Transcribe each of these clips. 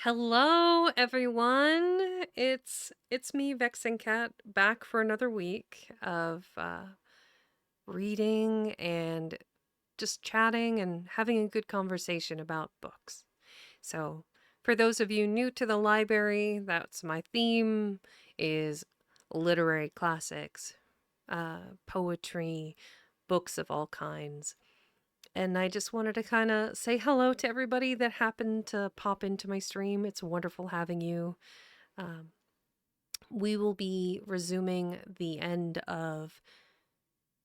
Hello, everyone. It's me, Vexen Cat, back for another week of reading and just chatting and having a good conversation about books. So, for those of you new to the library, that's my theme is literary classics, poetry, books of all kinds. And I just wanted to kind of say hello to everybody that happened to pop into my stream. It's wonderful having you. Um, we will be resuming the end of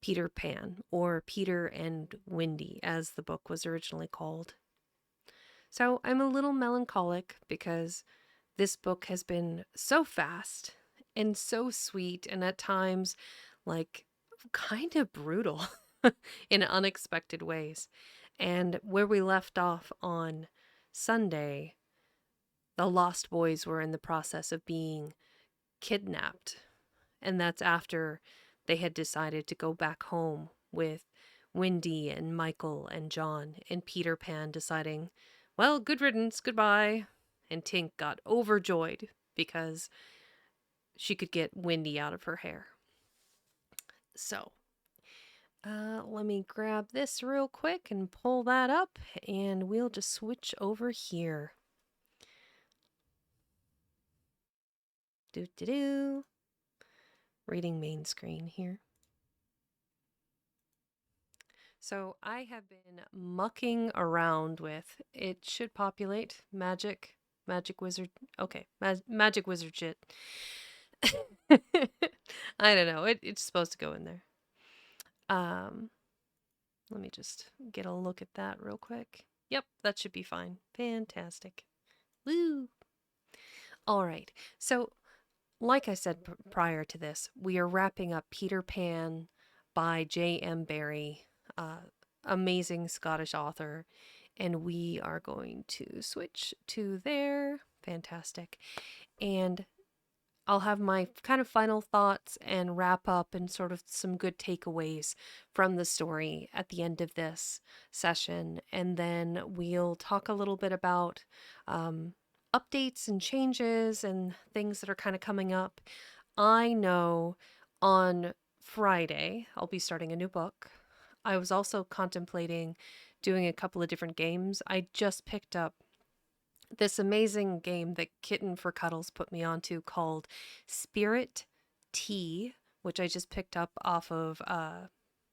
Peter Pan, or Peter and Wendy, as the book was originally called. So I'm a little melancholic because this book has been so fast and so sweet, and at times, like, kind of brutal in unexpected ways. And where we left off on Sunday, the Lost Boys were in the process of being kidnapped. And that's after they had decided to go back home with Wendy and Michael and John, and Peter Pan deciding, well, good riddance, goodbye. And Tink got overjoyed because she could get Wendy out of her hair. So, let me grab this real quick and pull that up, and we'll just switch over here. Do do do. Reading main screen here. So I have been mucking around with, it should populate magic wizard. Okay, magic wizard shit. I don't know. It's supposed to go in there. Um, Let me just get a look at that real quick. Yep, that should be fine. Fantastic. Woo! All right. So, like I said prior to this, we are wrapping up Peter Pan by J.M. Barrie, amazing Scottish author, and we are going to switch to there. Fantastic. And I'll have my kind of final thoughts and wrap up and sort of some good takeaways from the story at the end of this session. And then we'll talk a little bit about updates and changes and things that are kind of coming up. I know on Friday I'll be starting a new book. I was also contemplating doing a couple of different games. I just picked up this amazing game that Kitten for Cuddles put me onto called Spirit Tea, which I just picked up off of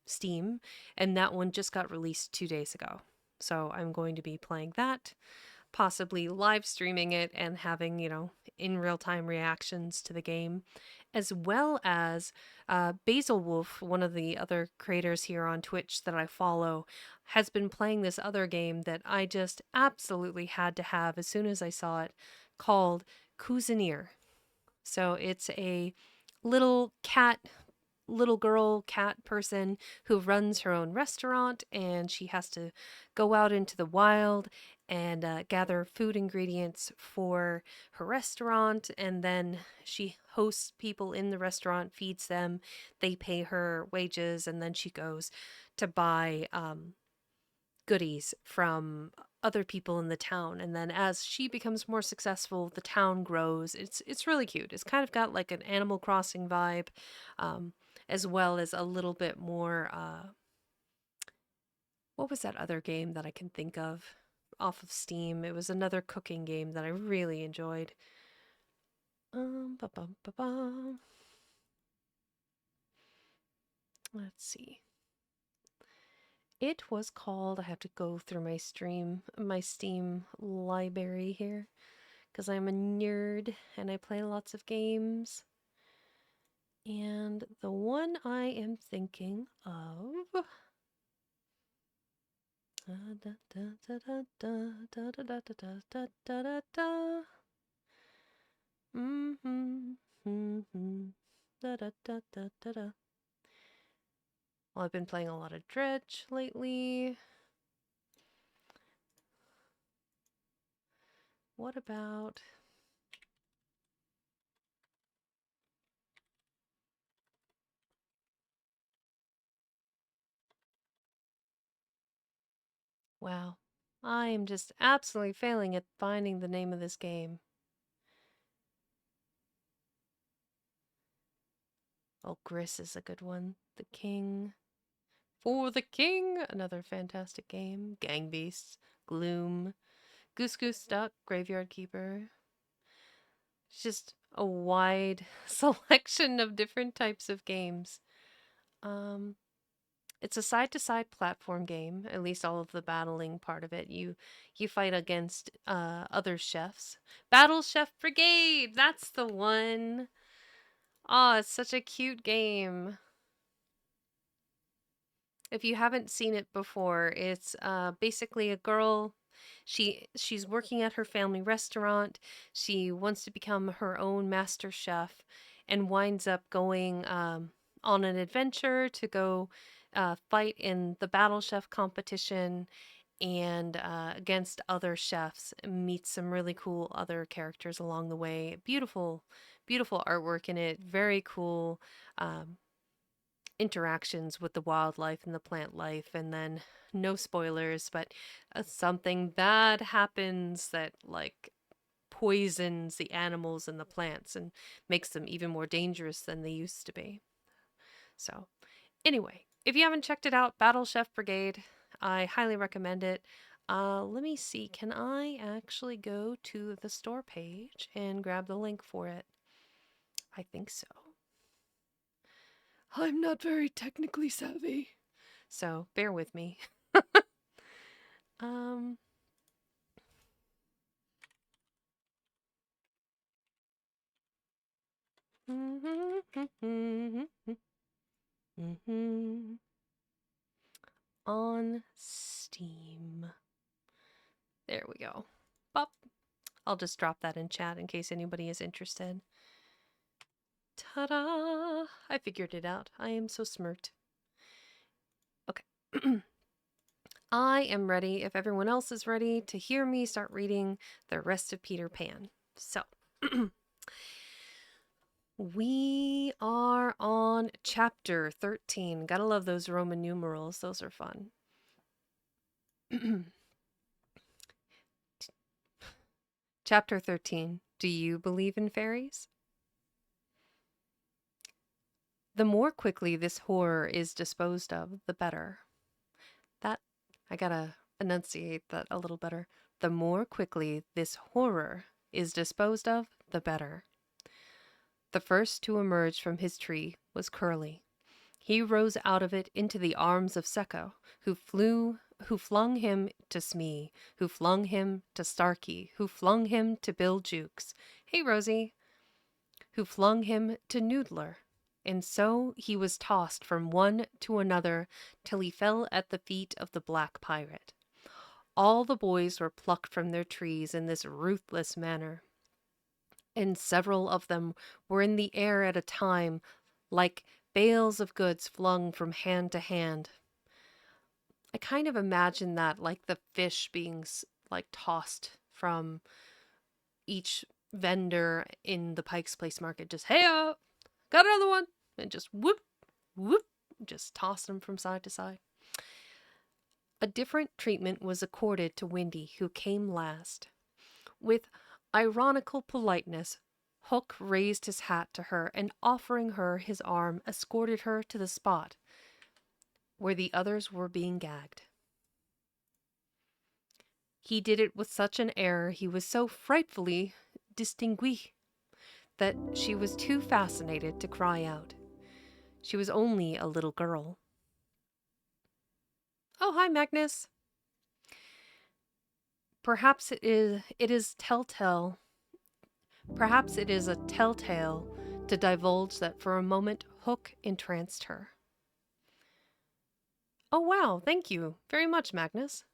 Steam, and that one just got released 2 days ago. So I'm going to be playing that, possibly live streaming it and having, in real time reactions to the game, as well as Basil Wolf, one of the other creators here on Twitch that I follow, has been playing this other game that I just absolutely had to have as soon as I saw it, called Cuisinier. So it's a little cat little girl cat person who runs her own restaurant, and she has to go out into the wild and gather food ingredients for her restaurant, and then she hosts people in the restaurant, feeds them, they pay her wages, and then she goes to buy goodies from other people in the town, and then as she becomes more successful, the town grows. It's really cute. It's kind of got like an Animal Crossing vibe, um, as well as a little bit more what was that other game that I can think of off of Steam? It was another cooking game that I really enjoyed. Ba-bum. Let's see. It was called, I have to go through my Steam library here, because I'm a nerd and I play lots of games. And the one I am thinking of. Well, I've been playing a lot of Dredge lately. What about... Wow. I am just absolutely failing at finding the name of this game. Oh, Gris is a good one. The King. For the King! Another fantastic game. Gang Beasts. Gloom. Goose Goose Duck. Graveyard Keeper. It's just a wide selection of different types of games. Um, it's a side-to-side platform game. At least all of the battling part of it. You fight against other chefs. Battle Chef Brigade. That's the one. Oh, it's such a cute game. If you haven't seen it before, it's basically a girl. She's working at her family restaurant. She wants to become her own master chef, and winds up going on an adventure to go fight in the Battle Chef competition and against other chefs. Meets some really cool other characters along the way. Beautiful, beautiful artwork in it. Very cool. Interactions with the wildlife and the plant life, and then no spoilers, but something bad happens that like poisons the animals and the plants and makes them even more dangerous than they used to be. So anyway, if you haven't checked it out, Battle Chef Brigade, I highly recommend it. Let me see, can I actually go to the store page and grab the link for it? I think so. I'm not very technically savvy, so bear with me. Um, on Steam. There we go. Pop. I'll just drop that in chat in case anybody is interested. Ta-da! I figured it out. I am so smirked. Okay. I am ready, if everyone else is ready, to hear me start reading the rest of Peter Pan. So, we are on chapter 13. Gotta love those Roman numerals, those are fun. Chapter 13. Do you believe in fairies? The more quickly this horror is disposed of, the better. I gotta enunciate that a little better. The more quickly this horror is disposed of, the better. The first to emerge from his tree was Curly. He rose out of it into the arms of Sekko, who flung him to Smee, who flung him to Starkey, who flung him to Bill Jukes. Hey, Rosie. Who flung him to Noodler. And so he was tossed from one to another till he fell at the feet of the Black Pirate. All the boys were plucked from their trees in this ruthless manner, and several of them were in the air at a time, like bales of goods flung from hand to hand. I kind of imagine that like the fish being like tossed from each vendor in the Pike's Place market, just hey up, got another one, and just whoop, whoop, just toss them from side to side. A different treatment was accorded to Windy, who came last. With ironical politeness, Hook raised his hat to her and, offering her his arm, escorted her to the spot where the others were being gagged. He did it with such an air, he was so frightfully distingué, that she was too fascinated to cry out. She was only a little girl. Oh, hi, Magnus. Perhaps it is telltale. Perhaps it is a telltale to divulge that for a moment Hook entranced her. Oh, wow, thank you very much, Magnus.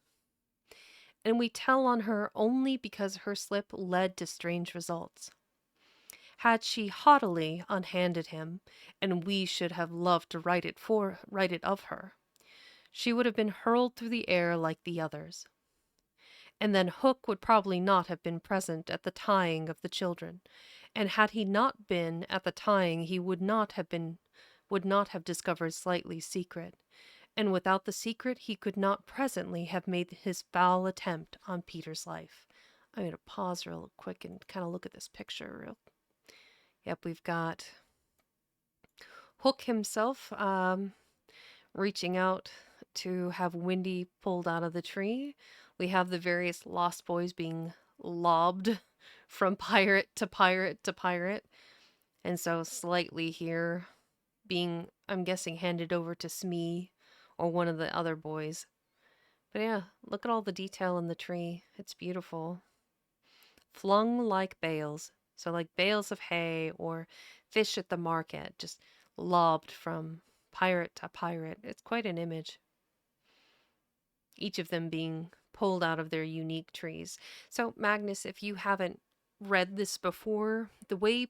And we tell on her only because her slip led to strange results. Had she haughtily unhanded him, and we should have loved to write it of her, she would have been hurled through the air like the others. And then Hook would probably not have been present at the tying of the children, and had he not been at the tying he would not have discovered Slightly's secret, and without the secret he could not presently have made his foul attempt on Peter's life. I'm going to pause real quick and kind of look at this picture. Yep, we've got Hook himself reaching out to have Windy pulled out of the tree. We have the various Lost Boys being lobbed from pirate to pirate to pirate. And so slightly here being, I'm guessing, handed over to Smee or one of the other boys. But yeah, look at all the detail in the tree. It's beautiful. Flung like bales. So like bales of hay or fish at the market, just lobbed from pirate to pirate. It's quite an image. Each of them being pulled out of their unique trees. So Magnus, if you haven't read this before, the way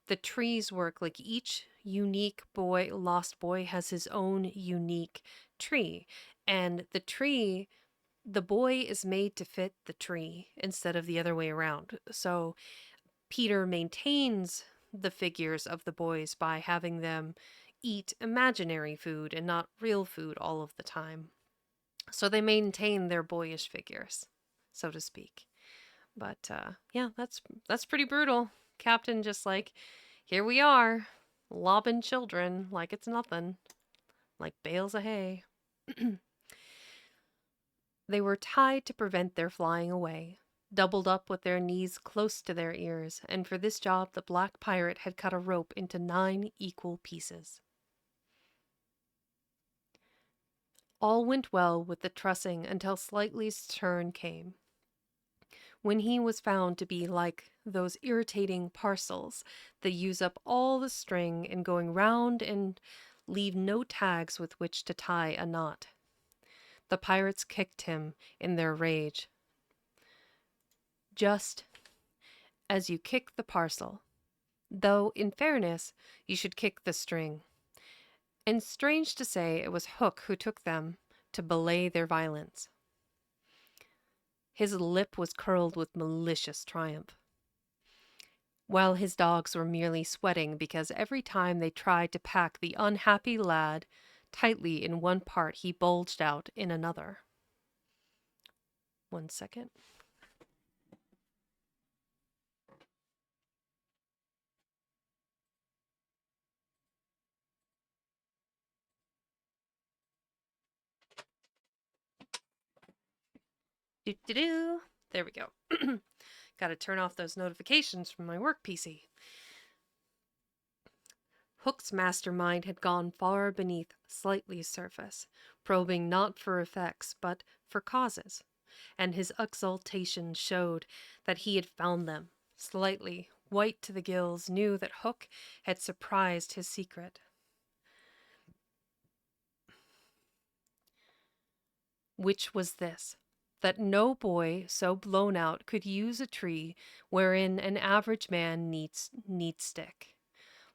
the trees work, like each unique boy, lost boy, has his own unique tree. And the boy is made to fit the tree instead of the other way around. So Peter maintains the figures of the boys by having them eat imaginary food and not real food all of the time. So they maintain their boyish figures, so to speak. But yeah, that's pretty brutal. Captain just like, here we are, lobbing children like it's nothing, like bales of hay. They were tied to prevent their flying away, doubled up with their knees close to their ears, and for this job the black pirate had cut a rope into 9 equal pieces. All went well with the trussing until Slightly's turn came, when he was found to be like those irritating parcels that use up all the string in going round and leave no tags with which to tie a knot. The pirates kicked him in their rage, just as you kick the parcel, though in fairness you should kick the string. And strange to say, it was Hook who took them to belay their violence. His lip was curled with malicious triumph, while his dogs were merely sweating because every time they tried to pack the unhappy lad tightly in one part he bulged out in another. 1 second. Do-do-do. There we go. Got to turn off those notifications from my work PC. Hook's mastermind had gone far beneath Slightly's surface, probing not for effects, but for causes, and his exultation showed that he had found them. Slightly, white to the gills, knew that Hook had surprised his secret. Which was this: that no boy so blown out could use a tree wherein an average man needs stick.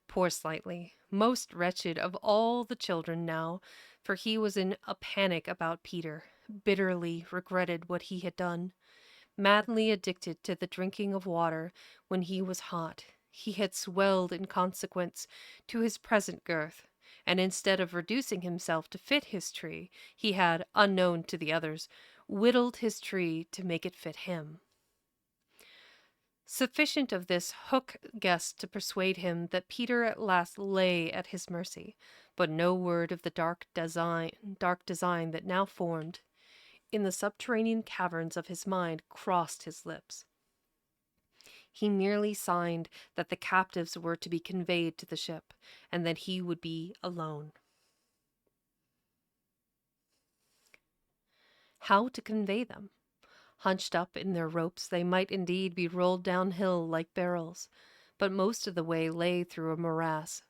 Poor Slightly, most wretched of all the children now, for he was in a panic about Peter, bitterly regretted what he had done. Madly addicted to the drinking of water when he was hot, he had swelled in consequence to his present girth, and instead of reducing himself to fit his tree, he had, unknown to the others, whittled his tree to make it fit him. Sufficient of this Hook guessed to persuade him that Peter at last lay at his mercy, but no word of the dark design that now formed in the subterranean caverns of his mind crossed his lips. He merely signed that the captives were to be conveyed to the ship, and that he would be alone. How to convey them? Hunched up in their ropes, they might indeed be rolled downhill like barrels, but most of the way lay through a morass.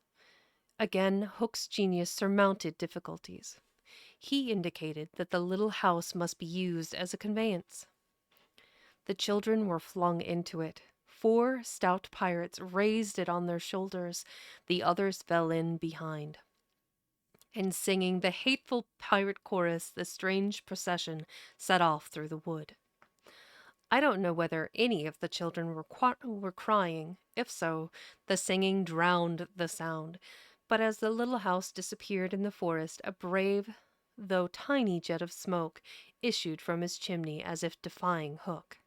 Again, Hook's genius surmounted difficulties. He indicated that the little house must be used as a conveyance. The children were flung into it. 4 stout pirates raised it on their shoulders. The others fell in behind. And singing the hateful pirate chorus, the strange procession set off through the wood. I don't know whether any of the children were crying. If so, the singing drowned the sound. But as the little house disappeared in the forest, a brave though tiny jet of smoke issued from his chimney as if defying Hook.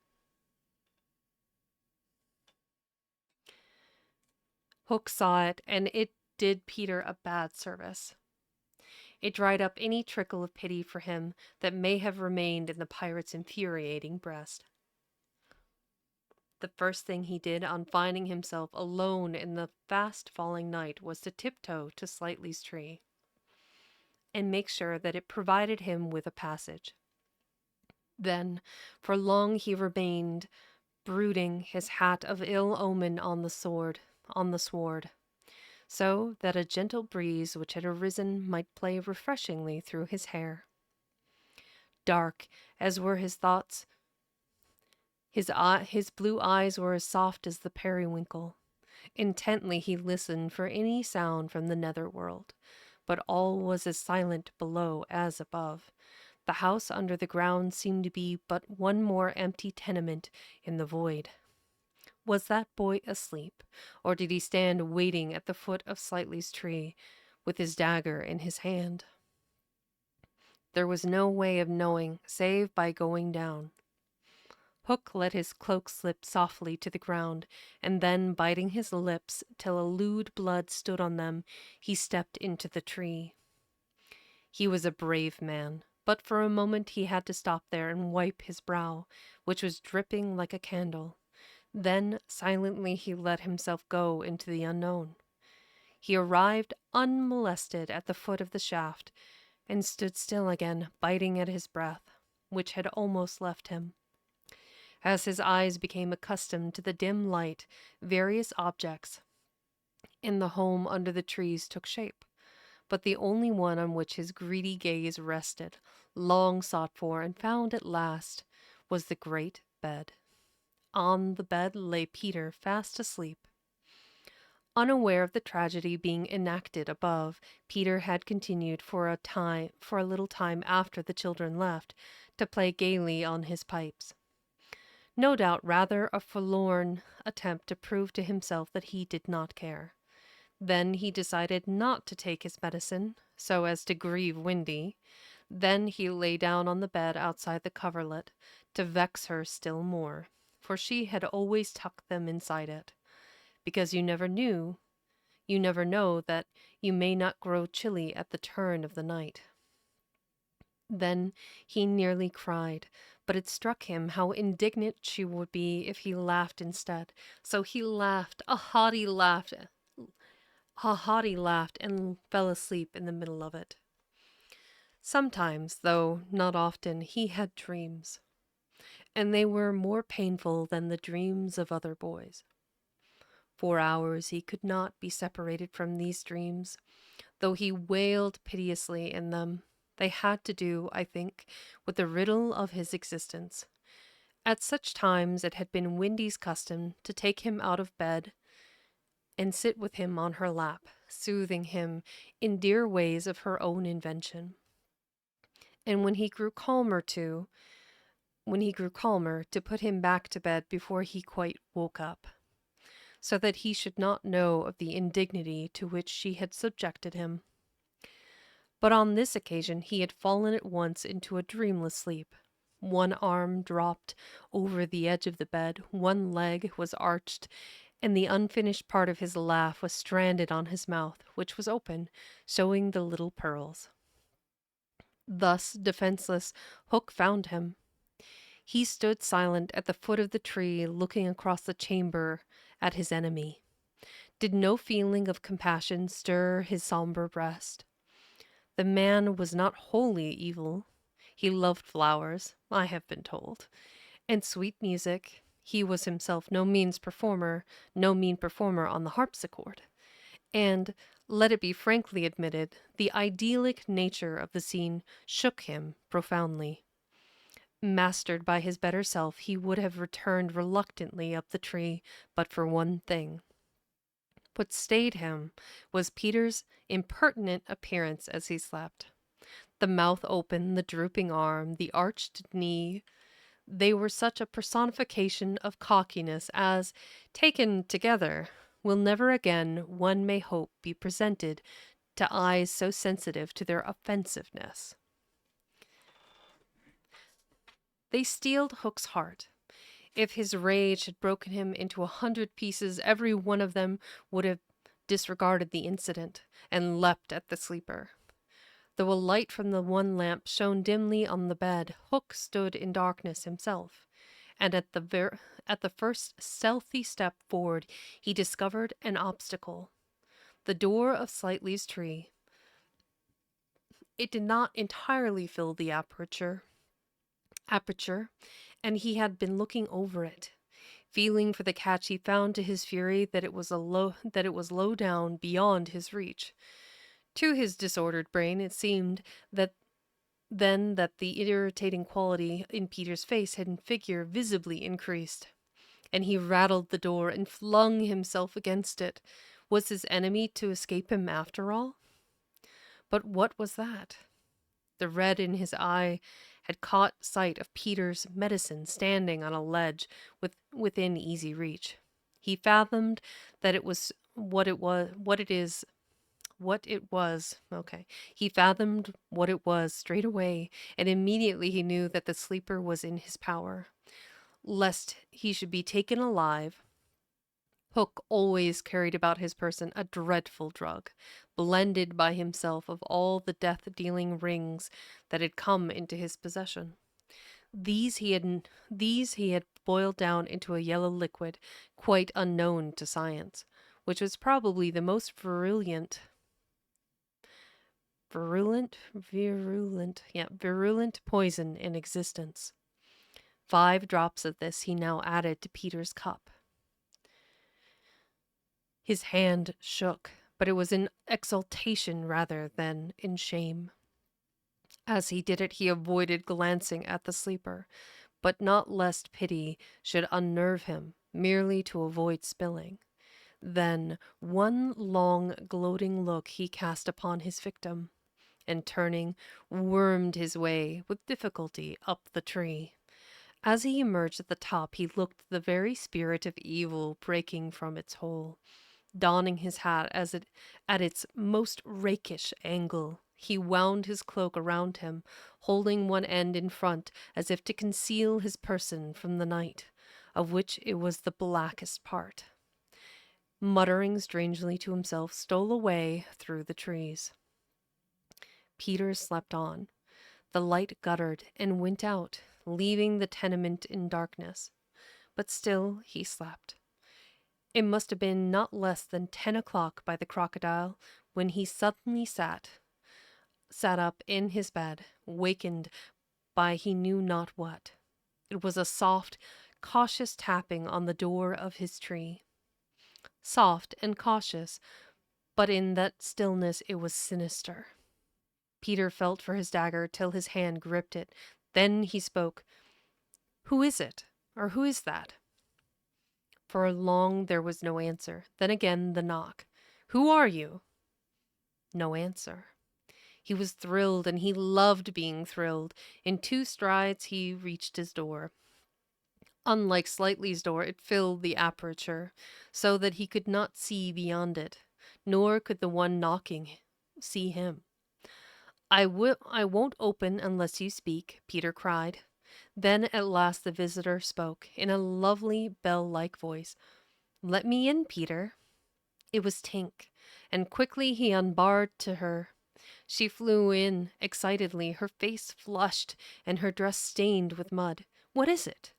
Hook saw it, and it did Peter a bad service. It dried up any trickle of pity for him that may have remained in the pirate's infuriating breast. The first thing he did on finding himself alone in the fast falling night was to tiptoe to Slightly's tree and make sure that it provided him with a passage. Then, for long he remained, brooding his hat of ill omen on the sword, so that a gentle breeze which had arisen might play refreshingly through his hair. Dark as were his thoughts, his blue eyes were as soft as the periwinkle. Intently he listened for any sound from the nether world, but all was as silent below as above. The house under the ground seemed to be but one more empty tenement in the void. Was that boy asleep, or did he stand waiting at the foot of Slightly's tree, with his dagger in his hand? There was no way of knowing, save by going down. Hook let his cloak slip softly to the ground, and then, biting his lips till a lewd blood stood on them, he stepped into the tree. He was a brave man, but for a moment he had to stop there and wipe his brow, which was dripping like a candle. Then silently he let himself go into the unknown. He arrived unmolested at the foot of the shaft, and stood still again, biting at his breath, which had almost left him. As his eyes became accustomed to the dim light, various objects in the home under the trees took shape, but the only one on which his greedy gaze rested, long sought for and found at last, was the great bed. On the bed lay Peter fast asleep. Unaware of the tragedy being enacted above, Peter had continued for a little time after the children left, to play gaily on his pipes. No doubt rather a forlorn attempt to prove to himself that he did not care. Then he decided not to take his medicine, so as to grieve Windy. Then he lay down on the bed outside the coverlet, to vex her still more, for she had always tucked them inside it, because you never know that you may not grow chilly at the turn of the night. Then he nearly cried, but it struck him how indignant she would be if he laughed instead. So he laughed, a haughty laugh, and fell asleep in the middle of it. Sometimes, though not often, he had dreams, and they were more painful than the dreams of other boys. For hours he could not be separated from these dreams, though he wailed piteously in them. They had to do, I think, with the riddle of his existence. At such times it had been Windy's custom to take him out of bed and sit with him on her lap, soothing him in dear ways of her own invention. And when he grew calmer, to put him back to bed before he quite woke up, so that he should not know of the indignity to which she had subjected him. But on this occasion he had fallen at once into a dreamless sleep. One arm dropped over the edge of the bed, one leg was arched, and the unfinished part of his laugh was stranded on his mouth, which was open, showing the little pearls. Thus defenseless, Hook found him. He stood silent at the foot of the tree, looking across the chamber at his enemy. Did no feeling of compassion stir his somber breast? The man was not wholly evil. He loved flowers, I have been told, and sweet music. He was himself no mean performer on the harpsichord. And, let it be frankly admitted, the idyllic nature of the scene shook him profoundly. Mastered by his better self, he would have returned reluctantly up the tree, but for one thing. What stayed him was Peter's impertinent appearance as he slept. The mouth open, the drooping arm, the arched knee, they were such a personification of cockiness as, taken together, will never again, one may hope, be presented to eyes so sensitive to their offensiveness. They steeled Hook's heart. If his rage had broken him into 100 pieces, every one of them would have disregarded the incident and leapt at the sleeper. Though a light from the one lamp shone dimly on the bed, Hook stood in darkness himself, and at the first stealthy step forward he discovered an obstacle. The door of Slightly's tree. It did not entirely fill the aperture, and he had been looking over it. Feeling for the catch, he found to his fury that it was low down beyond his reach. To his disordered brain, it seemed that the irritating quality in Peter's face and figure visibly increased, and he rattled the door and flung himself against it. Was his enemy to escape him after all? But what was that? The red in his eye had caught sight of Peter's medicine standing on a ledge within easy reach. He fathomed that it was what it was. Okay. He fathomed what it was straight away, and immediately he knew that the sleeper was in his power. Lest he should be taken alive, Hook always carried about his person a dreadful drug, blended by himself of all the death-dealing rings that had come into his possession. These he had boiled down into a yellow liquid quite unknown to science, which was probably the most virulent poison in existence. 5 drops of this he now added to Peter's cup. His hand shook, but it was in exultation rather than in shame. As he did it, he avoided glancing at the sleeper, but not lest pity should unnerve him, merely to avoid spilling. Then one long, gloating look he cast upon his victim, and turning, wormed his way with difficulty up the tree. As he emerged at the top, he looked the very spirit of evil breaking from its hole. Donning his hat at its most rakish angle, he wound his cloak around him, holding one end in front as if to conceal his person from the night, of which it was the blackest part. Muttering strangely to himself, stole away through the trees. Peter slept on. The light guttered and went out, leaving the tenement in darkness. But still he slept. It must have been not less than 10 o'clock by the crocodile when he suddenly sat up in his bed, wakened by he knew not what. It was a soft, cautious tapping on the door of his tree. Soft and cautious, but in that stillness it was sinister. Peter felt for his dagger till his hand gripped it. Then he spoke. "Who is it? Or who is that?" For long there was no answer. Then again the knock. "Who are you?" No answer. He was thrilled, and he loved being thrilled. In 2 strides he reached his door. Unlike Slightly's door, it filled the aperture, so that he could not see beyond it, nor could the one knocking see him. I won't open unless you speak," Peter cried. Then at last the visitor spoke, in a lovely bell-like voice. "Let me in, Peter." It was Tink, and quickly he unbarred to her. She flew in excitedly, her face flushed and her dress stained with mud. "What is it?"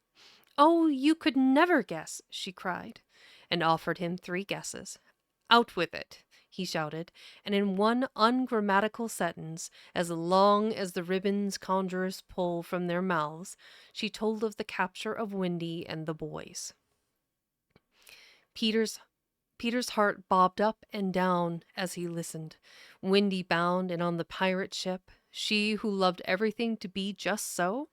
"Oh, you could never guess," she cried, and offered him 3 guesses. "Out with it," he shouted, and in one ungrammatical sentence, as long as the ribbons conjurers pull from their mouths, she told of the capture of Windy and the boys. Peter's heart bobbed up and down as he listened. Windy bound and on the pirate ship, she who loved everything to be just so?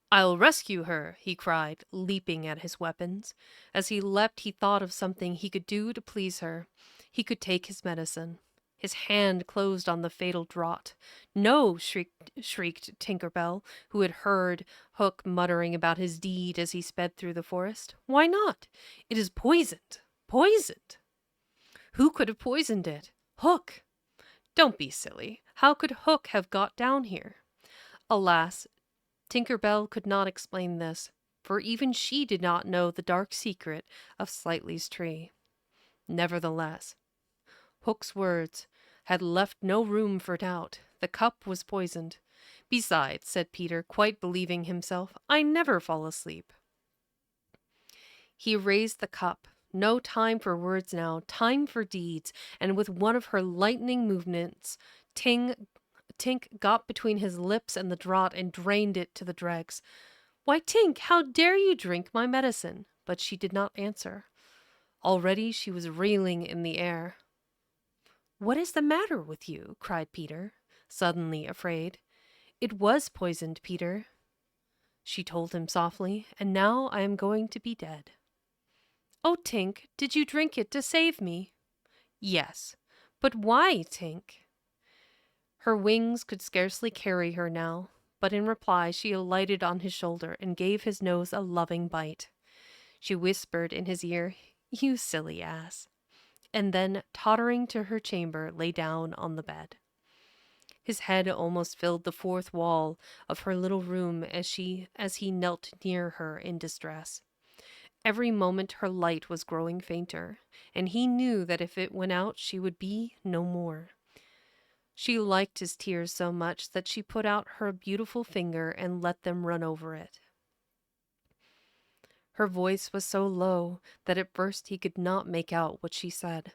"I'll rescue her," he cried, leaping at his weapons. As he leapt, he thought of something he could do to please her. He could take his medicine. His hand closed on the fatal draught. "No!" shrieked Tinker Bell, who had heard Hook muttering about his deed as he sped through the forest. "Why not? It is poisoned. Poisoned!" "Who could have poisoned it?" "Hook." "Don't be silly. How could Hook have got down here?" Alas, Tinker Bell could not explain this, for even she did not know the dark secret of Slightly's tree. Nevertheless, Hook's words had left no room for doubt. The cup was poisoned. Besides, said Peter, quite believing himself, I never fall asleep. He raised the cup. No time for words now, time for deeds, and with one of her lightning movements, Tink got between his lips and the draught and drained it to the dregs. Why, Tink, how dare you drink my medicine? But she did not answer. Already she was reeling in the air. What is the matter with you? Cried Peter, suddenly afraid. It was poisoned, Peter, she told him softly, and now I am going to be dead. Oh, Tink, did you drink it to save me? Yes, but why, Tink? Her wings could scarcely carry her now, but in reply she alighted on his shoulder and gave his nose a loving bite. She whispered in his ear, You silly ass, and then, tottering to her chamber, lay down on the bed. His head almost filled the fourth wall of her little room as he knelt near her in distress. Every moment her light was growing fainter, and he knew that if it went out she would be no more. She liked his tears so much that she put out her beautiful finger and let them run over it. Her voice was so low that at first he could not make out what she said.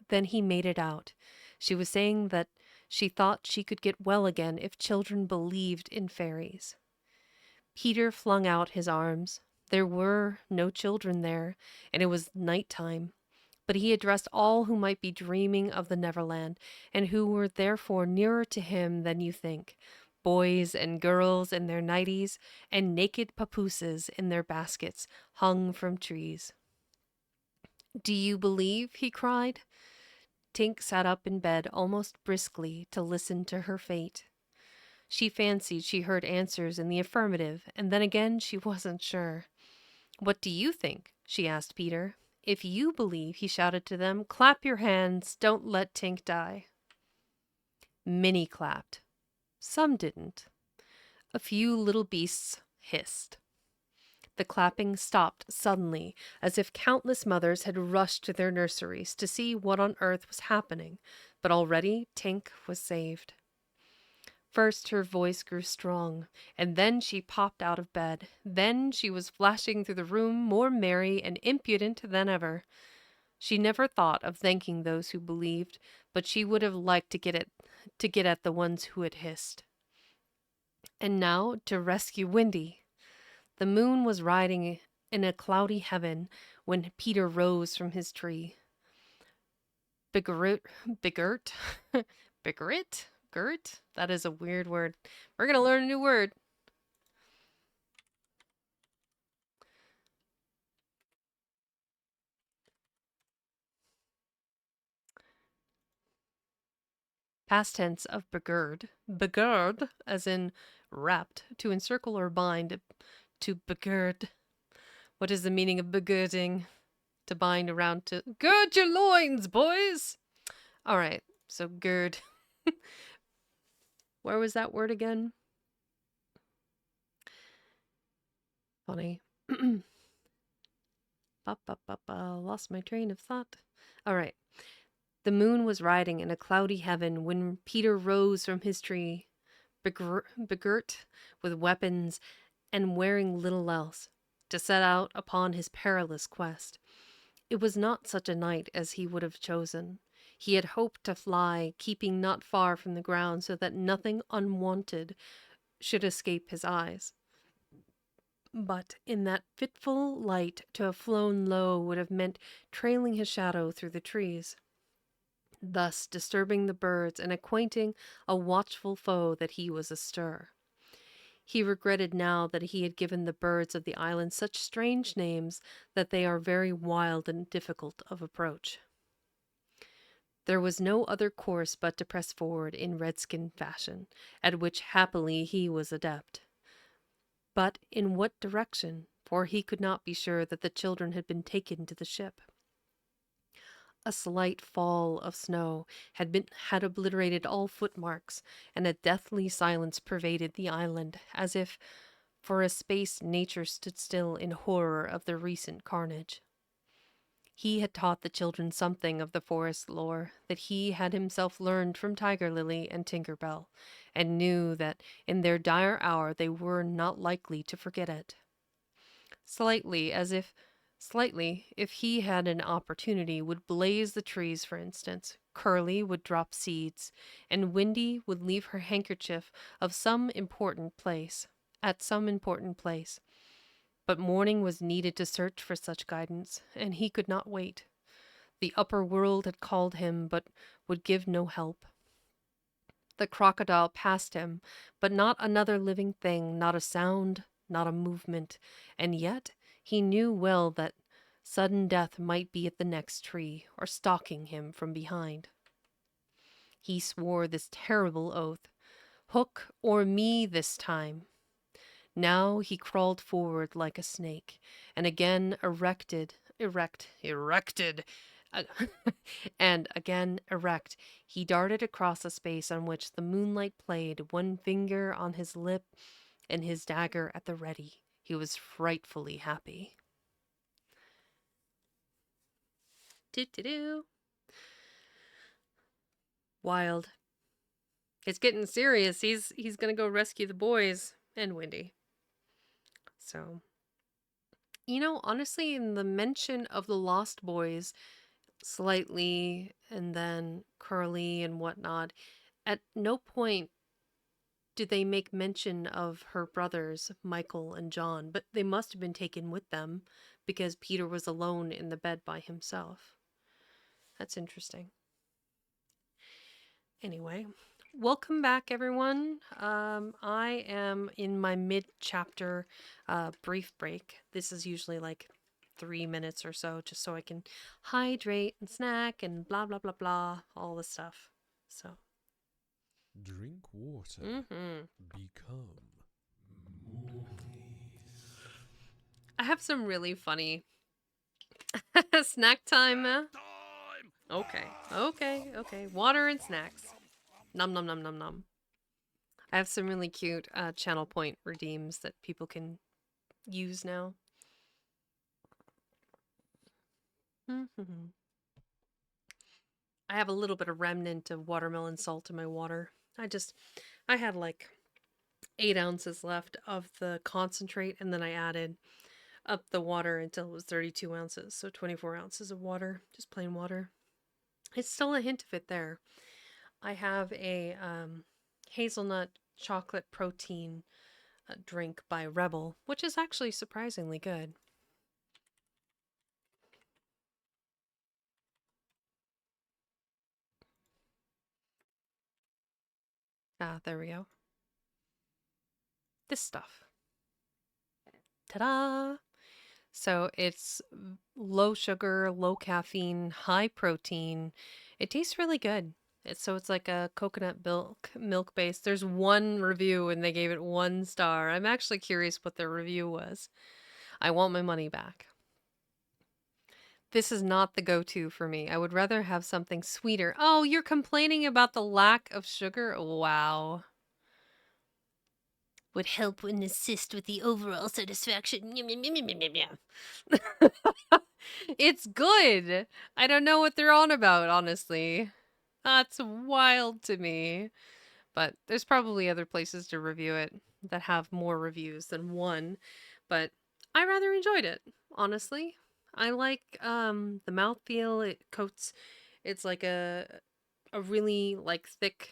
Then he made it out. She was saying that she thought she could get well again if children believed in fairies. Peter flung out his arms. There were no children there, and it was night time. But he addressed all who might be dreaming of the Neverland, and who were therefore nearer to him than you think, boys and girls in their nighties, and naked papooses in their baskets, hung from trees. Do you believe? He cried. Tink sat up in bed almost briskly to listen to her fate. She fancied she heard answers in the affirmative, and then again she wasn't sure. What do you think? She asked Peter. If you believe, he shouted to them, clap your hands, don't let Tink die. Many clapped. Some didn't. A few little beasts hissed. The clapping stopped suddenly, as if countless mothers had rushed to their nurseries to see what on earth was happening, but already Tink was saved. First her voice grew strong, and then she popped out of bed. Then she was flashing through the room more merry and impudent than ever. She never thought of thanking those who believed, but she would have liked to get at the ones who had hissed. And now to rescue Windy. The moon was riding in a cloudy heaven when Peter rose from his tree. Bigert, Bigert, Gert? That is a weird word. We're going to learn a new word. Past tense of begird. Begird, as in wrapped, to encircle or bind, to begird. What is the meaning of begirding? To bind around, to gird your loins, boys! All right, so gird. Where was that word again? Funny. Lost my train of thought. All right. The moon was riding in a cloudy heaven when Peter rose from his tree, begirt with weapons and wearing little else, to set out upon his perilous quest. It was not such a night as he would have chosen. He had hoped to fly, keeping not far from the ground so that nothing unwanted should escape his eyes. But in that fitful light, to have flown low would have meant trailing his shadow through the trees, thus disturbing the birds and acquainting a watchful foe that he was astir. He regretted now that he had given the birds of the island such strange names that they are very wild and difficult of approach. There was no other course but to press forward in redskin fashion, at which happily he was adept. But in what direction? For he could not be sure that the children had been taken to the ship. A slight fall of snow had obliterated all footmarks, and a deathly silence pervaded the island, as if for a space nature stood still in horror of the recent carnage. He had taught the children something of the forest lore that he had himself learned from Tiger Lily and Tinker Bell, and knew that in their dire hour they were not likely to forget it. Slightly, if he had an opportunity, would blaze the trees, for instance. Curly would drop seeds, and Windy would leave her handkerchief of some important place, at some important place. But morning was needed to search for such guidance, and he could not wait. The upper world had called him, but would give no help. The crocodile passed him, but not another living thing, not a sound, not a movement, and yet he knew well that sudden death might be at the next tree, or stalking him from behind. He swore this terrible oath, Hook or me this time. Now he crawled forward like a snake, and again erected, uh, and again erect, he darted across a space on which the moonlight played, one finger on his lip and his dagger at the ready. He was frightfully happy. Do. Wild. It's getting serious. He's gonna go rescue the boys and Windy. So, honestly, in the mention of the Lost Boys, slightly, and then Curly and whatnot, at no point did they make mention of her brothers, Michael and John, but they must have been taken with them because Peter was alone in the bed by himself. That's interesting. Anyway, welcome back, everyone. I am in my mid-chapter brief break. This is usually like 3 minutes or so, just so I can hydrate and snack and blah, blah, blah, blah, all the stuff. So. Drink water. Become I have some really funny snack time. Okay. Water and snacks. Nom nom nom nom nom. I have some really cute channel point redeems that people can use now. I have a little bit of remnant of watermelon salt in my water. I had like 8 ounces left of the concentrate, and then I added up the water until it was 32 ounces, so 24 ounces of water, just plain water. It's still a hint of it there. I have a hazelnut chocolate protein drink by Rebel, which is actually surprisingly good. Ah, there we go. This stuff. Ta-da! So it's low sugar, low caffeine, high protein. It tastes really good. It's like a coconut milk base. There's one review and they gave it 1 star. I'm actually curious what their review was. I want my money back. This is not the go-to for me. I would rather have something sweeter. Oh, you're complaining about the lack of sugar? Wow. Would help and assist with the overall satisfaction. It's good. I don't know what they're on about, honestly. That's wild to me. But there's probably other places to review it that have more reviews than one. But I rather enjoyed it, honestly. I like the mouthfeel. It's like a really like thick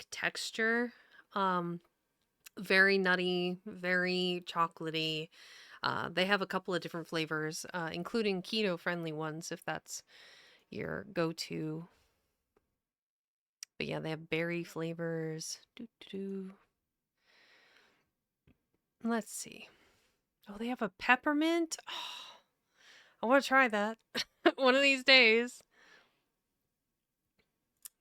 texture. Very nutty, very chocolatey. They have a couple of different flavors, including keto friendly ones if that's your go to. But yeah, they have berry flavors. Let's see. Oh, they have a peppermint. Oh, I want to try that one of these days.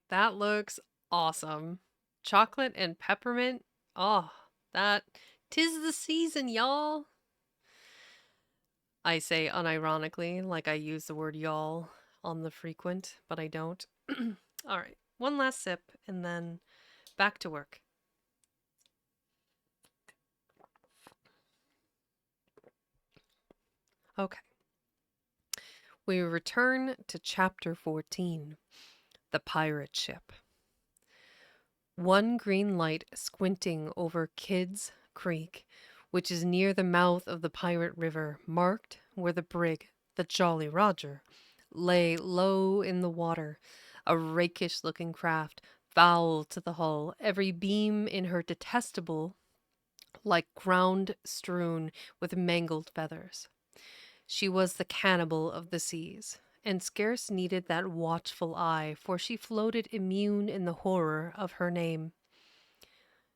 That looks awesome. Chocolate and peppermint. Oh, that 'tis the season, y'all. I say unironically, like I use the word y'all on the frequent, but I don't. All right, one last sip and then back to work. Okay, we return to chapter 14, The Pirate Ship. One green light squinting over Kidd's Creek, which is near the mouth of the Pirate River, marked where the brig, the Jolly Roger, lay low in the water, a rakish looking craft, foul to the hull, every beam in her detestable, like ground strewn with mangled feathers. She was the cannibal of the seas, and scarce needed that watchful eye, for she floated immune in the horror of her name.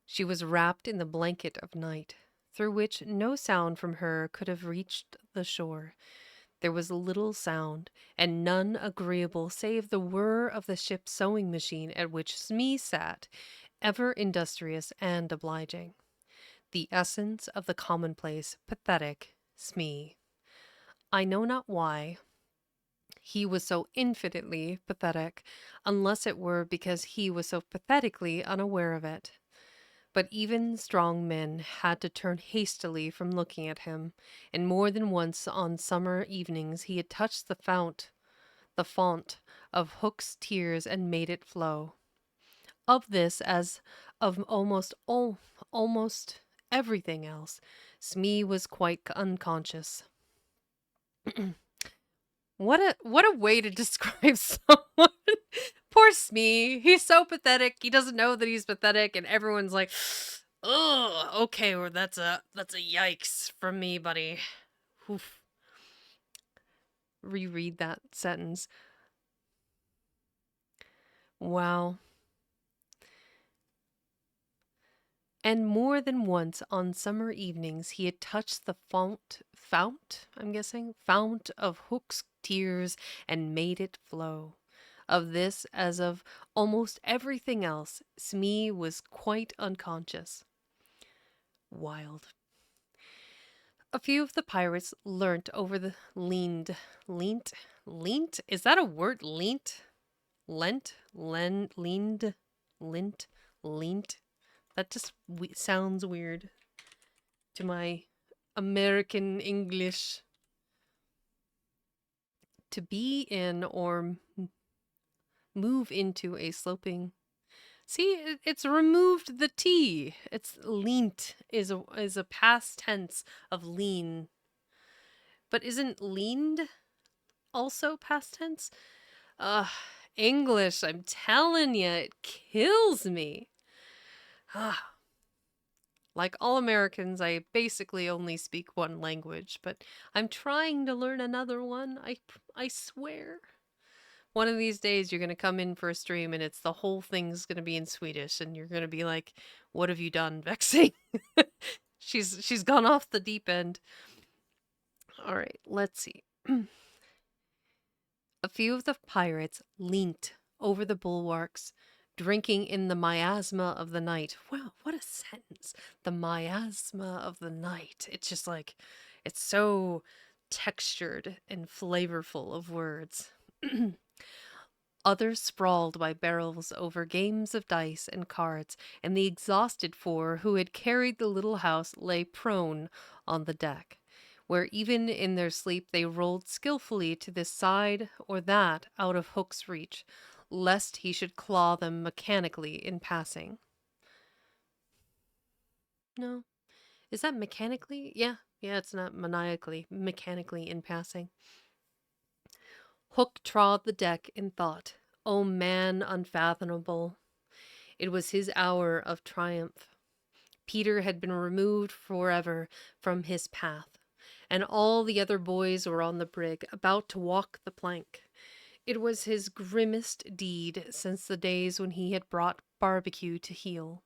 She was wrapped in the blanket of night, through which no sound from her could have reached the shore. There was little sound, and none agreeable save the whir of the ship's sewing machine at which Smee sat, ever industrious and obliging. The essence of the commonplace, pathetic Smee. I know not why he was so infinitely pathetic, unless it were because he was so pathetically unaware of it. But even strong men had to turn hastily from looking at him, and more than once on summer evenings he had touched the fount of Hook's tears and made it flow. Of this, as of almost everything else, Smee was quite unconscious. What a way to describe someone. Poor Smee. He's so pathetic. He doesn't know that he's pathetic, and everyone's like, "Oh, okay, well that's a yikes from me, buddy." Oof. Reread that sentence. Wow. And more than once on summer evenings he had touched the fount of Hook's tears and made it flow. Of this, as of almost everything else, Smee was quite unconscious. Wild. A few of the pirates leant over the leant? Is that a word? Leant? Lent? Leaned? Lint? Leant? That just sounds weird to my American English. To be in or move into a sloping. See, it's removed the T. It's leant is a past tense of lean. But isn't leaned also past tense? Ugh, English, I'm telling you, it kills me. Ah. Like all Americans, I basically only speak one language, but I'm trying to learn another one. I swear. One of these days you're going to come in for a stream and it's the whole thing's going to be in Swedish and you're going to be like, "What have you done, Vexing?" She's gone off the deep end. All right, let's see. A few of the pirates leant over the bulwarks, drinking in the miasma of the night. Wow, what a sentence. The miasma of the night. It's just like, it's so textured and flavorful of words. Others sprawled by barrels over games of dice and cards, and the exhausted four who had carried the little house lay prone on the deck, where even in their sleep they rolled skillfully to this side or that out of Hook's reach, lest he should claw them mechanically in passing. No. Is that mechanically? Yeah, it's not maniacally, mechanically in passing. Hook trod the deck in thought. O man unfathomable! It was his hour of triumph. Peter had been removed forever from his path, and all the other boys were on the brig, about to walk the plank. It was his grimmest deed since the days when he had brought barbecue to heel.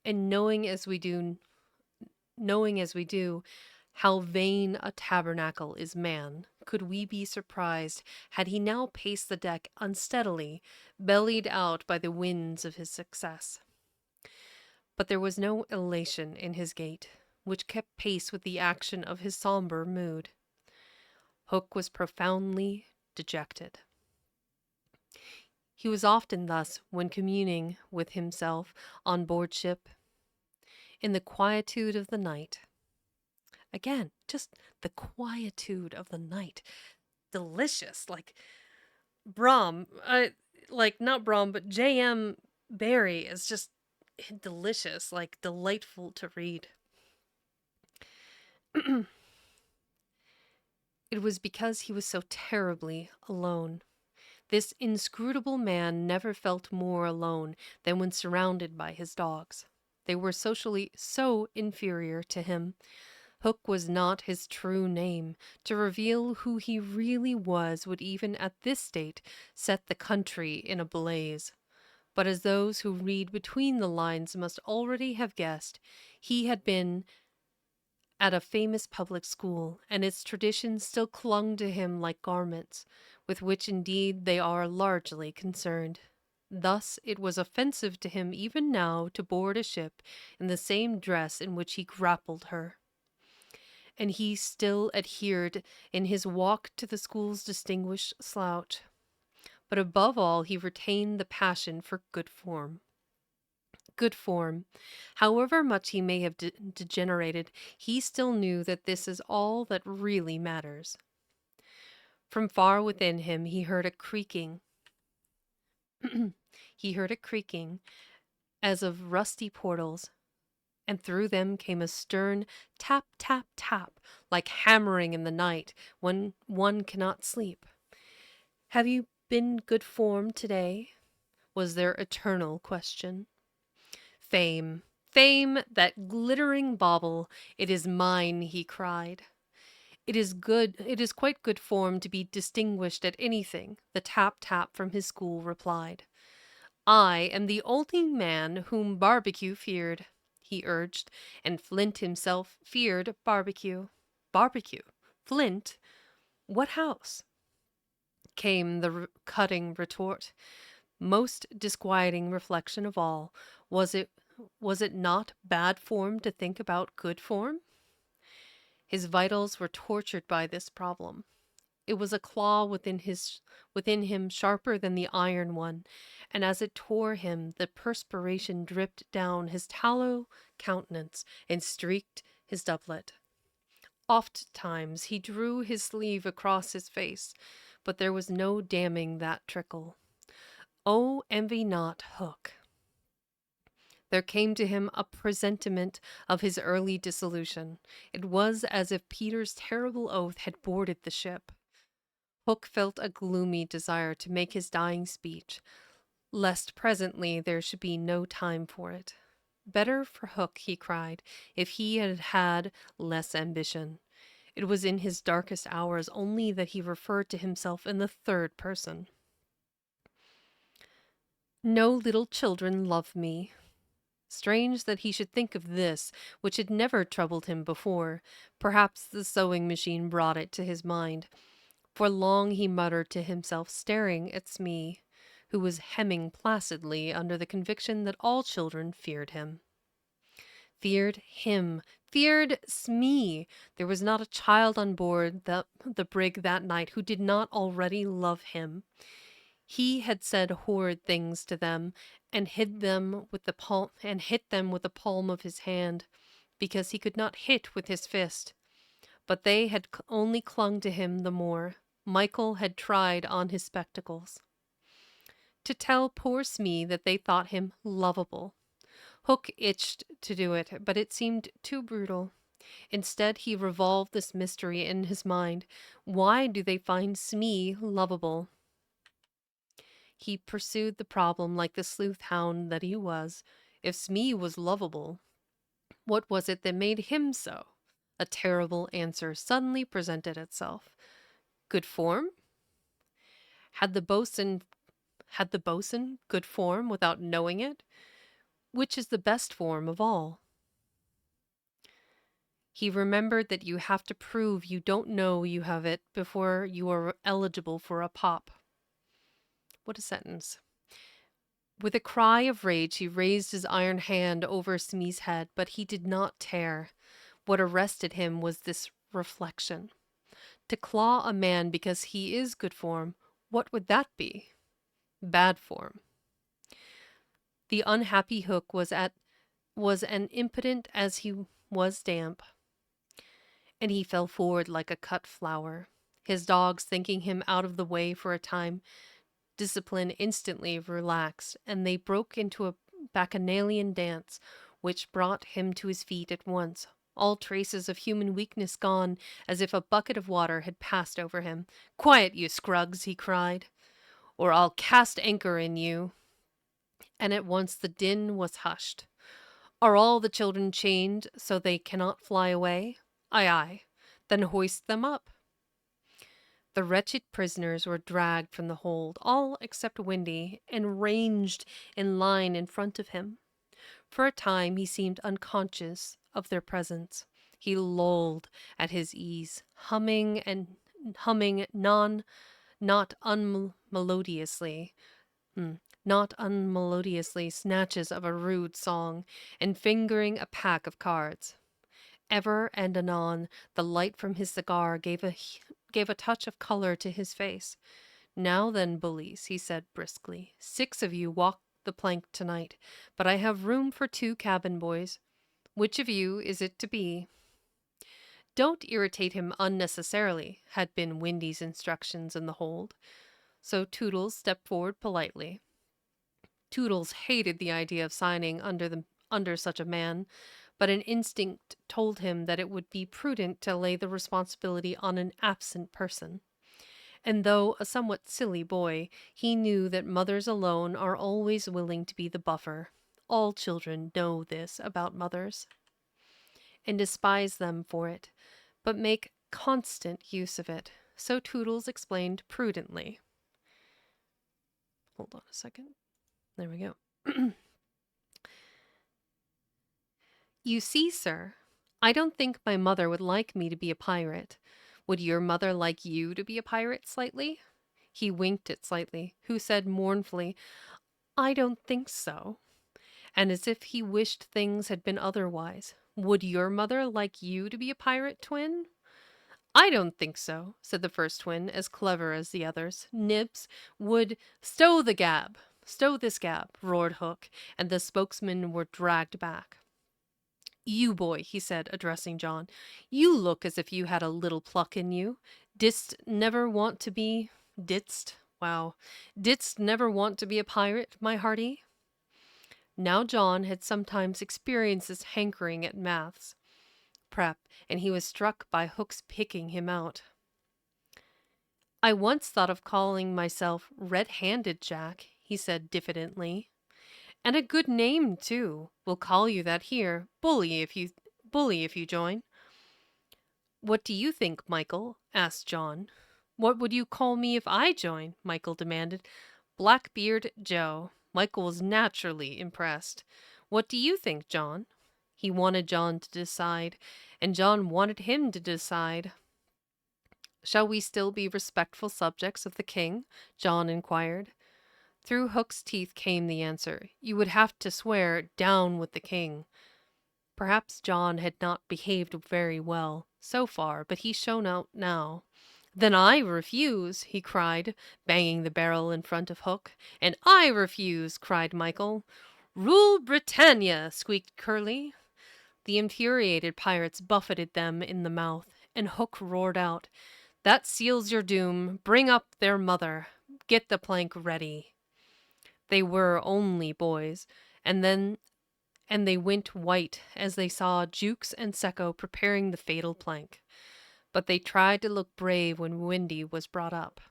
And knowing as we do how vain a tabernacle is man, could we be surprised had he now paced the deck unsteadily, bellied out by the winds of his success. But there was no elation in his gait, which kept pace with the action of his somber mood. Hook was profoundly dejected. He was often thus when communing with himself on board ship, in the quietude of the night. Again, just the quietude of the night. Delicious. Like Brahm, like not Brahm, but J.M. Barrie is just delicious, like delightful to read. It was because he was so terribly alone. This inscrutable man never felt more alone than when surrounded by his dogs. They were socially so inferior to him. Hook was not his true name. To reveal who he really was would even at this state set the country in a blaze. But as those who read between the lines must already have guessed, he had been at a famous public school, and its traditions still clung to him like garments, with which indeed they are largely concerned. Thus it was offensive to him even now to board a ship in the same dress in which he grappled her. And he still adhered in his walk to the school's distinguished slouch. But above all, he retained the passion for good form. Good form. However much he may have degenerated, he still knew that this is all that really matters. From far within him, he heard a creaking. He heard a creaking as of rusty portals, and through them came a stern tap, tap, tap, like hammering in the night when one cannot sleep. Have you been good form today? Was their eternal question. Fame, fame, that glittering bauble, it is mine, he cried. It is quite good form to be distinguished at anything, the tap tap from his school replied. I am the only man whom Barbecue feared, he urged, and Flint himself feared Barbecue. Barbecue? Flint? What house? Came the cutting retort. Most disquieting reflection of all, was it not bad form to think about good form? His vitals were tortured by this problem. It was a claw within him sharper than the iron one, and as it tore him, the perspiration dripped down his tallow countenance and streaked his doublet. Ofttimes he drew his sleeve across his face, but there was no damming that trickle. Oh, envy not Hook. There came to him a presentiment of his early dissolution. It was as if Peter's terrible oath had boarded the ship. Hook felt a gloomy desire to make his dying speech, lest presently there should be no time for it. Better for Hook, he cried, if he had had less ambition. It was in his darkest hours only that he referred to himself in the third person. No little children love me. Strange that he should think of this, which had never troubled him before. Perhaps the sewing machine brought it to his mind. For long he muttered to himself, staring at Smee, who was hemming placidly under the conviction that all children feared him. Feared him, feared Smee. There was not a child on board the brig that night who did not already love him. He had said horrid things to them, and hit them with the palm of his hand, because he could not hit with his fist. But they had only clung to him the more. Michael had tried on his spectacles. To tell poor Smee that they thought him lovable. Hook itched to do it, but it seemed too brutal. Instead, he revolved this mystery in his mind. Why do they find Smee lovable? He pursued the problem like the sleuth hound that he was. If Smee was lovable, what was it that made him so? A terrible answer suddenly presented itself. Good form? Had the boatswain good form without knowing it? Which is the best form of all? He remembered that you have to prove you don't know you have it before you are eligible for a pop. What a sentence. With a cry of rage, he raised his iron hand over Smee's head, but he did not tear. What arrested him was this reflection. To claw a man because he is good form, what would that be? Bad form. The unhappy Hook was an impotent as he was damp, and he fell forward like a cut flower. His dogs, thinking him out of the way for a time, discipline instantly relaxed, and they broke into a bacchanalian dance, which brought him to his feet at once, all traces of human weakness gone, as if a bucket of water had passed over him. "Quiet, you scrugs!" he cried, "or I'll cast anchor in you." And at once the din was hushed. "Are all the children chained so they cannot fly away?" "Aye, aye." "Then hoist them up." The wretched prisoners were dragged from the hold, all except Windy, and ranged in line in front of him. For a time he seemed unconscious of their presence. He lolled at his ease, humming not unmelodiously, not unmelodiously snatches of a rude song, and fingering a pack of cards. Ever and anon the light from his cigar gave a touch of color to his face. "Now then, bullies," he said briskly, "6 of you walk the plank tonight, but I have room for 2 cabin boys. Which of you is it to be?" "Don't irritate him unnecessarily," had been Windy's instructions in the hold, so Toodles stepped forward politely. Toodles hated the idea of signing under such a man, but an instinct told him that it would be prudent to lay the responsibility on an absent person. And though a somewhat silly boy, he knew that mothers alone are always willing to be the buffer. All children know this about mothers, and despise them for it, but make constant use of it. So Toodles explained prudently. Hold on a second. There we go. "You see, sir, I don't think my mother would like me to be a pirate. Would your mother like you to be a pirate, Slightly?" He winked at Slightly, who said mournfully, "I don't think so," and as if he wished things had been otherwise. "Would your mother like you to be a pirate, Twin?" "I don't think so," said the first twin, as clever as the others. "Nibs would—" "Stow the gab! Stow this gab!" roared Hook, and the spokesmen were dragged back. "You boy," he said, addressing John, "you look as if you had a little pluck in you. Didst never want to be a pirate, my hearty?" Now John had sometimes experienced this hankering at maths prep, and he was struck by Hook's picking him out. "I once thought of calling myself Red-Handed Jack," he said diffidently. "And a good name, too. We'll call you that here. Bully if you join." "What do you think, Michael?" asked John. "What would you call me if I join?" Michael demanded. "Blackbeard Joe." Michael was naturally impressed. "What do you think, John?" He wanted John to decide, and John wanted him to decide. "Shall we still be respectful subjects of the king?" John inquired. Through Hook's teeth came the answer. "You would have to swear, 'Down with the king.'" Perhaps John had not behaved very well so far, but he shone out now. "Then I refuse!" he cried, banging the barrel in front of Hook. "And I refuse!" cried Michael. "Rule Britannia!" squeaked Curly. The infuriated pirates buffeted them in the mouth, and Hook roared out, "That seals your doom. Bring up their mother. Get the plank ready." They were only boys, and they went white as they saw Jukes and Sekko preparing the fatal plank. But they tried to look brave when Windy was brought up.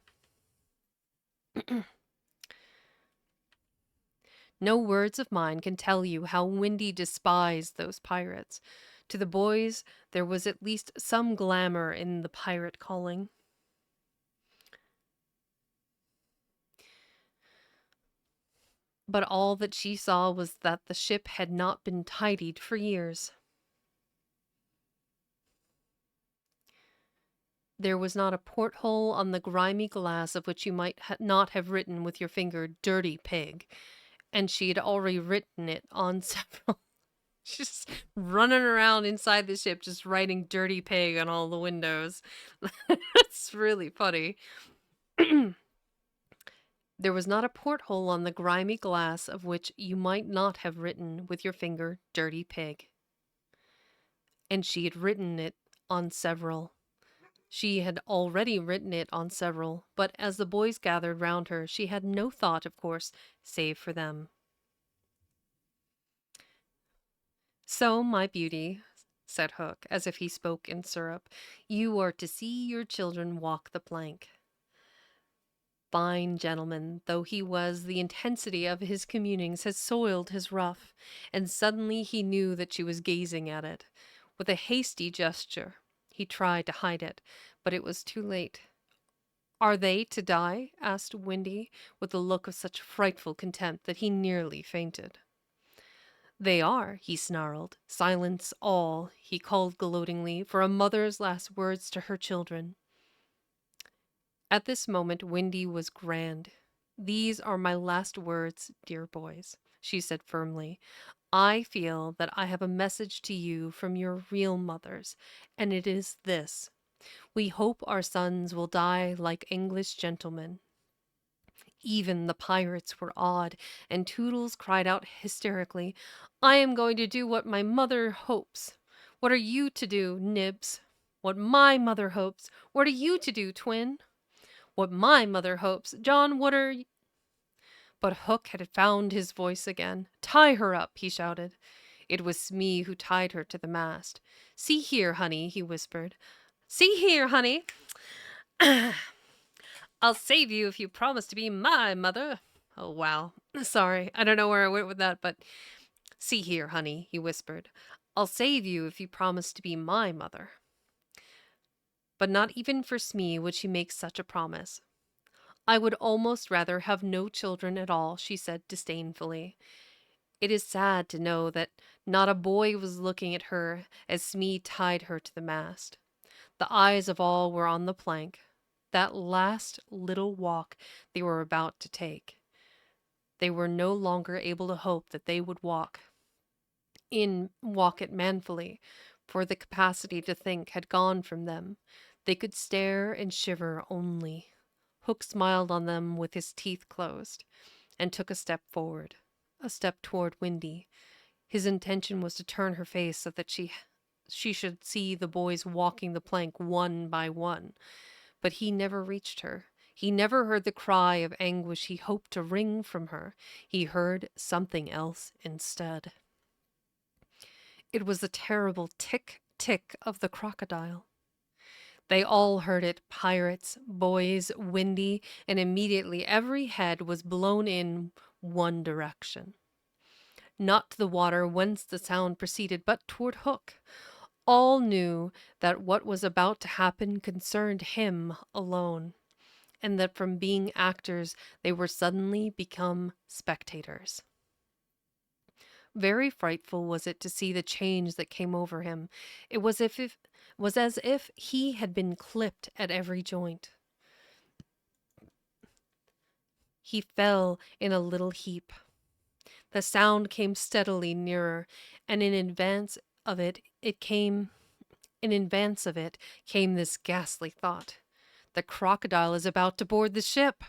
No words of mine can tell you how Windy despised those pirates. To the boys, there was at least some glamour in the pirate calling. But all that she saw was that the ship had not been tidied for years. There was not a porthole on the grimy glass of which you might not have written with your finger, "Dirty Pig," and she had already written it on several. She's running around inside the ship, just writing "dirty pig" on all the windows. It's really funny. There was not a porthole on the grimy glass of which you might not have written with your finger "dirty pig." And she had written it on several. She had already written it on several, but as the boys gathered round her, she had no thought, of course, save for them. "So, my beauty," said Hook, as if he spoke in syrup, "you are to see your children walk the plank." Fine gentleman though he was, the intensity of his communings had soiled his ruff, and suddenly he knew that she was gazing at it. With a hasty gesture, he tried to hide it, but it was too late. "Are they to die?" asked Windy, with a look of such frightful contempt that he nearly fainted. "They are," he snarled. "Silence all," he called gloatingly, for a mother's last words to her children. At this moment Windy was grand. "These are my last words, dear boys," she said firmly. "I feel that I have a message to you from your real mothers, and it is this. We hope our sons will die like English gentlemen." Even the pirates were awed, and Toodles cried out hysterically, "I am going to do what my mother hopes. What are you to do, Nibs?" "What my mother hopes. What are you to do, Twin?" "What my mother hopes. John, what are But Hook had found his voice again. "Tie her up," he shouted. It was Smee who tied her to the mast. "See here, honey," he whispered. "See here, honey. I'll save you if you promise to be my mother." Oh, wow. Sorry, I don't know where I went with that, but "See here, honey," he whispered. "I'll save you if you promise to be my mother." But not even for Smee would she make such a promise. "I would almost rather have no children at all," she said disdainfully. It is sad to know that not a boy was looking at her as Smee tied her to the mast. The eyes of all were on the plank, that last little walk they were about to take. They were no longer able to hope that they would walk it manfully, for the capacity to think had gone from them. They could stare and shiver only. Hook smiled on them with his teeth closed, and took a step forward, a step toward Windy. His intention was to turn her face so that she should see the boys walking the plank one by one. But he never reached her. He never heard the cry of anguish he hoped to wring from her. He heard something else instead. It was the terrible tick, tick of the crocodile. They all heard it, pirates, boys, Windy, and immediately every head was blown in one direction. Not to the water whence the sound proceeded, but toward Hook. All knew that what was about to happen concerned him alone, and that from being actors they were suddenly become spectators. Very frightful was it to see the change that came over him. It was as if he had been clipped at every joint. He fell in a little heap. The sound came steadily nearer, and in advance of it came this ghastly thought. The crocodile is about to board the ship.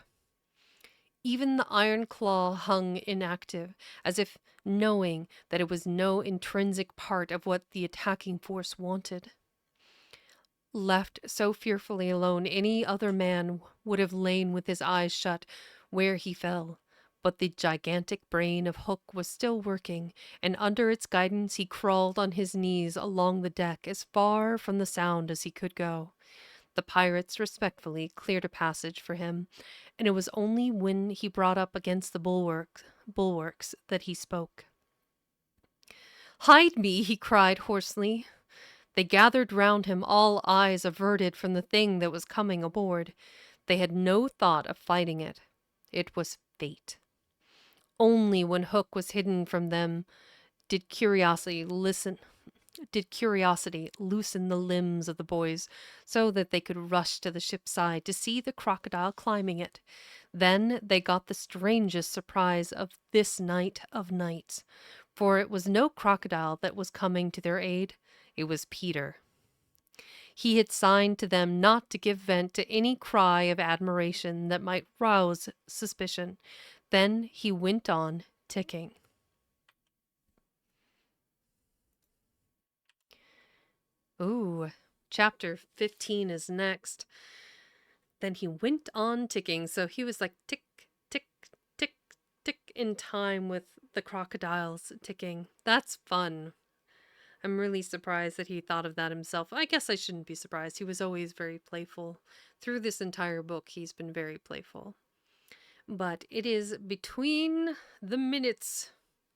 Even the iron claw hung inactive, as if knowing that it was no intrinsic part of what the attacking force wanted. Left so fearfully alone, any other man would have lain with his eyes shut where he fell. But the gigantic brain of Hook was still working, and under its guidance he crawled on his knees along the deck as far from the sound as he could go. The pirates respectfully cleared a passage for him, and it was only when he brought up against the bulwarks that he spoke. "Hide me!" he cried hoarsely. They gathered round him, all eyes averted from the thing that was coming aboard. They had no thought of fighting it. It was fate. Only when Hook was hidden from them did curiosity loosen the limbs of the boys so that they could rush to the ship's side to see the crocodile climbing it. Then they got the strangest surprise of this night of nights. For it was no crocodile that was coming to their aid, it was Peter. He had signed to them not to give vent to any cry of admiration that might rouse suspicion. Then he went on ticking. Ooh, chapter 15 is next. Then he went on ticking. So he was like tick, tick, tick, tick in time with the crocodiles ticking. That's fun. I'm really surprised that he thought of that himself. I guess I shouldn't be surprised. He was always very playful. Through this entire book, he's been very playful. But it is between the minutes,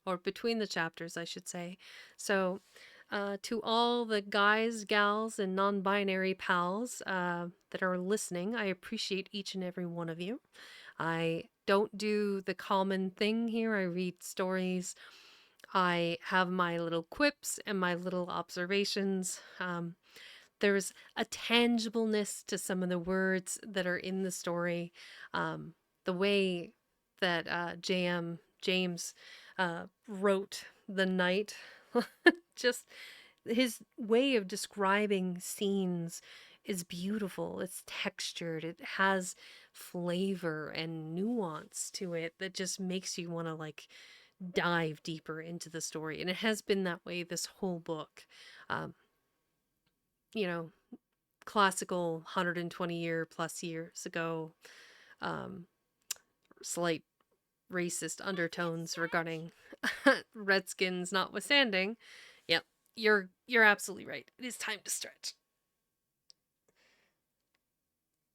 or between the chapters, I should say. So, to all the guys, gals, and non binary pals that are listening, I appreciate each and every one of you. I don't do the common thing here. I read stories. I have my little quips and my little observations. There's a tangibleness to some of the words that are in the story. The way that James wrote the night, just his way of describing scenes is beautiful. It's textured. It has flavor and nuance to it that just makes you want to like dive deeper into the story. And it has been that way this whole book. Um, you know, classical 120 plus years ago, um, slight racist undertones regarding Redskins notwithstanding. Yep, you're absolutely right. It is time to stretch.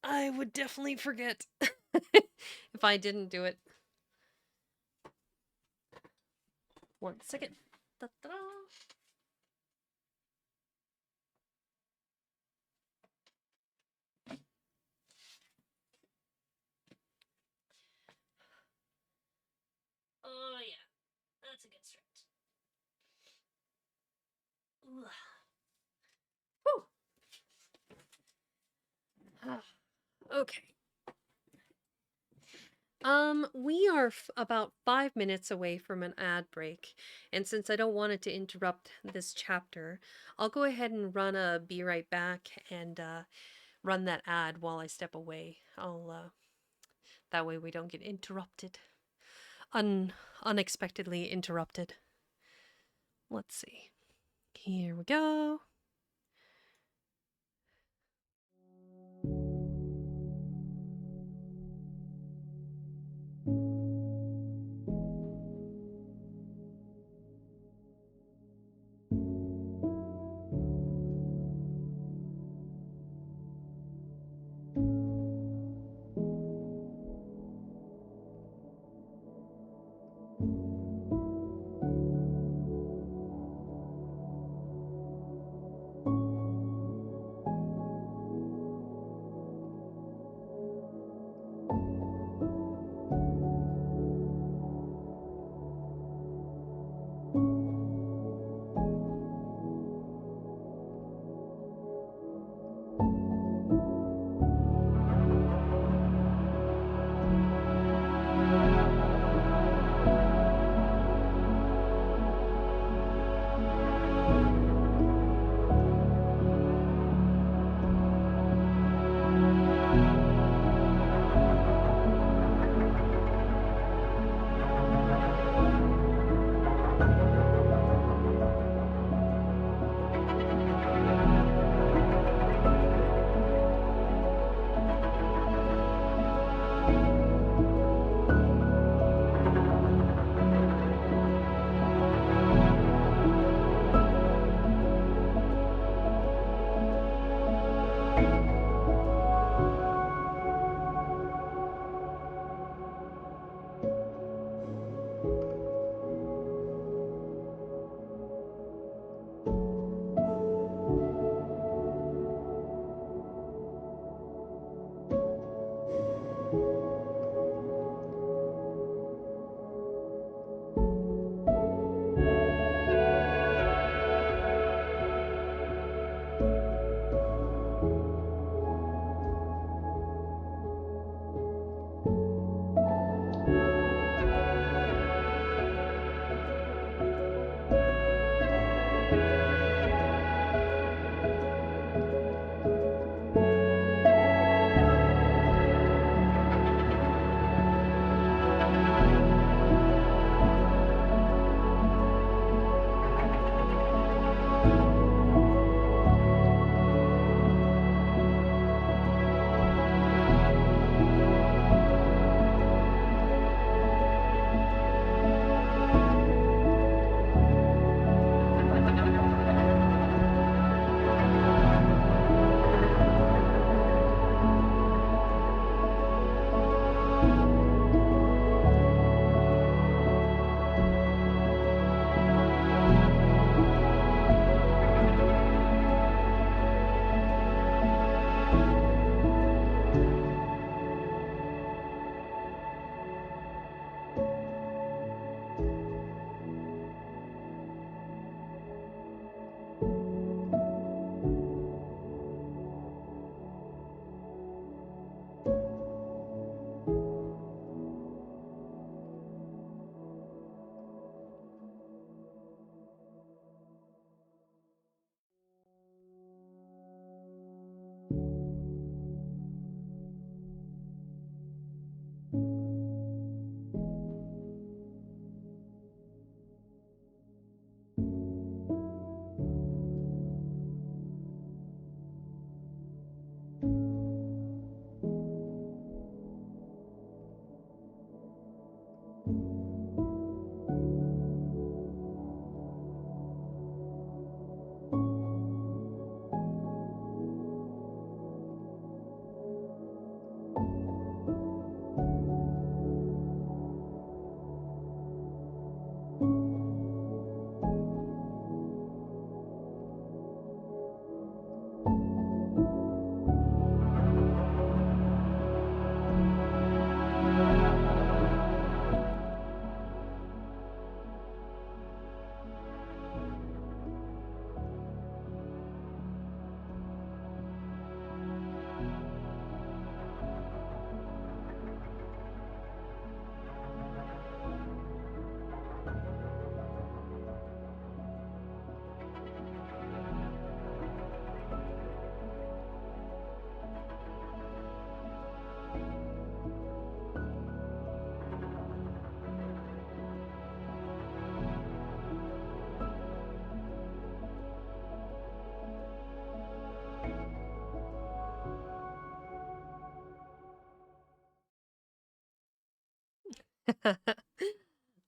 I would definitely forget if I didn't do it. 1 second. Da-da-da. Oh yeah, that's a good stretch. Whew. Okay. We are about 5 minutes away from an ad break, and since I don't want it to interrupt this chapter, I'll go ahead and run a be right back and run that ad while I step away. That way we don't get interrupted, unexpectedly interrupted. Let's see. Here we go.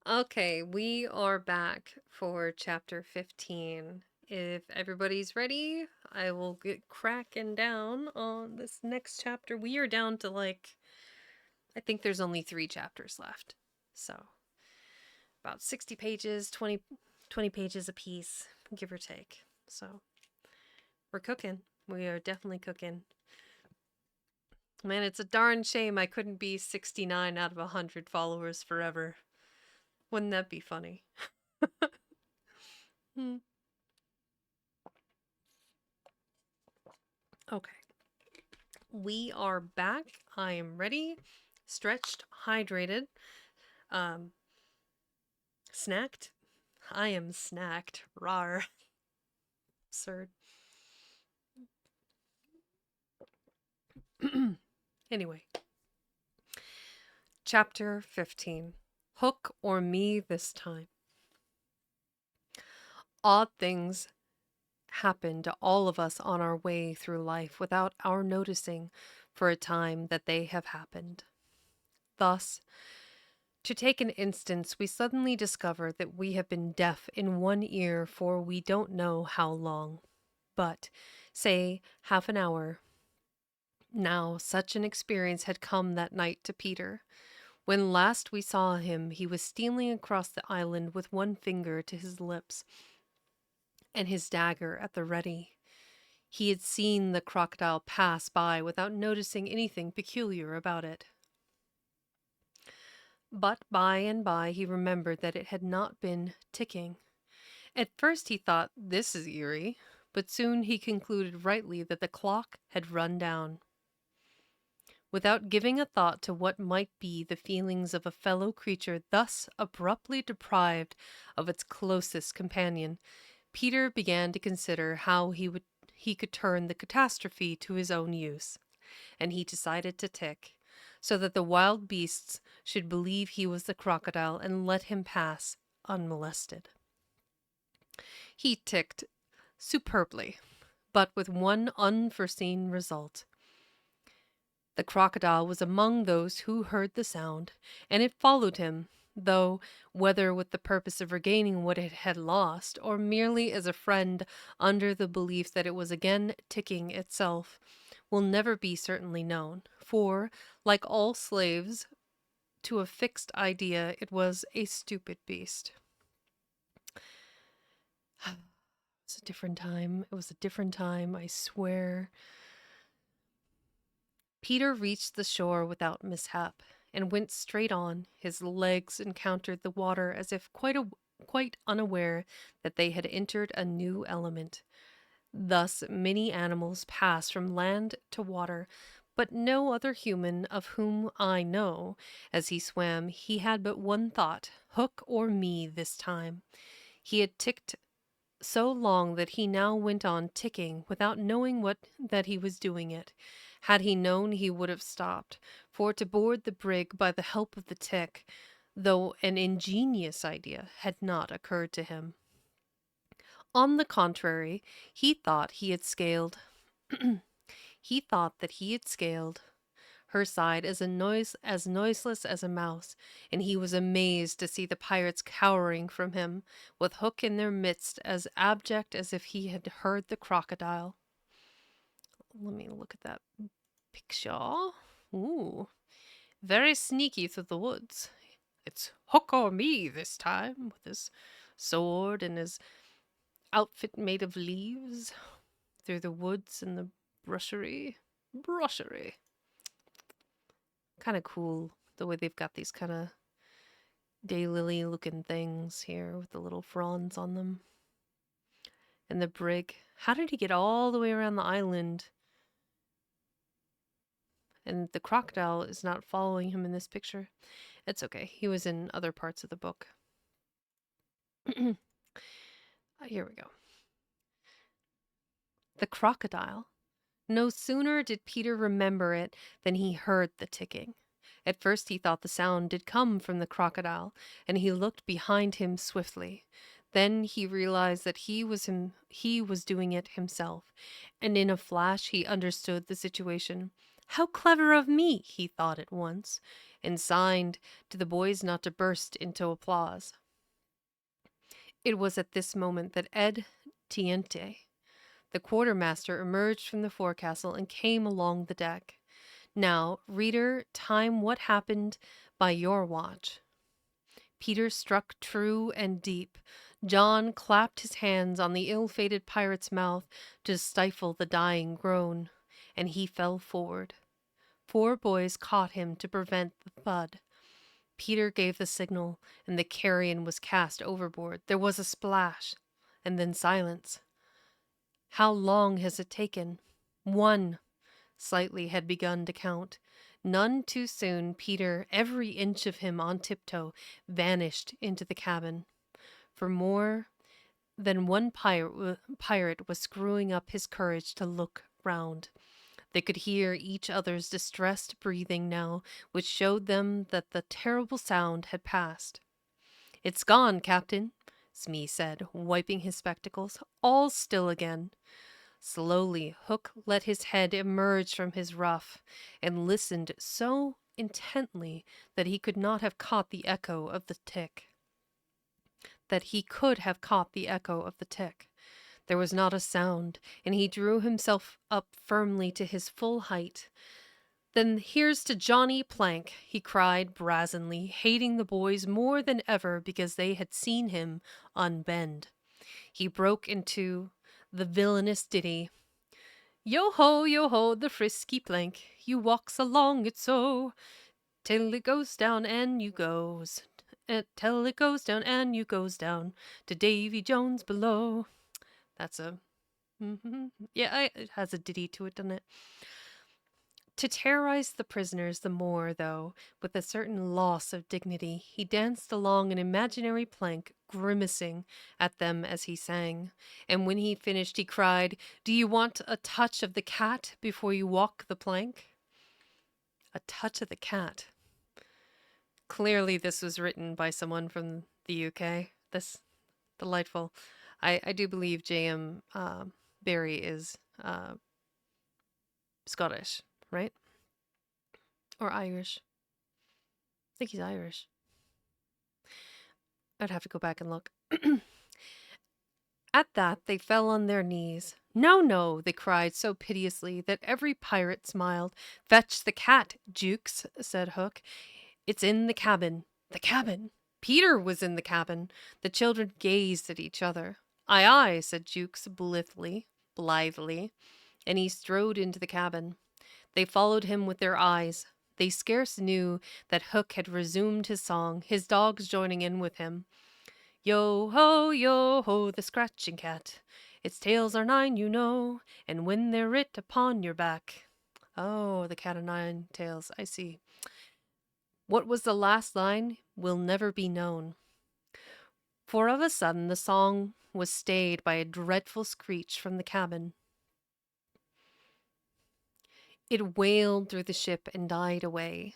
Okay, we are back for chapter 15. If everybody's ready, I will get cracking down on this next chapter. We are down to I think there's only 3 chapters left. So, about 60 pages, 20 pages a piece, give or take. So, we're cooking. We are definitely cooking. Man, it's a darn shame I couldn't be 69 out of 100 followers forever. Wouldn't that be funny? Hmm. Okay. We are back. I am ready, stretched, hydrated, um, snacked. I am snacked. Rar. Absurd. Anyway, chapter 15. Hook or me this time. Odd things happen to all of us on our way through life without our noticing for a time that they have happened. Thus, to take an instance, we suddenly discover that we have been deaf in one ear for we don't know how long, but, say, half an hour. Now, such an experience had come that night to Peter. When last we saw him, he was stealing across the island with one finger to his lips and his dagger at the ready. He had seen the crocodile pass by without noticing anything peculiar about it. But by and by he remembered that it had not been ticking. At first he thought, "This is eerie," but soon he concluded rightly that the clock had run down. Without giving a thought to what might be the feelings of a fellow creature thus abruptly deprived of its closest companion, Peter began to consider how he could turn the catastrophe to his own use, and he decided to tick, so that the wild beasts should believe he was the crocodile and let him pass unmolested. He ticked superbly, but with one unforeseen result. The crocodile was among those who heard the sound, and it followed him, though whether with the purpose of regaining what it had lost, or merely as a friend under the belief that it was again ticking itself, will never be certainly known, for, like all slaves to a fixed idea, it was a stupid beast. It was a different time. It was a different time, I swear. Peter reached the shore without mishap, and went straight on. His legs encountered the water as if quite unaware that they had entered a new element. Thus many animals pass from land to water, but no other human of whom I know. As he swam, he had but one thought, hook or me this time. He had ticked so long that he now went on ticking without knowing that he was doing it. Had he known, he would have stopped, for to board the brig by the help of the tick, though an ingenious idea, had not occurred to him. On the contrary, he thought he had scaled he thought that he had scaled her side as noiseless as a mouse, and he was amazed to see the pirates cowering from him, with Hook in their midst, as abject as if he had heard the crocodile. Let me look at that picture. Ooh, very sneaky through the woods. It's Hook or me this time, with his sword and his outfit made of leaves, through the woods and the brushery. Brushery. Kind of cool the way they've got these kind of daylily looking things here with the little fronds on them. And the brig. How did he get all the way around the island? And the crocodile is not following him in this picture. It's okay. He was in other parts of the book. Here we go. The crocodile. No sooner did Peter remember it than he heard the ticking. At first he thought the sound did come from the crocodile, and he looked behind him swiftly. Then he realized that he was doing it himself, and in a flash he understood the situation. How clever of me, he thought at once, and signed to the boys not to burst into applause. It was at this moment that Ed Tiente, the quartermaster, emerged from the forecastle and came along the deck. Now, reader, time what happened by your watch. Peter struck true and deep. John clapped his hands on the ill-fated pirate's mouth to stifle the dying groan, and he fell forward. 4 boys caught him to prevent the thud. Peter gave the signal, and the carrion was cast overboard. There was a splash, and then silence. How long has it taken? 1. Slightly had begun to count. None too soon, Peter, every inch of him on tiptoe, vanished into the cabin. For more than one pirate was screwing up his courage to look round. They could hear each other's distressed breathing now, which showed them that the terrible sound had passed. "It's gone, Captain," Smee said, wiping his spectacles. "All still again." Slowly, Hook let his head emerge from his ruff and listened so intently that he could not have caught the echo of the tick. There was not a sound, and he drew himself up firmly to his full height. "Then here's to Johnny Plank," he cried brazenly, hating the boys more than ever because they had seen him unbend. He broke into the villainous ditty. Yo ho, the frisky plank, you walks along it so, till it goes down and you goes, till it goes down and you goes down to Davy Jones below. That's a, yeah, it has a ditty to it, doesn't it? To terrorize the prisoners the more, though, with a certain loss of dignity, he danced along an imaginary plank, grimacing at them as he sang. And when he finished, he cried, "Do you want a touch of the cat before you walk the plank?" A touch of the cat. Clearly, this was written by someone from the UK. This delightful. I do believe J.M. Barrie is Scottish, right? Or Irish. I think he's Irish. I'd have to go back and look. At that, they fell on their knees. "No, no," they cried so piteously that every pirate smiled. "Fetch the cat, Jukes," said Hook. "It's in the cabin." The cabin! Peter was in the cabin. The children gazed at each other. "Aye, aye," said Jukes blithely, and he strode into the cabin. They followed him with their eyes. They scarce knew that Hook had resumed his song, his dogs joining in with him. Yo ho, the scratching cat. Its tails are 9, you know, and when they're writ upon your back. Oh, the cat o' 9 tails, I see. What was the last line will never be known. For of a sudden the song was stayed by a dreadful screech from the cabin. It wailed through the ship and died away.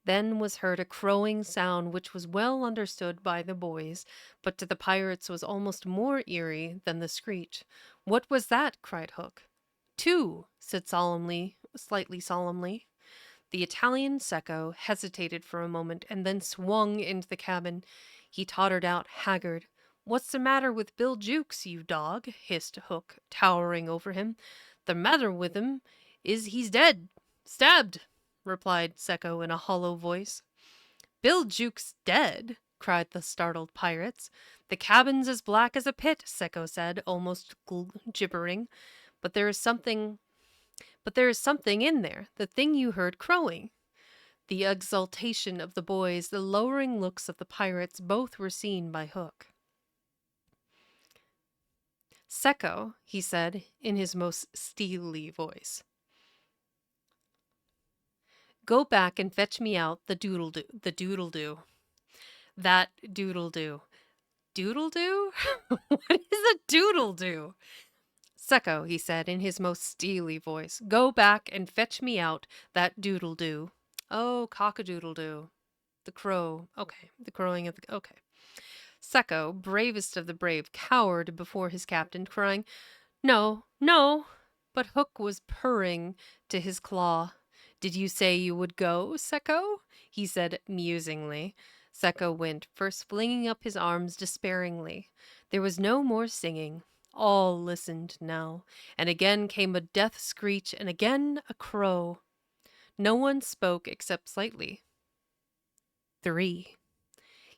Then was heard a crowing sound which was well understood by the boys, but to the pirates was almost more eerie than the screech. "What was that?" cried Hook. "Two," said slightly solemnly. The Italian Secco hesitated for a moment and then swung into the cabin. He tottered out, haggard. "What's the matter with Bill Jukes, you dog?" hissed Hook, towering over him. "The matter with him is he's dead. Stabbed," replied Secco in a hollow voice. "Bill Jukes dead?" cried the startled pirates. "The cabin's as black as a pit," Secco said, almost gibbering. But there is something in there, the thing you heard crowing." The exultation of the boys, the lowering looks of the pirates, both were seen by Hook. "Secco," he said in his most steely voice, "go back and fetch me out the doodle-doo. That doodle-doo. Doodle-doo? What is a doodle-doo?" "Secco," he said in his most steely voice, "go back and fetch me out that doodle-doo." "Oh, cock-a-doodle-doo. The crow. Okay, the crowing of the... Okay. Secco, bravest of the brave, cowered before his captain, crying, "No, no." But Hook was purring to his claw. Did you say you would go, Seko? He said musingly. Seko went, first flinging up his arms despairingly. There was no more singing. All listened now, and again came a death screech, and again a crow. No one spoke except slightly. 3,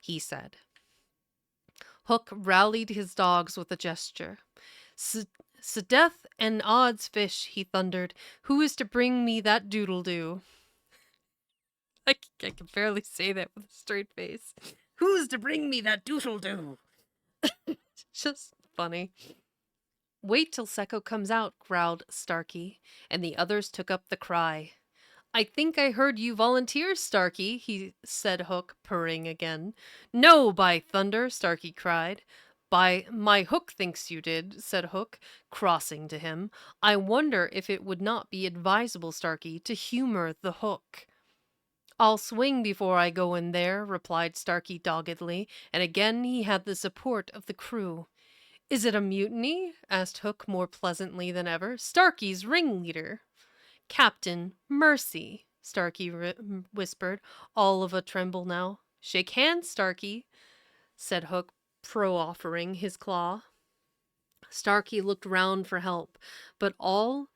he said. Hook rallied his dogs with a gesture. "S'death and odds fish," he thundered, "who is to bring me that doodle-doo?" I can barely say that with a straight face. Who's to bring me that doodle-doo? Just funny. Wait till Seko comes out, growled Starkey, and the others took up the cry. I think I heard you volunteer, Starkey, he said, Hook, purring again. No, by thunder, Starkey cried. By my Hook thinks you did, said Hook, crossing to him. I wonder if it would not be advisable, Starkey, to humor the Hook. I'll swing before I go in there, replied Starkey doggedly, and again he had the support of the crew. Is it a mutiny? Asked Hook more pleasantly than ever. Starkey's ringleader. Captain, mercy, Starkey whispered, all of a tremble now. Shake hands, Starkey, said Hook, pro-offering his claw. Starkey looked round for help, but all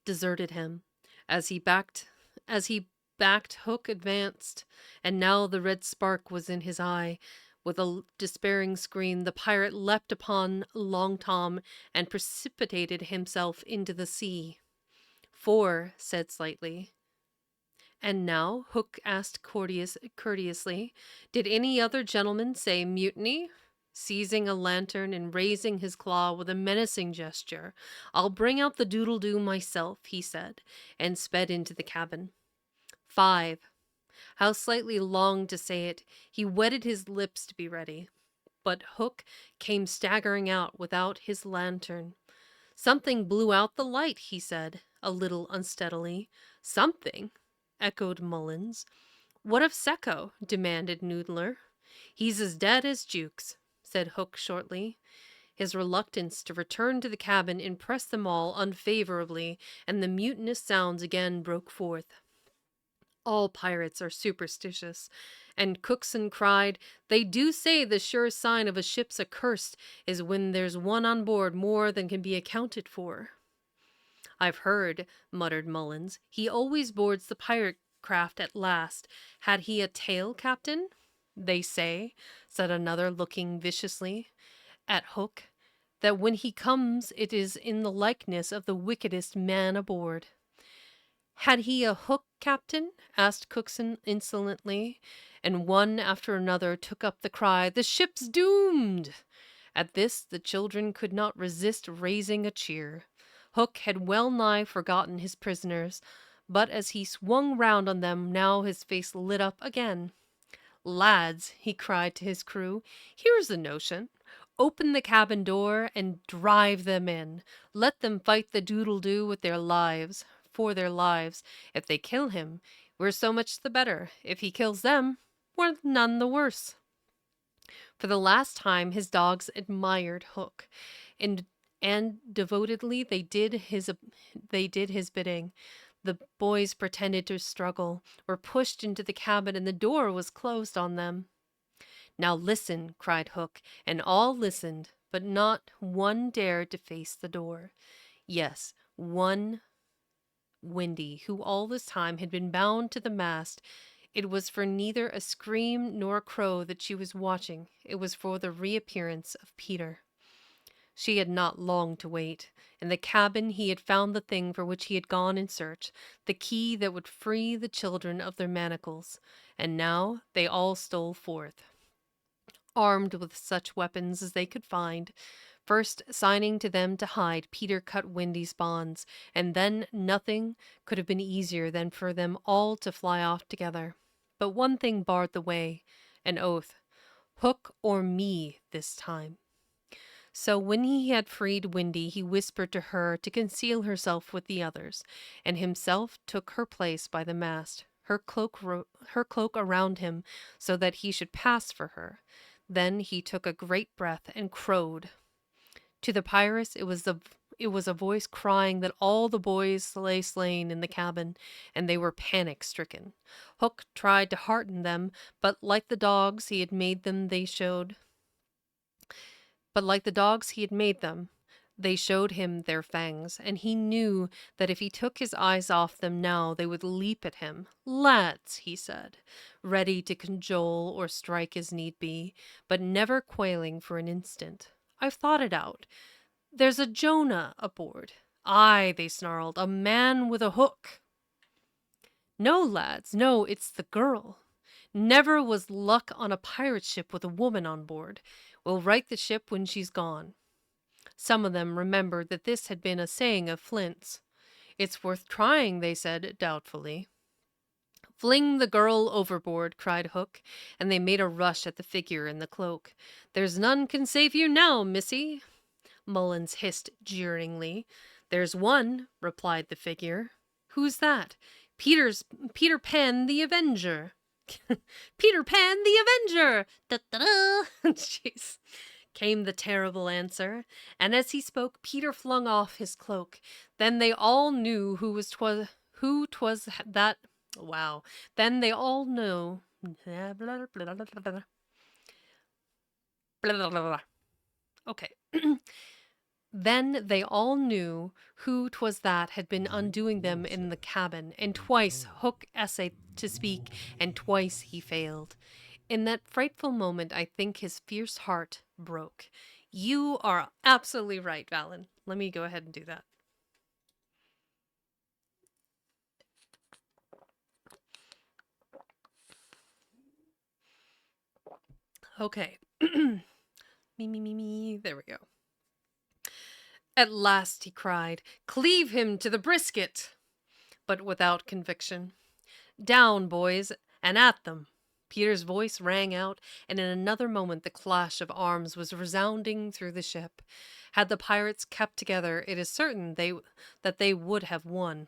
deserted him. As he backed Hook advanced, and now the red spark was in his eye. With a despairing scream, the pirate leapt upon Long Tom and precipitated himself into the sea. 4, said slightly. And now, Hook asked courteously, did any other gentleman say mutiny? Seizing a lantern and raising his claw with a menacing gesture, I'll bring out the doodle-doo myself, he said, and sped into the cabin. 5. How Slightly longed to say it. He wetted his lips to be ready. But Hook came staggering out without his lantern. Something blew out the light, he said, a little unsteadily. Something, echoed Mullins. What of Seko? Demanded Noodler. He's as dead as Jukes, said Hook shortly. His reluctance to return to the cabin impressed them all unfavorably, and the mutinous sounds again broke forth. All pirates are superstitious, and Cookson cried, they do say the sure sign of a ship's accursed is when there's one on board more than can be accounted for. I've heard, muttered Mullins, he always boards the pirate craft at last. Had he a tail, Captain? They say, said another, looking viciously at Hook, that when he comes it is in the likeness of the wickedest man aboard. Had he a hook, Captain? Asked Cookson insolently, and one after another took up the cry, the ship's doomed! At this the children could not resist raising a cheer. Hook had well nigh forgotten his prisoners, but as he swung round on them, now his face lit up again. Lads, he cried to his crew, here's a notion. Open the cabin door and drive them in. Let them fight the doodle-doo with their lives, for their lives. If they kill him, we're so much the better. If he kills them, we're none the worse. For the last time his dogs admired Hook, and devotedly they did his bidding. The boys pretended to struggle, were pushed into the cabin, and the door was closed on them. Now listen, cried Hook, and all listened, but not one dared to face the door. Yes, one, Windy, who all this time had been bound to the mast. It was for neither a scream nor a crow that she was watching. It was for the reappearance of Peter. She had not long to wait. In the cabin he had found the thing for which he had gone in search, the key that would free the children of their manacles. And now they all stole forth, armed with such weapons as they could find. First signing to them to hide, Peter cut Windy's bonds, and then nothing could have been easier than for them all to fly off together. But one thing barred the way, an oath. Hook or me this time. So when he had freed Windy, he whispered to her to conceal herself with the others, and himself took her place by the mast, her cloak around him, so that he should pass for her. Then he took a great breath and crowed. To the pirates it was a voice crying that all the boys lay slain in the cabin, and they were panic-stricken. Hook tried to hearten them, but like the dogs he had made them, they showed him their fangs, and he knew that if he took his eyes off them now, they would leap at him. "Lads," he said, ready to cajole or strike as need be, but never quailing for an instant. "I've thought it out. There's a Jonah aboard." "Aye," they snarled, "a man with a hook." "No, lads, no, it's the girl. Never was luck on a pirate ship with a woman on board. We'll right the ship when she's gone." Some of them remembered that this had been a saying of Flint's. "It's worth trying," they said doubtfully. "Fling the girl overboard," cried Hook, and they made a rush at the figure in the cloak. "There's none can save you now, missy," Mullins hissed jeeringly. "There's one," replied the figure. "Who's that?" Peter Pan the Avenger." "Peter Pan the Avenger! Da-da-da!" Jeez, came the terrible answer, and as he spoke, Peter flung off his cloak. Then they all knew who 'twas that. Wow. Then they all knew. Okay. Then they all knew who 'twas that had been Drink undoing them in the water. cabin, and twice Become. Hook essayed to speak, and twice he failed. In that frightful moment, I think his fierce heart broke. You are absolutely right, Valen. Let me go ahead and do that. Okay. Me. There we go. "At last," he cried, "cleave him to the brisket!" But without conviction. "Down, boys, and at them!" Peter's voice rang out, and in another moment the clash of arms was resounding through the ship. Had the pirates kept together, it is certain that they would have won.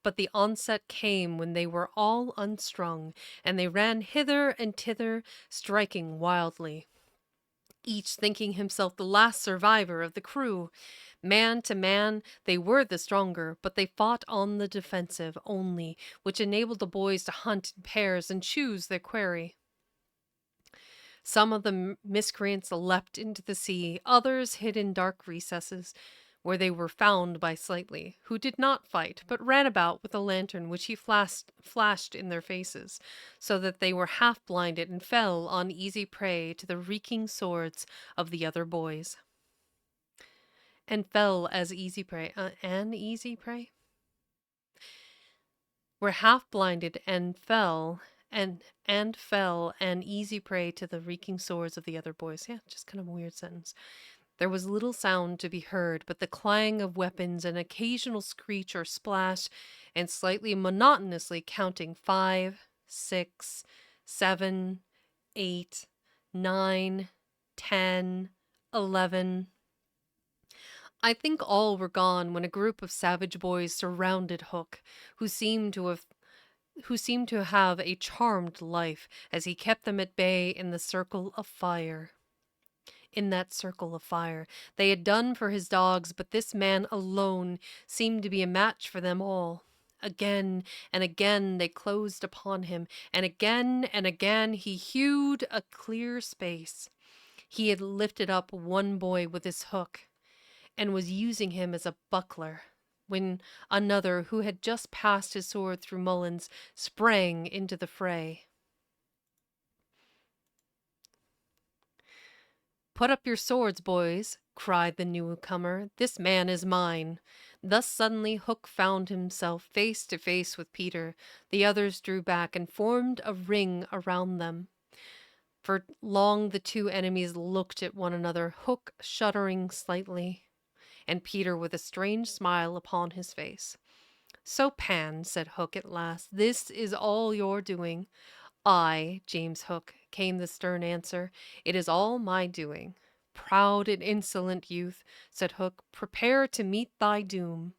But the onset came when they were all unstrung, and they ran hither and thither, striking wildly, each thinking himself the last survivor of the crew. Man to man, they were the stronger, but they fought on the defensive only, which enabled the boys to hunt in pairs and choose their quarry. Some of the miscreants leapt into the sea, others hid in dark recesses, where they were found by Slightly, who did not fight, but ran about with a lantern which he flashed in their faces, so that they were half blinded and fell on easy prey to the reeking swords of the other boys. And fell as easy prey, an easy prey? Were half blinded and fell an easy prey to the reeking swords of the other boys. Yeah, just kind of a weird sentence. There was little sound to be heard but the clang of weapons, an occasional screech or splash, and Slightly monotonously counting 5, 6, 7, 8, 9, 10, 11. I think all were gone when a group of savage boys surrounded Hook, who seemed to have a charmed life as he kept them at bay in the circle of fire. In that circle of fire. They had done for his dogs, but this man alone seemed to be a match for them all. Again and again they closed upon him, and again he hewed a clear space. He had lifted up one boy with his hook, and was using him as a buckler, when another, who had just passed his sword through Mullins, sprang into the fray. "Put up your swords, boys," cried the newcomer. "This man is mine." Thus suddenly Hook found himself face to face with Peter. The others drew back and formed a ring around them. For long the two enemies looked at one another, Hook shuddering slightly, and Peter with a strange smile upon his face. "So, Pan," said Hook at last, "this is all your doing." "Aye, James Hook," came the stern answer, "it is all my doing." "Proud and insolent youth," said Hook, "prepare to meet thy doom."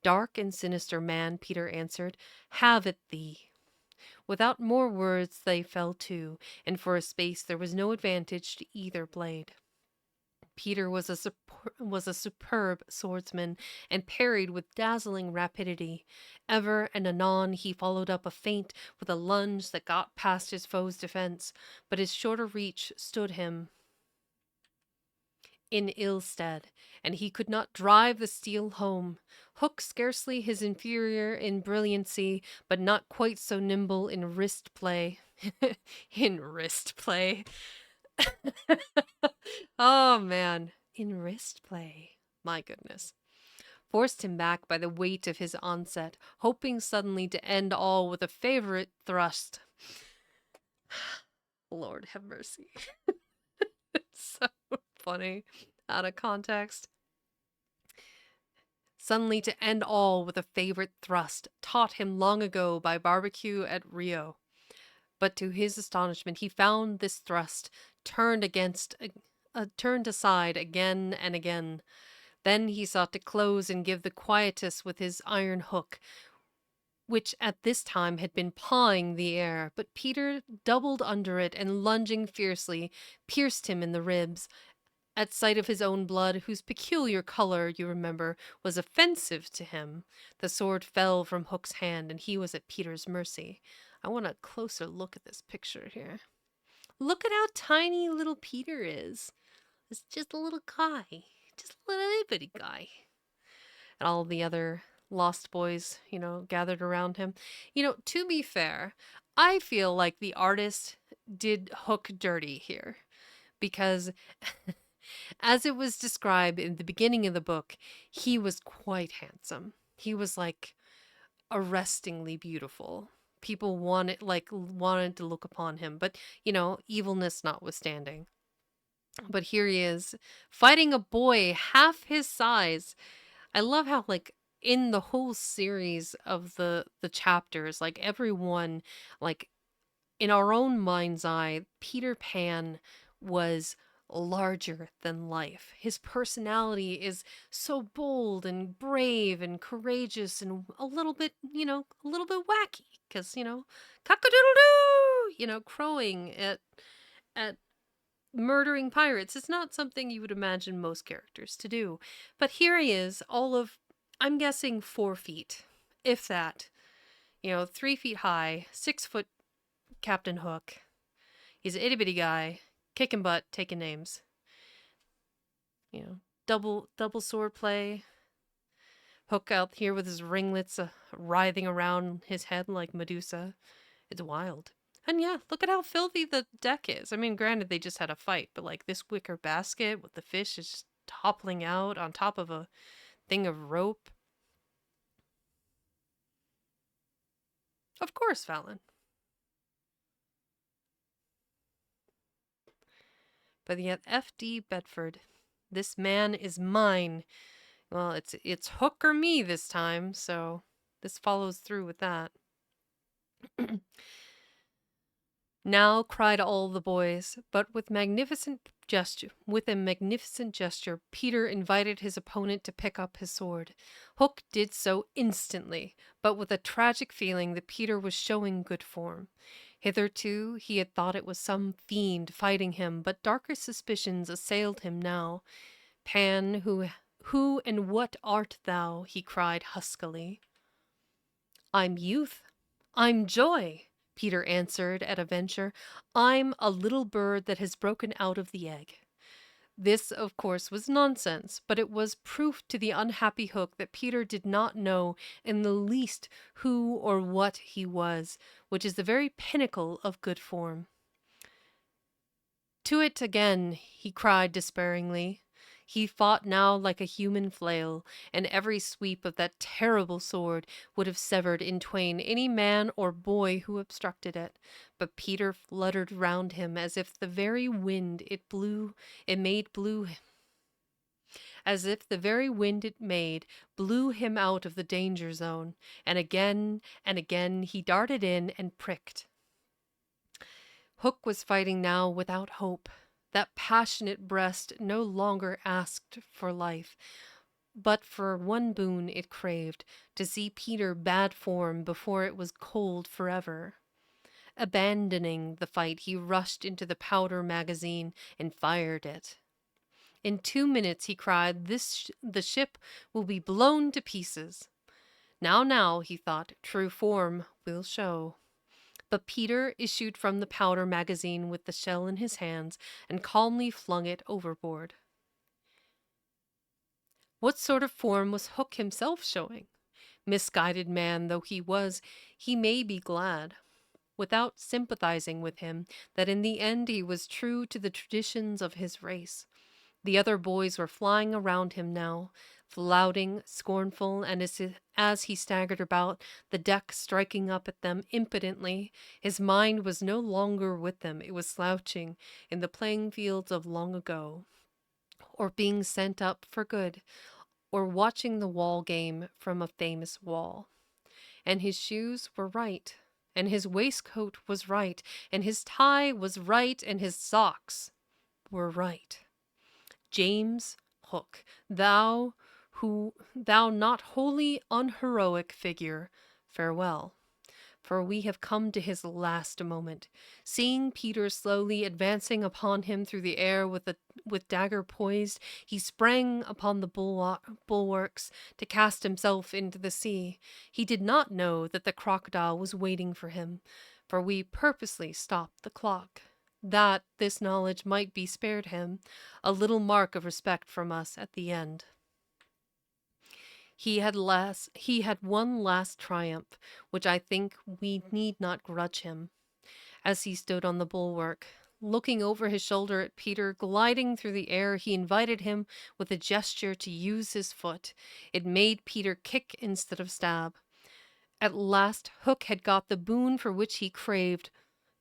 "Dark and sinister man," Peter answered, "have it thee." Without more words they fell to, and for a space there was no advantage to either blade. Peter was a superb swordsman and parried with dazzling rapidity. Ever and anon he followed up a feint with a lunge that got past his foe's defense, but his shorter reach stood him in ill stead, and he could not drive the steel home. Hook scarcely his inferior in brilliancy, but not quite so nimble in wrist play. In wrist play. Oh man, in wrist play. My goodness. Forced him back by the weight of his onset, hoping suddenly to end all with a favorite thrust. Lord have mercy. It's so funny out of context. Suddenly to end all with a favorite thrust, taught him long ago by barbecue at Rio. But to his astonishment, he found this thrust turned aside again and again. Then he sought to close and give the quietus with his iron hook, which at this time had been pawing the air, but Peter doubled under it and lunging fiercely, pierced him in the ribs. At sight of his own blood, whose peculiar color, you remember, was offensive to him, the sword fell from Hook's hand, and he was at Peter's mercy. I want a closer look at this picture here. Look at how tiny little Peter is. It's just a little guy. Just a little itty bitty guy. And all the other lost boys, gathered around him. To be fair, I feel like the artist did Hook dirty here because as it was described in the beginning of the book, he was quite handsome. He was like arrestingly beautiful. People wanted to look upon him, but evilness notwithstanding. But here he is fighting a boy half his size. I love how in the whole series of the chapters, everyone, like in our own mind's eye, Peter Pan was larger than life. His personality is so bold and brave and courageous and a little bit, a little bit wacky because, cock-a-doodle-doo, crowing at murdering pirates is not something you would imagine most characters to do. But here he is, all of, I'm guessing 4 feet, if that. 3 feet high, 6 foot Captain Hook. He's an itty bitty guy, kicking butt, taking names. Double sword play. Hook out here with his ringlets writhing around his head like Medusa. It's wild. And yeah, look at how filthy the deck is. I mean, granted, they just had a fight, but this wicker basket with the fish is just toppling out on top of a thing of rope. Of course, Fallon. But yet, F.D. Bedford, this man is mine. Well, it's Hook or me this time, so this follows through with that. Now cried all the boys, but with a magnificent gesture, Peter invited his opponent to pick up his sword. Hook did so instantly, but with a tragic feeling that Peter was showing good form. Hitherto he had thought it was some fiend fighting him, but darker suspicions assailed him now. Pan, who and what art thou? He cried huskily. I'm youth. I'm joy, Peter answered at a venture. I'm a little bird that has broken out of the egg. This, of course, was nonsense, but it was proof to the unhappy Hook that Peter did not know in the least who or what he was, which is the very pinnacle of good form. To it again, he cried despairingly. He fought now like a human flail, and every sweep of that terrible sword would have severed in twain any man or boy who obstructed it. But Peter fluttered round him as if the very wind it made blew him out of the danger zone, and again he darted in and pricked. Hook was fighting now without hope. That passionate breast no longer asked for life, but for one boon it craved, to see Peter bad form before it was cold forever. Abandoning the fight, he rushed into the powder magazine and fired it. In 2 minutes, he cried, the ship will be blown to pieces. Now, he thought, true form will show. But Peter issued from the powder magazine with the shell in his hands and calmly flung it overboard. What sort of form was Hook himself showing? Misguided man though he was, he may be glad, without sympathizing with him, that in the end he was true to the traditions of his race. The other boys were flying around him now, flouting, scornful, and as he staggered about, the deck striking up at them impotently, his mind was no longer with them, it was slouching in the playing fields of long ago, or being sent up for good, or watching the wall game from a famous wall. And his shoes were right, and his waistcoat was right, and his tie was right, and his socks were right. James Hook, thou not wholly unheroic figure, farewell. For we have come to his last moment. Seeing Peter slowly advancing upon him through the air with dagger poised, he sprang upon the bulwarks to cast himself into the sea. He did not know that the crocodile was waiting for him, for we purposely stopped the clock, that this knowledge might be spared him, a little mark of respect from us at the end. He had one last triumph, which I think we need not grudge him. As he stood on the bulwark, looking over his shoulder at Peter gliding through the air, he invited him with a gesture to use his foot. It made Peter kick instead of stab. At last Hook had got the boon for which he craved.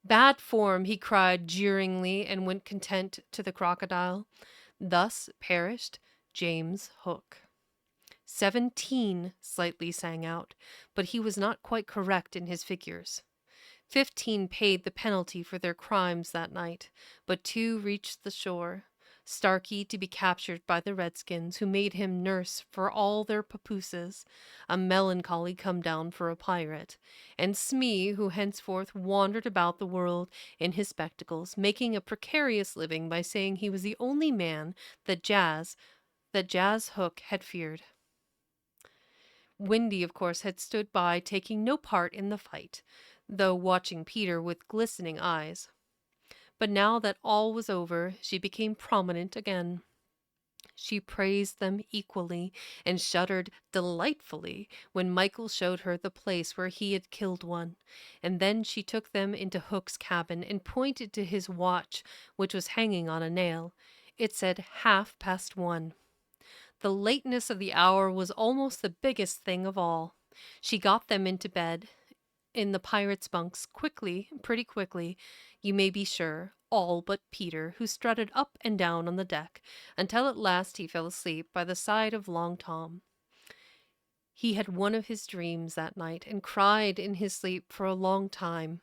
Bad form, he cried jeeringly, and went content to the crocodile. Thus perished James Hook. 17 slightly sang out, but he was not quite correct in his figures. 15 paid the penalty for their crimes that night, but 2 reached the shore. Starkey to be captured by the Redskins, who made him nurse for all their papooses, a melancholy come down for a pirate, and Smee, who henceforth wandered about the world in his spectacles, making a precarious living by saying he was the only man that Jazz Hook had feared. Windy, of course, had stood by, taking no part in the fight, though watching Peter with glistening eyes. But now that all was over, she became prominent again. She praised them equally and shuddered delightfully when Michael showed her the place where he had killed one, and then she took them into Hook's cabin and pointed to his watch, which was hanging on a nail. It said 1:30. The lateness of the hour was almost the biggest thing of all. She got them into bed in the pirates' bunks quickly, pretty quickly, you may be sure, all but Peter, who strutted up and down on the deck, until at last he fell asleep by the side of Long Tom. He had one of his dreams that night, and cried in his sleep for a long time,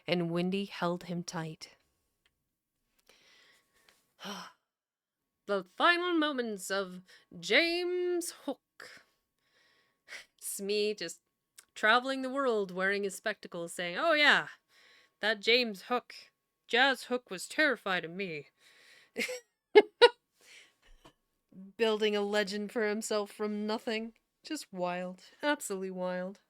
and Windy held him tight. The final moments of James Hook. Smee just traveling the world wearing his spectacles, saying, "Oh yeah, that James Hook. Jazz Hook was terrified of me." Building a legend for himself from nothing. Just wild. Absolutely wild.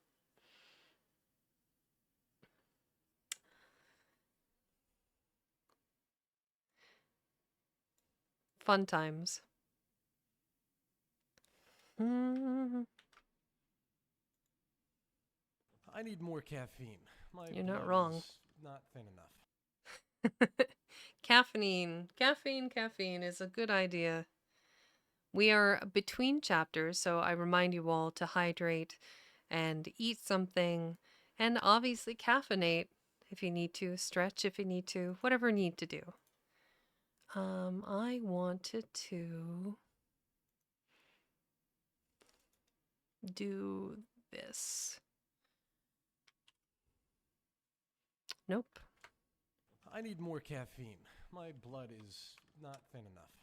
Fun times. I need more caffeine. My You're not blood wrong. is not thin enough. Caffeine is a good idea. We are between chapters, so I remind you all to hydrate and eat something, and obviously caffeinate if you need to, stretch if you need to, whatever you need to do. I wanted to do this. Nope. I need more caffeine. My blood is not thin enough.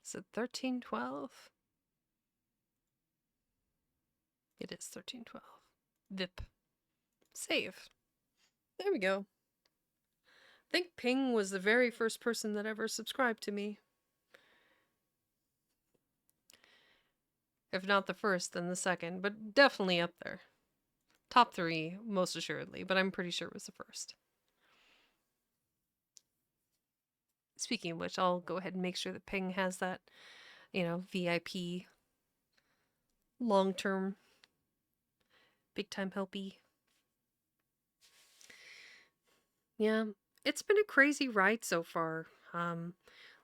Is it 1312? It is 1312. VIP. Save. There we go. think Ping was the very first person that ever subscribed to me. If not the first, then the second, but definitely up there. Top 3, most assuredly, but I'm pretty sure it was the first. Speaking of which, I'll go ahead and make sure that Ping has that, VIP long term big time helpy. Yeah, it's been a crazy ride so far.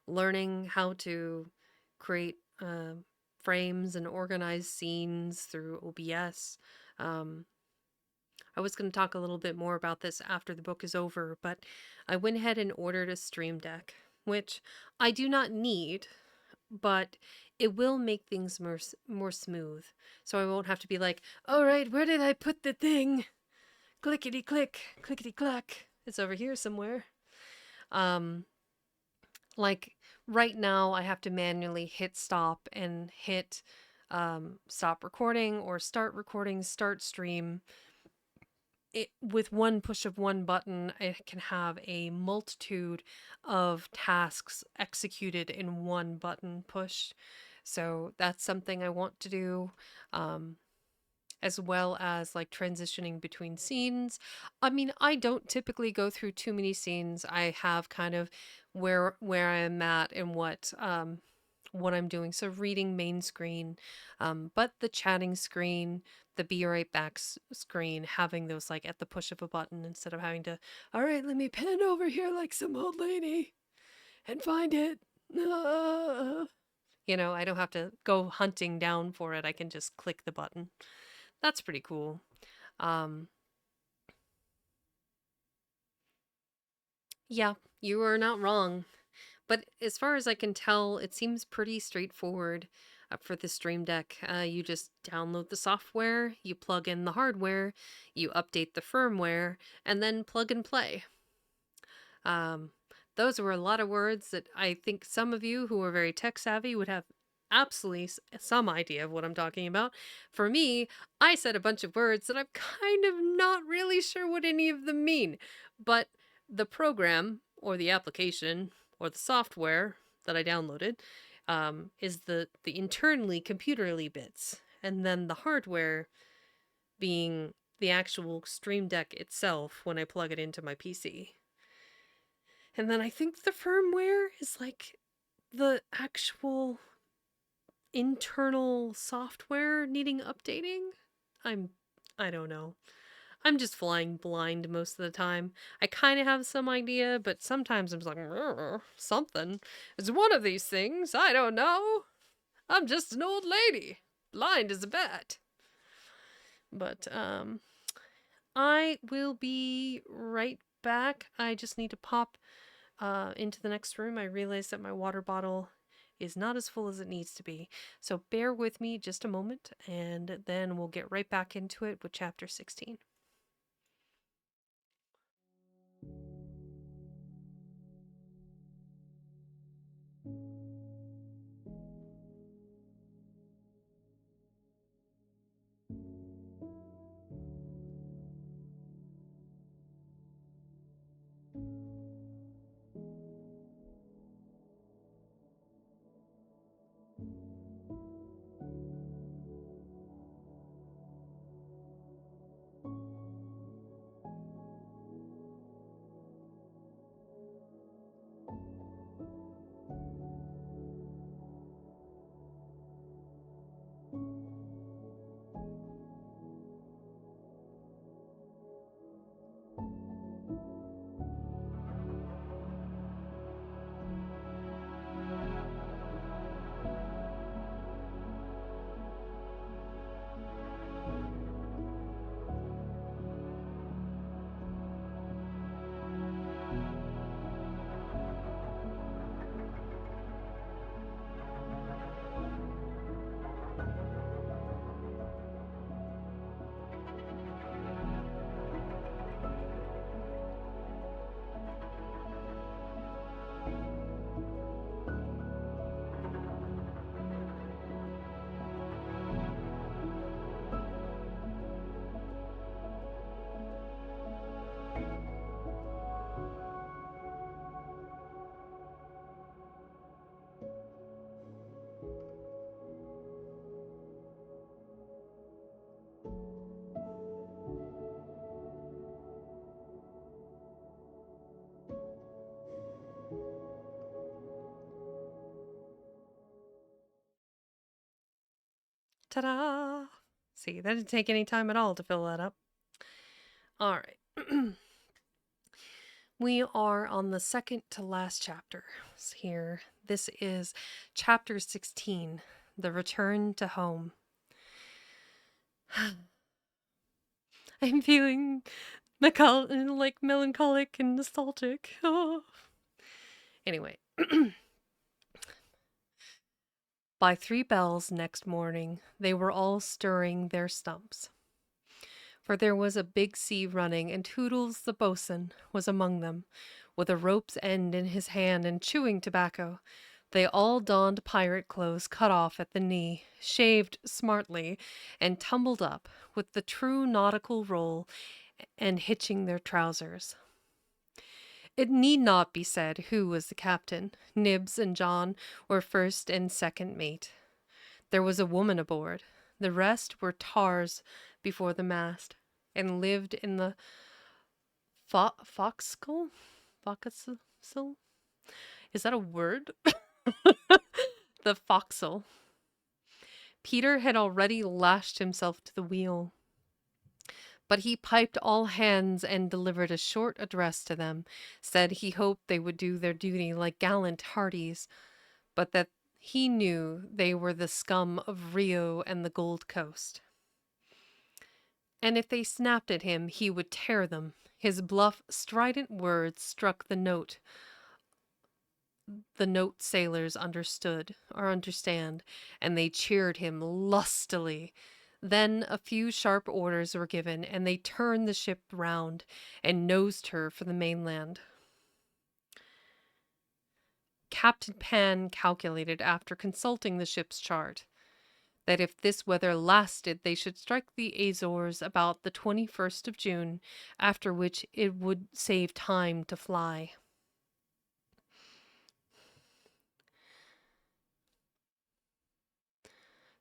Learning how to create frames and organize scenes through OBS. Um, I was going to talk a little bit more about this after the book is over, but I went ahead and ordered a Stream Deck, which I do not need, but it will make things more smooth. So I won't have to be like, all right, where did I put the thing? Clickety click, clickety clack. It's over here somewhere. Um, like right now, I have to manually hit stop and hit stop recording or start recording, start stream. With one push of one button, I can have a multitude of tasks executed in one button push. So that's something I want to do. As well as like transitioning between scenes. I mean, I don't typically go through too many scenes. I have kind of where I am at and what I'm doing. So reading main screen, but the chatting screen, the be right back screen, having those like at the push of a button instead of having to, all right, let me pan over here like some old lady and find it. I don't have to go hunting down for it. I can just click the button. That's pretty cool. Um, yeah, you are not wrong. But as far as I can tell, it seems pretty straightforward for the Stream Deck. You just download the software, you plug in the hardware, you update the firmware, and then plug and play. Those were a lot of words that I think some of you who are very tech savvy would have absolutely some idea of what I'm talking about. For me, I said a bunch of words that I'm kind of not really sure what any of them mean. But the program or the application or the software that I downloaded is the internally computerly bits, and then the hardware being the actual Stream Deck itself when I plug it into my PC. And then I think the firmware is like the actual internal software needing updating. I don't know. I'm just flying blind most of the time. I kind of have some idea, but sometimes I'm just like, something. It's one of these things. I don't know. I'm just an old lady. Blind as a bat. But, I will be right back. I just need to pop into the next room. I realized that my water bottle is not as full as it needs to be. So bear with me just a moment, and then we'll get right back into it with chapter 16. Ta-da! See, that didn't take any time at all to fill that up. All right. We are on the second to last chapter here. This is chapter 16, The Return to Home. I'm feeling like melancholic and nostalgic. Oh. Anyway. By 3 bells next morning, they were all stirring their stumps. For there was a big sea running, and Toodles the boatswain was among them, with a rope's end in his hand and chewing tobacco. They all donned pirate clothes cut off at the knee, shaved smartly, and tumbled up, with the true nautical roll, and hitching their trousers. It need not be said who was the captain. Nibs and John were first and second mate. There was a woman aboard. The rest were tars before the mast, and lived in the forecastle? Forecastle? Is that a word? The forecastle. Peter had already lashed himself to the wheel, but he piped all hands and delivered a short address to them, said he hoped they would do their duty like gallant hearties, but that he knew they were the scum of Rio and the Gold Coast. And if they snapped at him, he would tear them. His bluff, strident words struck the note sailors understand, and they cheered him lustily. Then a few sharp orders were given, and they turned the ship round and nosed her for the mainland. Captain Pan calculated, after consulting the ship's chart, that if this weather lasted they should strike the Azores about the 21st of June, after which it would save time to fly.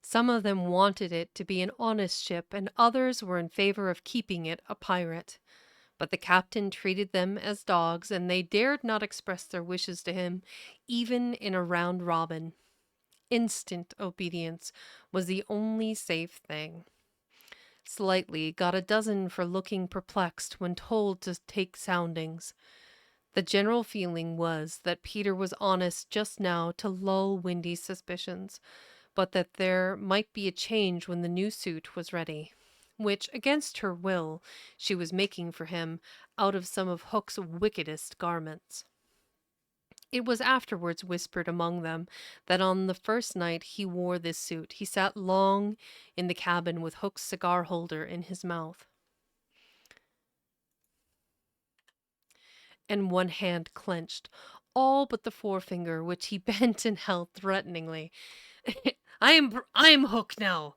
Some of them wanted it to be an honest ship, and others were in favor of keeping it a pirate. But the captain treated them as dogs, and they dared not express their wishes to him, even in a round robin. Instant obedience was the only safe thing. Slightly got a dozen for looking perplexed when told to take soundings. The general feeling was that Peter was honest just now to lull Windy's suspicions, but that there might be a change when the new suit was ready, which, against her will, she was making for him out of some of Hook's wickedest garments. It was afterwards whispered among them that on the first night he wore this suit, he sat long in the cabin with Hook's cigar holder in his mouth, and one hand clenched, all but the forefinger, which he bent and held threateningly. I am Hook now.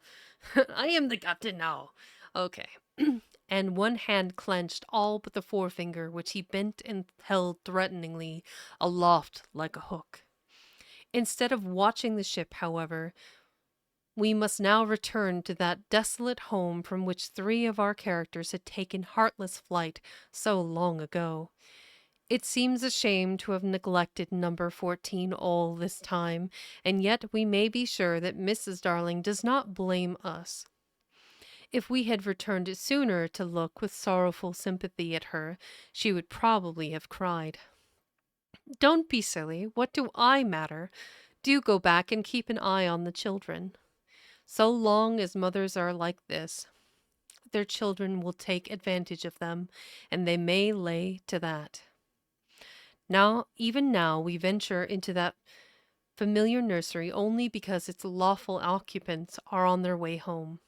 I am the captain now. Okay. And one hand clenched, all but the forefinger, which he bent and held threateningly aloft like a hook. Instead of watching the ship, however, we must now return to that desolate home from which 3 of our characters had taken heartless flight so long ago. It seems a shame to have neglected number 14 all this time, and yet we may be sure that Mrs. Darling does not blame us. If we had returned sooner to look with sorrowful sympathy at her, she would probably have cried. Don't be silly. What do I matter? Do go back and keep an eye on the children. So long as mothers are like this, their children will take advantage of them, and they may lay to that. Even now, we venture into that familiar nursery only because its lawful occupants are on their way home.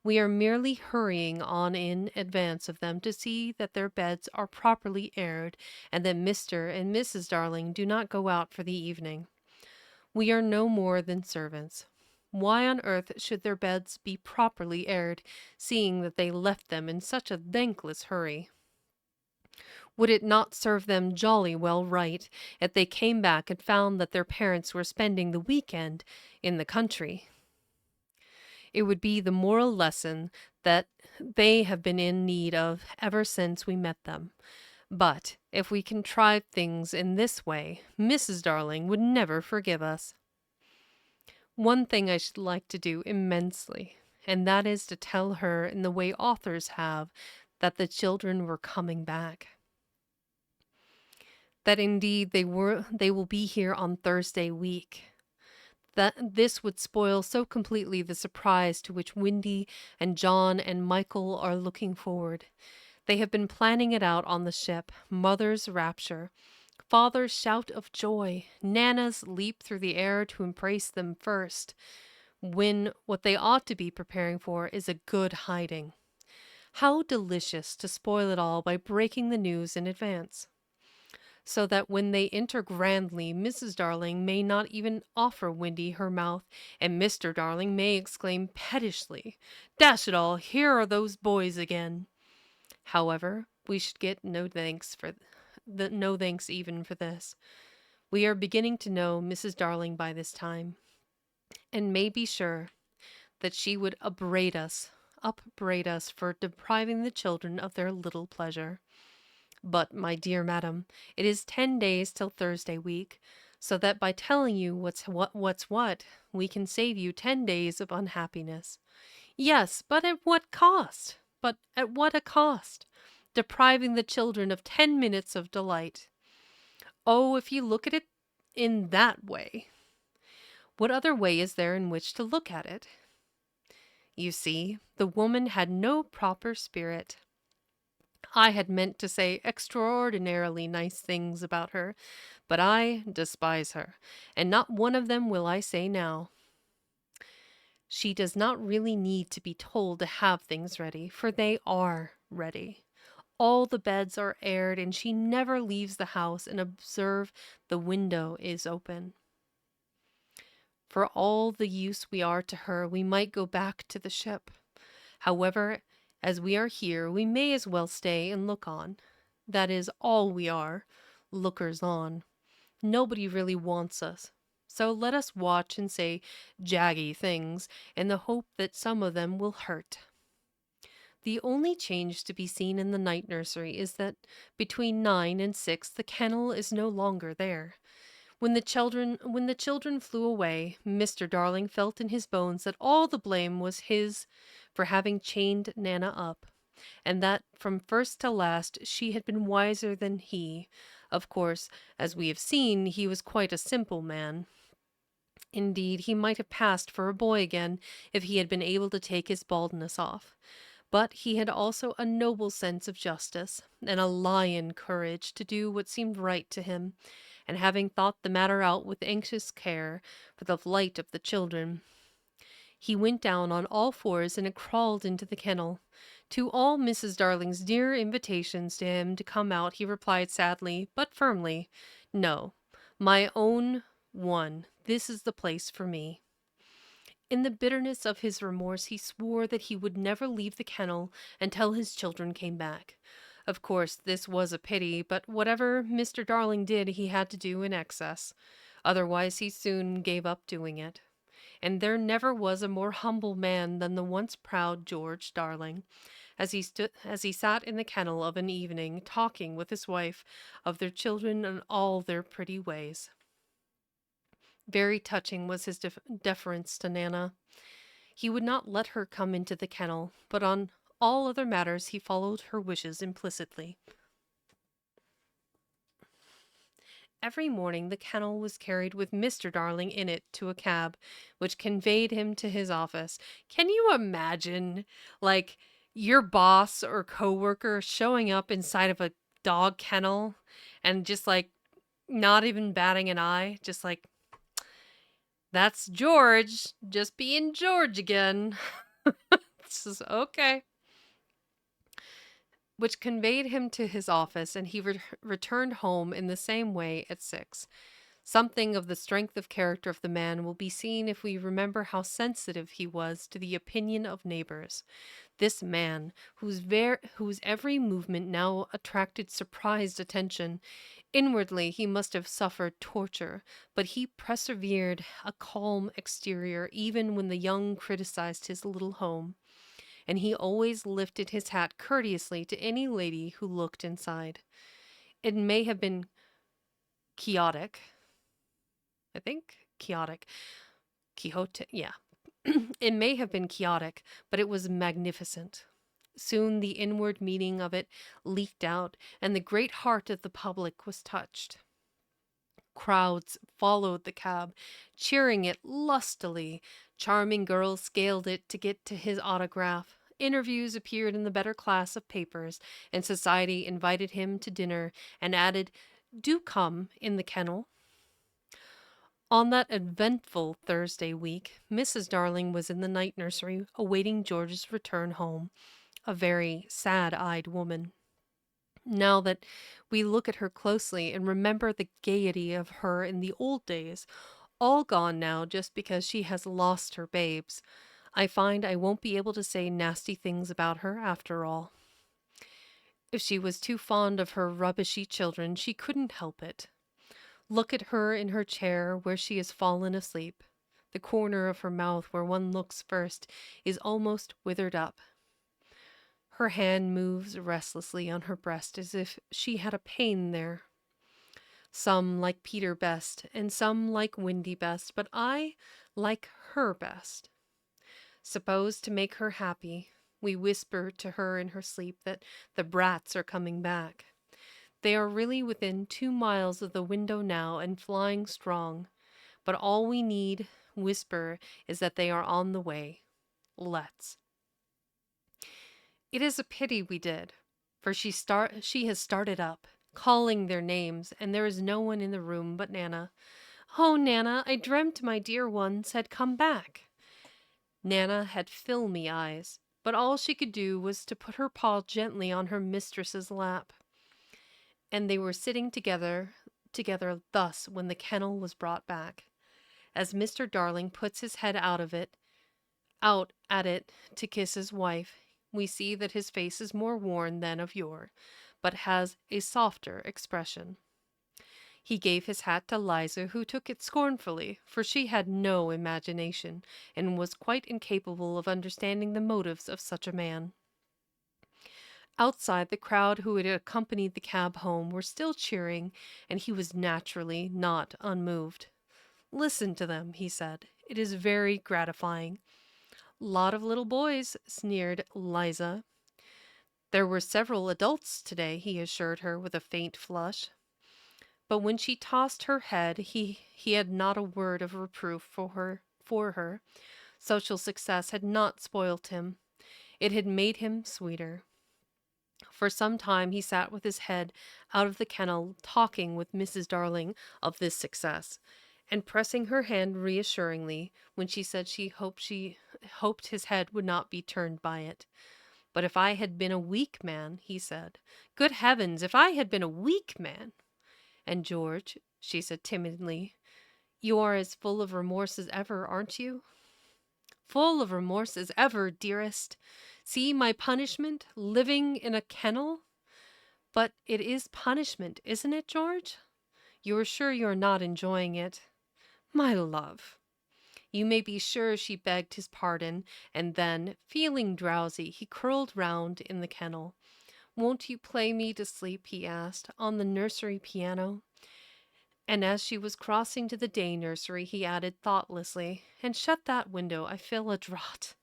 We are merely hurrying on in advance of them to see that their beds are properly aired and that Mr. and Mrs. Darling do not go out for the evening. We are no more than servants. Why on earth should their beds be properly aired, seeing that they left them in such a thankless hurry? Would it not serve them jolly well right if they came back and found that their parents were spending the week-end in the country? It would be the moral lesson that they have been in need of ever since we met them. But if we contrived things in this way, Mrs. Darling would never forgive us. One thing I should like to do immensely, and that is to tell her in the way authors have that the children were coming back. That indeed they will be here on Thursday week. That this would spoil so completely the surprise to which Wendy and John and Michael are looking forward. They have been planning it out on the ship, Mother's rapture, Father's shout of joy, Nana's leap through the air to embrace them first, when what they ought to be preparing for is a good hiding. How delicious to spoil it all by breaking the news in advance, so that when they enter grandly, Mrs. Darling may not even offer Wendy her mouth, and Mr. Darling may exclaim pettishly, "Dash it all, here are those boys again." However, we should get no thanks even for this. We are beginning to know Mrs. Darling by this time, and may be sure that she would upbraid us for depriving the children of their little pleasure. But, my dear madam, it is 10 days till Thursday week, so that by telling you what's what, we can save you 10 days of unhappiness. Yes, but at what cost? But at what a cost? Depriving the children of 10 minutes of delight. Oh, if you look at it in that way. What other way is there in which to look at it? You see, the woman had no proper spirit. I had meant to say extraordinarily nice things about her, but I despise her, and not one of them will I say now. She does not really need to be told to have things ready, for they are ready. All the beds are aired, and she never leaves the house, and observe, the window is open. For all the use we are to her, we might go back to the ship. However, as we are here, we may as well stay and look on. That is all we are, lookers on. Nobody really wants us. So let us watch and say jaggy things in the hope that some of them will hurt. The only change to be seen in the night nursery is that between 9 and 6 the kennel is no longer there. When the children flew away, Mr. Darling felt in his bones that all the blame was his for having chained Nana up, and that from first to last she had been wiser than he. Of course, as we have seen, he was quite a simple man. Indeed, he might have passed for a boy again if he had been able to take his baldness off. But he had also a noble sense of justice, and a lion courage to do what seemed right to him, and having thought the matter out with anxious care for the light of the children, he went down on all fours and crawled into the kennel. To all Mrs. Darling's dear invitations to him to come out, he replied sadly, but firmly, "No, my own one, this is the place for me." In the bitterness of his remorse, he swore that he would never leave the kennel until his children came back. Of course, this was a pity, but whatever Mr. Darling did, he had to do in excess. Otherwise, he soon gave up doing it. And there never was a more humble man than the once proud George Darling, as he sat in the kennel of an evening, talking with his wife of their children and all their pretty ways. Very touching was his deference to Nana. He would not let her come into the kennel, but on all other matters he followed her wishes implicitly. Every morning the kennel was carried with Mr. Darling in it to a cab, which conveyed him to his office. Can you imagine, like, your boss or coworker showing up inside of a dog kennel and just like not even batting an eye, just like, "That's George, just being George again." This is okay. Which conveyed him to his office, and he returned home in the same way at 6. Something of the strength of character of the man will be seen if we remember how sensitive he was to the opinion of neighbors. This man, whose every movement now attracted surprised attention, inwardly he must have suffered torture, but he persevered a calm exterior even when the young criticized his little home, and he always lifted his hat courteously to any lady who looked inside. It may have been chaotic, I think, chaotic, Quixote, yeah. It may have been chaotic, but it was magnificent. Soon the inward meaning of it leaked out, and the great heart of the public was touched. Crowds followed the cab, cheering it lustily. Charming girls scaled it to get to his autograph. Interviews appeared in the better class of papers, and society invited him to dinner and added, "Do come in the kennel." On that eventful Thursday week, Mrs. Darling was in the night nursery awaiting George's return home, a very sad eyed woman. Now that we look at her closely and remember the gaiety of her in the old days, all gone now just because she has lost her babes, I find I won't be able to say nasty things about her after all. If she was too fond of her rubbishy children, she couldn't help it. Look at her in her chair where she has fallen asleep. The corner of her mouth where one looks first is almost withered up. Her hand moves restlessly on her breast as if she had a pain there. Some like Peter best, and some like Windy best, but I like her best. Suppose to make her happy, we whisper to her in her sleep that the brats are coming back. They are really within 2 miles of the window now and flying strong, but all we need whisper is that they are on the way. Let's. It is a pity we did, for she has started up, calling their names, and there is no one in the room but Nana. "Oh, Nana, I dreamt my dear ones had come back." Nana had filmy eyes, but all she could do was to put her paw gently on her mistress's lap. And they were sitting together thus when the kennel was brought back. As Mr. Darling puts his head out at it to kiss his wife, we see that his face is more worn than of yore, but has a softer expression. He gave his hat to Liza, who took it scornfully, for she had no imagination, and was quite incapable of understanding the motives of such a man. Outside, the crowd who had accompanied the cab home were still cheering, and he was naturally not unmoved. "Listen to them," he said. "It is very gratifying." "Lot of little boys," sneered Liza. "There were several adults today," he assured her with a faint flush. But when she tossed her head, he had not a word of reproof for her. Social success had not spoilt him. It had made him sweeter. For some time he sat with his head out of the kennel, talking with Mrs. Darling of this success, and pressing her hand reassuringly when she said she hoped his head would not be turned by it. "But if I had been a weak man," he said, "good heavens, if I had been a weak man!" "And George," she said timidly, "you are as full of remorse as ever, aren't you?" "Full of remorse as ever, dearest. See my punishment, living in a kennel. But it is punishment, isn't it, George? You are sure you are not enjoying it?" "My love." "You may be sure she begged his pardon, and then, feeling drowsy, he curled round in the kennel. 'Won't you play me to sleep,' he asked, 'on the nursery piano?' And as she was crossing to the day nursery, he added thoughtlessly, 'And shut that window, I feel a draught.'"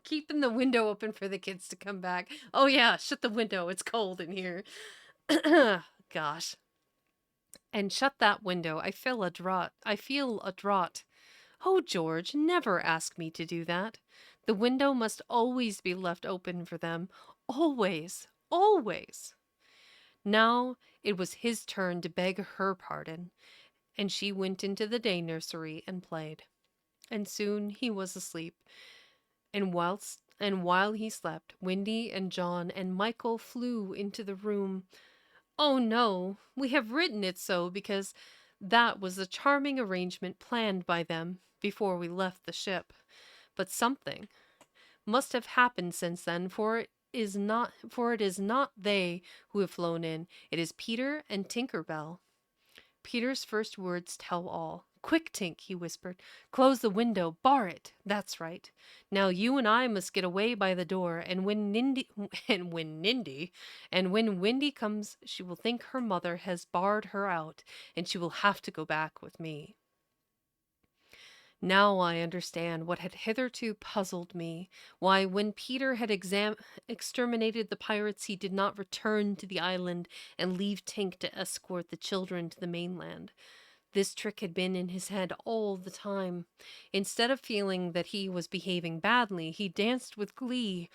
Keeping the window open for the kids to come back. "Oh yeah, shut the window, it's cold in here." Gosh. "And shut that window, I feel a draught. I feel a draught." "Oh, George, never ask me to do that. The window must always be left open for them. Always, always." Now it was his turn to beg her pardon, and she went into the day nursery and played. And soon he was asleep, and while he slept, Windy and John and Michael flew into the room. "Oh no, we have written it so because that was the charming arrangement planned by them before we left the ship. But something must have happened since then, for it is not they who have flown in, it is Peter and Tinker Bell." Peter's first words tell all. "Quick, Tink," he whispered. "Close the window, bar it. That's right. Now you and I must get away by the door, and when Nindy and when Windy comes, she will think her mother has barred her out, and she will have to go back with me." Now I understand what had hitherto puzzled me, why when Peter had exterminated the pirates he did not return to the island and leave Tink to escort the children to the mainland. This trick had been in his head all the time. Instead of feeling that he was behaving badly, he danced with glee.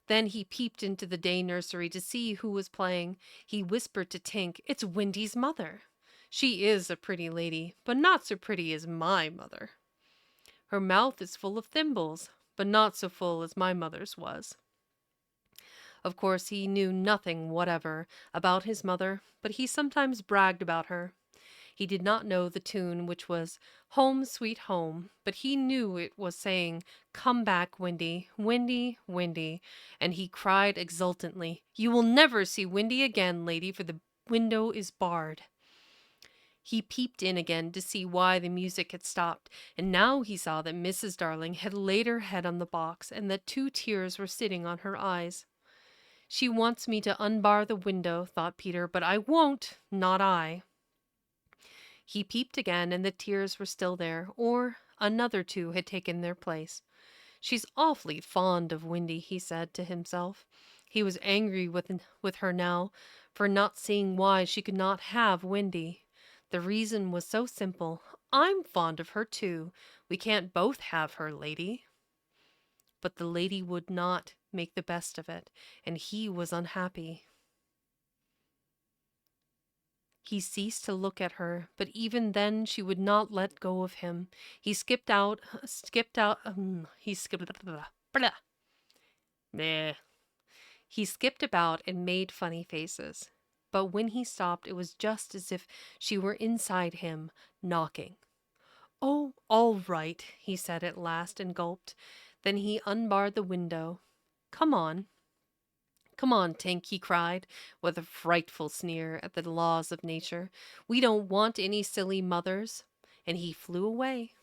Then he peeped into the day nursery to see who was playing. He whispered to Tink, "It's Wendy's mother. She is a pretty lady, but not so pretty as my mother. Her mouth is full of thimbles, but not so full as my mother's was." Of course, he knew nothing whatever about his mother, but he sometimes bragged about her. He did not know the tune, which was "Home, Sweet Home," but he knew it was saying, "Come back, Wendy, Wendy, Wendy," and he cried exultantly, "You will never see Wendy again, lady, for the window is barred." He peeped in again to see why the music had stopped, and now he saw that Mrs. Darling had laid her head on the box and that 2 tears were sitting on her eyes. "She wants me to unbar the window," thought Peter, "but I won't, not I." He peeped again, and the tears were still there, or another 2 had taken their place. "She's awfully fond of Wendy," he said to himself. He was angry with her now for not seeing why she could not have Wendy. The reason was so simple. "I'm fond of her too. We can't both have her, lady." But the lady would not make the best of it, and he was unhappy. He ceased to look at her, but even then she would not let go of him. He he skipped, blah. Meh. He skipped about and made funny faces. But when he stopped, it was just as if she were inside him, knocking. "Oh, all right," he said at last and gulped. Then he unbarred the window. "Come on. Come on, Tink," he cried, with a frightful sneer at the laws of nature. "We don't want any silly mothers." And he flew away.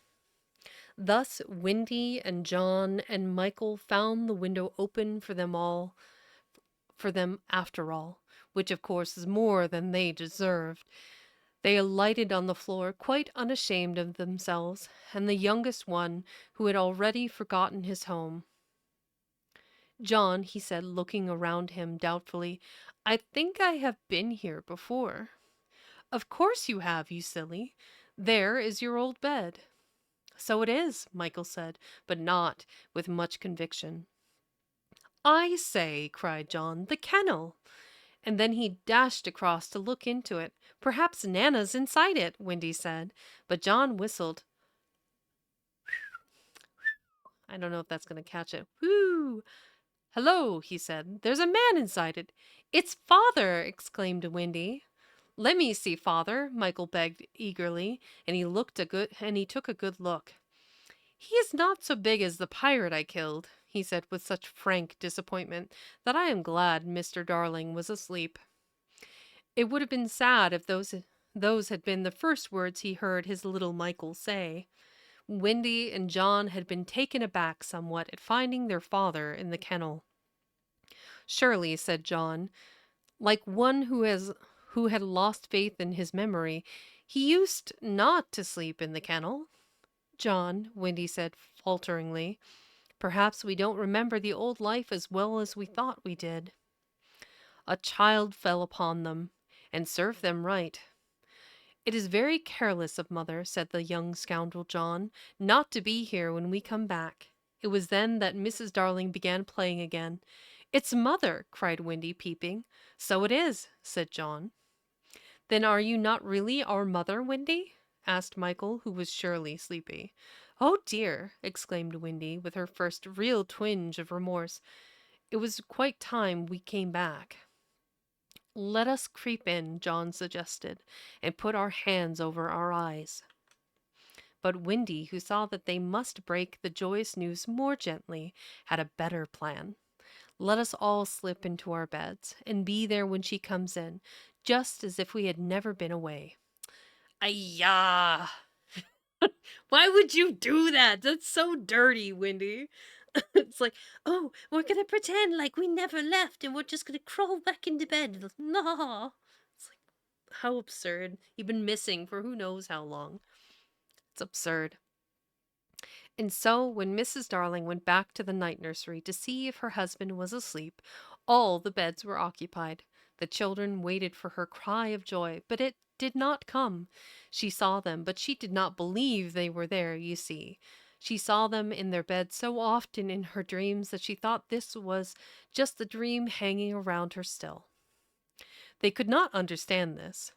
Thus Wendy and John and Michael found the window open for them after all, which of course is more than they deserved. They alighted on the floor quite unashamed of themselves, and the youngest one, who had already forgotten his home. "John," he said, looking around him doubtfully, "I think I have been here before." "Of course you have, you silly. There is your old bed." "So it is," Michael said, but not with much conviction. "I say," cried John, "the kennel!" And then he dashed across to look into it. "Perhaps Nana's inside it," Wendy said, but John whistled. I don't know if that's going to catch it. "Whoo! Hello," he said. "There's a man inside it." "It's Father!" exclaimed Wendy. "Let me see Father," Michael begged eagerly, and he took a good look. "He is not so big as the pirate I killed," he said with such frank disappointment that I am glad Mr. Darling was asleep. It would have been sad if those had been the first words he heard his little Michael say. Wendy and John had been taken aback somewhat at finding their father in the kennel. "Surely," said John, like one who had lost faith in his memory, "he used not to sleep in the kennel." "John," Wendy said falteringly, "perhaps we don't remember the old life as well as we thought we did." A child fell upon them, and served them right. "It is very careless of mother," said the young scoundrel John, "not to be here when we come back." It was then that Mrs. Darling began playing again. "It's mother!" cried Wendy, peeping. "So it is," said John. "Then are you not really our mother, Wendy?" asked Michael, who was surely sleepy. "Oh dear!" exclaimed Wendy, with her first real twinge of remorse. "It was quite time we came back." "Let us creep in," John suggested, "and put our hands over our eyes." But Wendy, who saw that they must break the joyous news more gently, had a better plan. "Let us all slip into our beds, and be there when she comes in, just as if we had never been away." "Ay-ya! Why would you do that? That's so dirty, Wendy." It's like, "Oh, we're gonna pretend like we never left and we're just gonna crawl back into bed." No. It's like, how absurd. You've been missing for who knows how long. It's absurd. And so, when Mrs. Darling went back to the night nursery to see if her husband was asleep, all the beds were occupied. The children waited for her cry of joy, but it did not come. She saw them, but she did not believe they were there, you see. She saw them in their beds so often in her dreams that she thought this was just the dream hanging around her still. They could not understand this.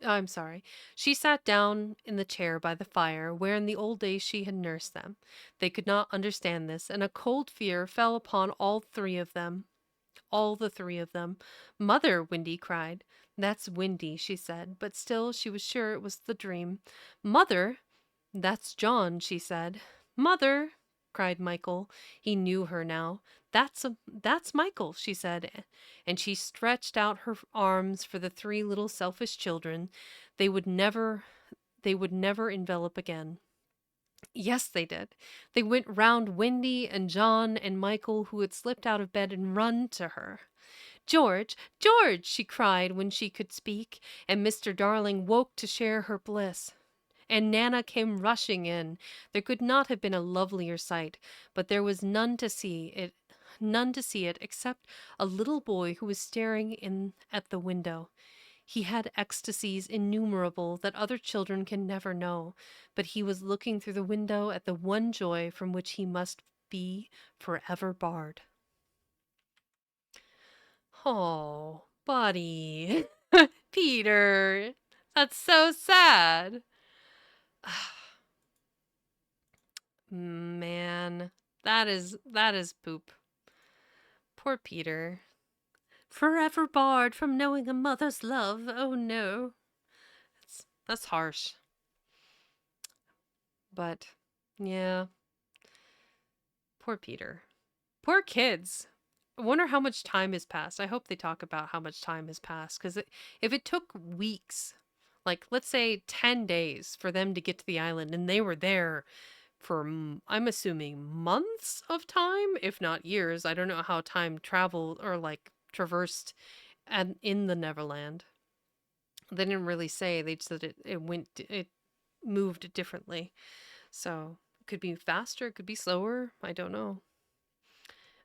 I'm sorry. She sat down in the chair by the fire where in the old days she had nursed them. They could not understand this, and a cold fear fell upon all three of them. All the three of them. Mother, Wendy cried. That's Wendy, she said, but still she was sure it was the dream. Mother, that's John, she said. Mother, cried Michael. He knew her now. That's Michael, she said, and she stretched out her arms for the three little selfish children. They would never they would never envelop again. Yes, they did. They went round Wendy and John and Michael, who had slipped out of bed and run to her. George, George, she cried when she could speak, and Mr. Darling woke to share her bliss. And Nana came rushing in. There could not have been a lovelier sight, but there was none to see it except a little boy who was staring in at the window. He had ecstasies innumerable that other children can never know, but he was looking through the window at the one joy from which he must be forever barred. Oh, buddy. Peter. That's so sad. Man, that is poop. Poor Peter. Forever barred from knowing a mother's love. Oh no. That's harsh. But yeah, poor Peter. Poor kids. I wonder how much time has passed. I hope they talk about how much time has passed because if it took weeks, like let's say 10 days for them to get to the island and they were there for, I'm assuming, months of time, if not years. I don't know how time traveled or like traversed and in the Neverland. They didn't really say. They just said it moved differently. So it could be faster, it could be slower. I don't know.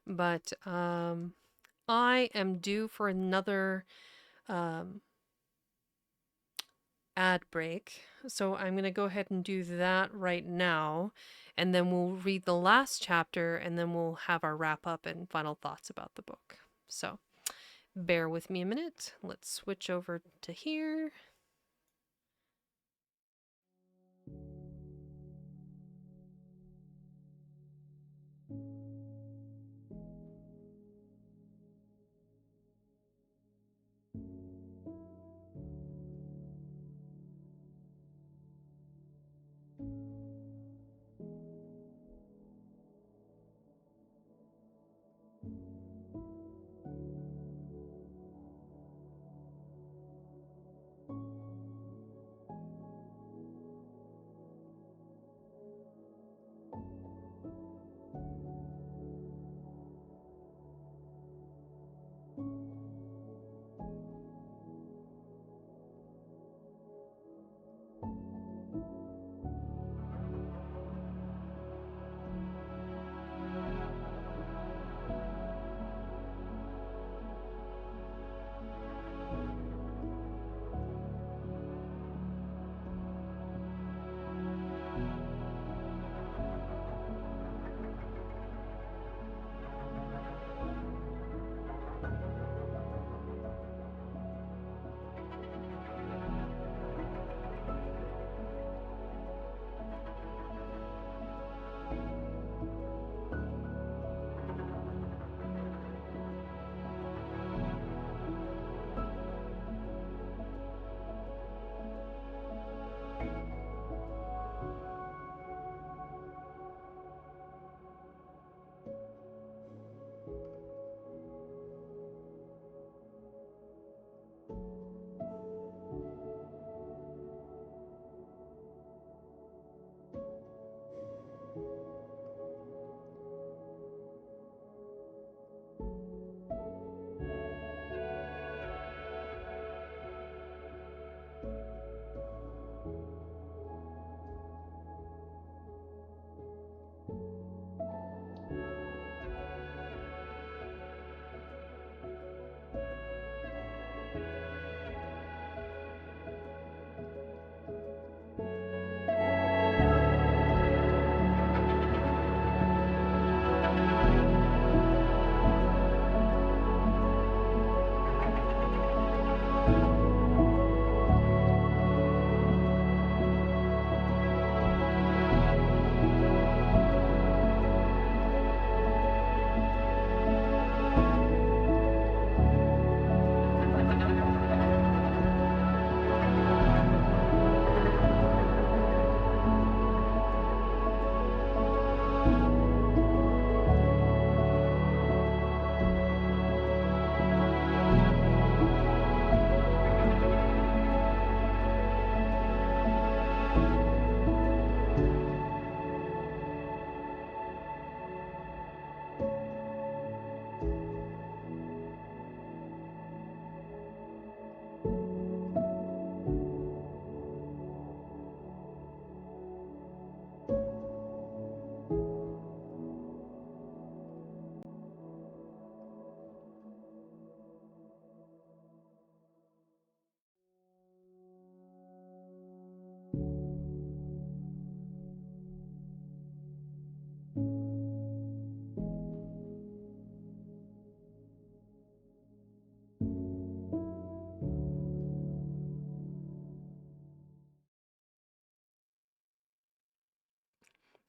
But I am due for another um, ad break. So I'm going to go ahead and do that right now. And then we'll read the last chapter and then we'll have our wrap up and final thoughts about the book. So bear with me a minute. Let's switch over to here.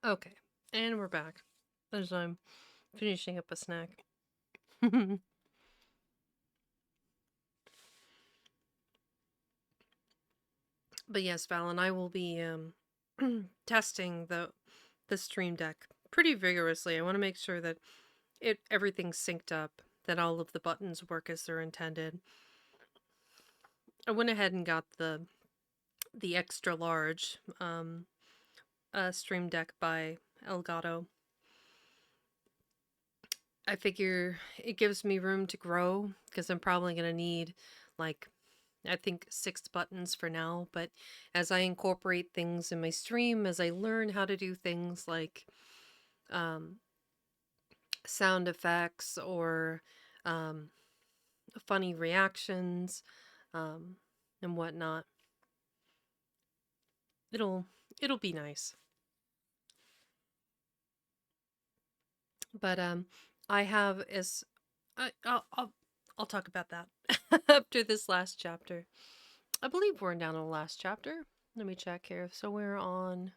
Okay, and we're back as I'm finishing up a snack. But yes, Val and I will be testing the Stream Deck pretty vigorously. I want to make sure that everything's synced up, that all of the buttons work as they're intended. I went ahead and got the extra large Stream Deck by Elgato. I figure it gives me room to grow because I'm probably going to need like I think 6 buttons for now, but as I incorporate things in my stream, as I learn how to do things like um, sound effects or um, funny reactions um, and whatnot, it'll it'll be nice. But I have is I'll talk about that after this last chapter. I believe we're down to the last chapter. Let me check here. So we're on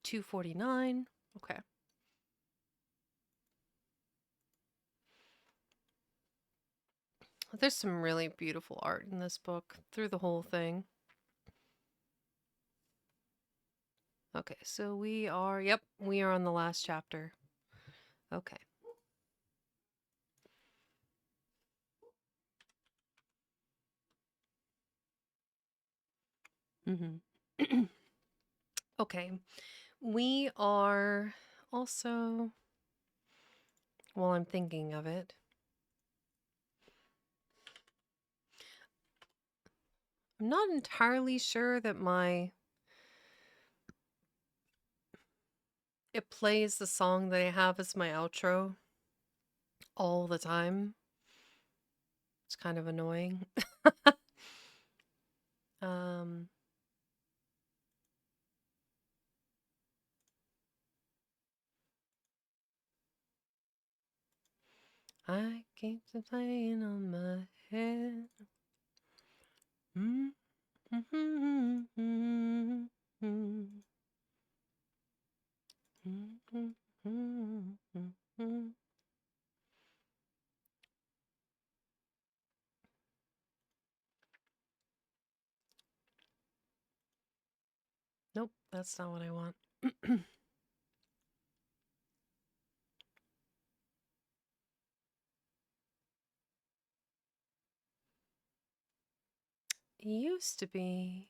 249. Okay. There's some really beautiful art in this book through the whole thing. Okay, so yep, we are on the last chapter. Okay. Mm-hmm. Okay, we are also, while I'm thinking of it, I'm not entirely sure that it plays the song that I have as my outro all the time. It's kind of annoying. um, I keep the playing on my head. Nope, that's not what I want. It used to be.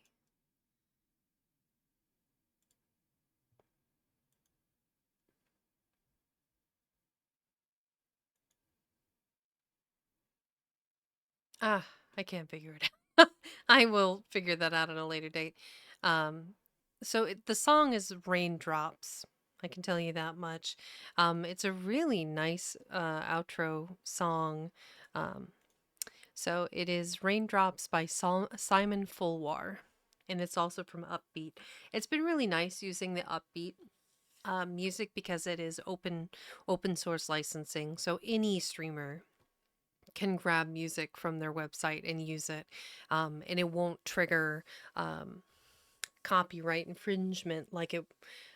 Ah, I can't figure it out. I will figure that out at a later date. Um, the song is Raindrops. I can tell you that much. It's a really nice outro song. Um, so it is Raindrops by Simon Fulwar, and it's also from Upbeat. It's been really nice using the Upbeat music because it is open source licensing. So any streamer can grab music from their website and use it, and it won't trigger copyright infringement like it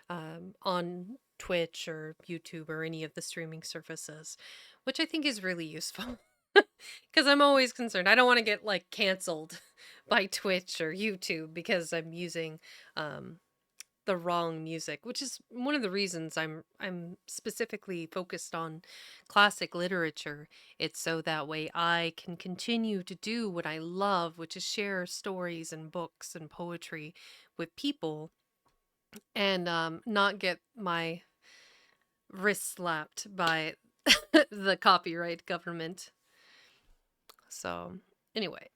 on Twitch or YouTube or any of the streaming services, which I think is really useful. Because I'm always concerned. I don't want to get like canceled by Twitch or YouTube because I'm using um, the wrong music, which is one of the reasons I'm specifically focused on classic literature. It's so that way I can continue to do what I love, which is share stories and books and poetry with people and not get my wrist slapped by the copyright government. So, anyway.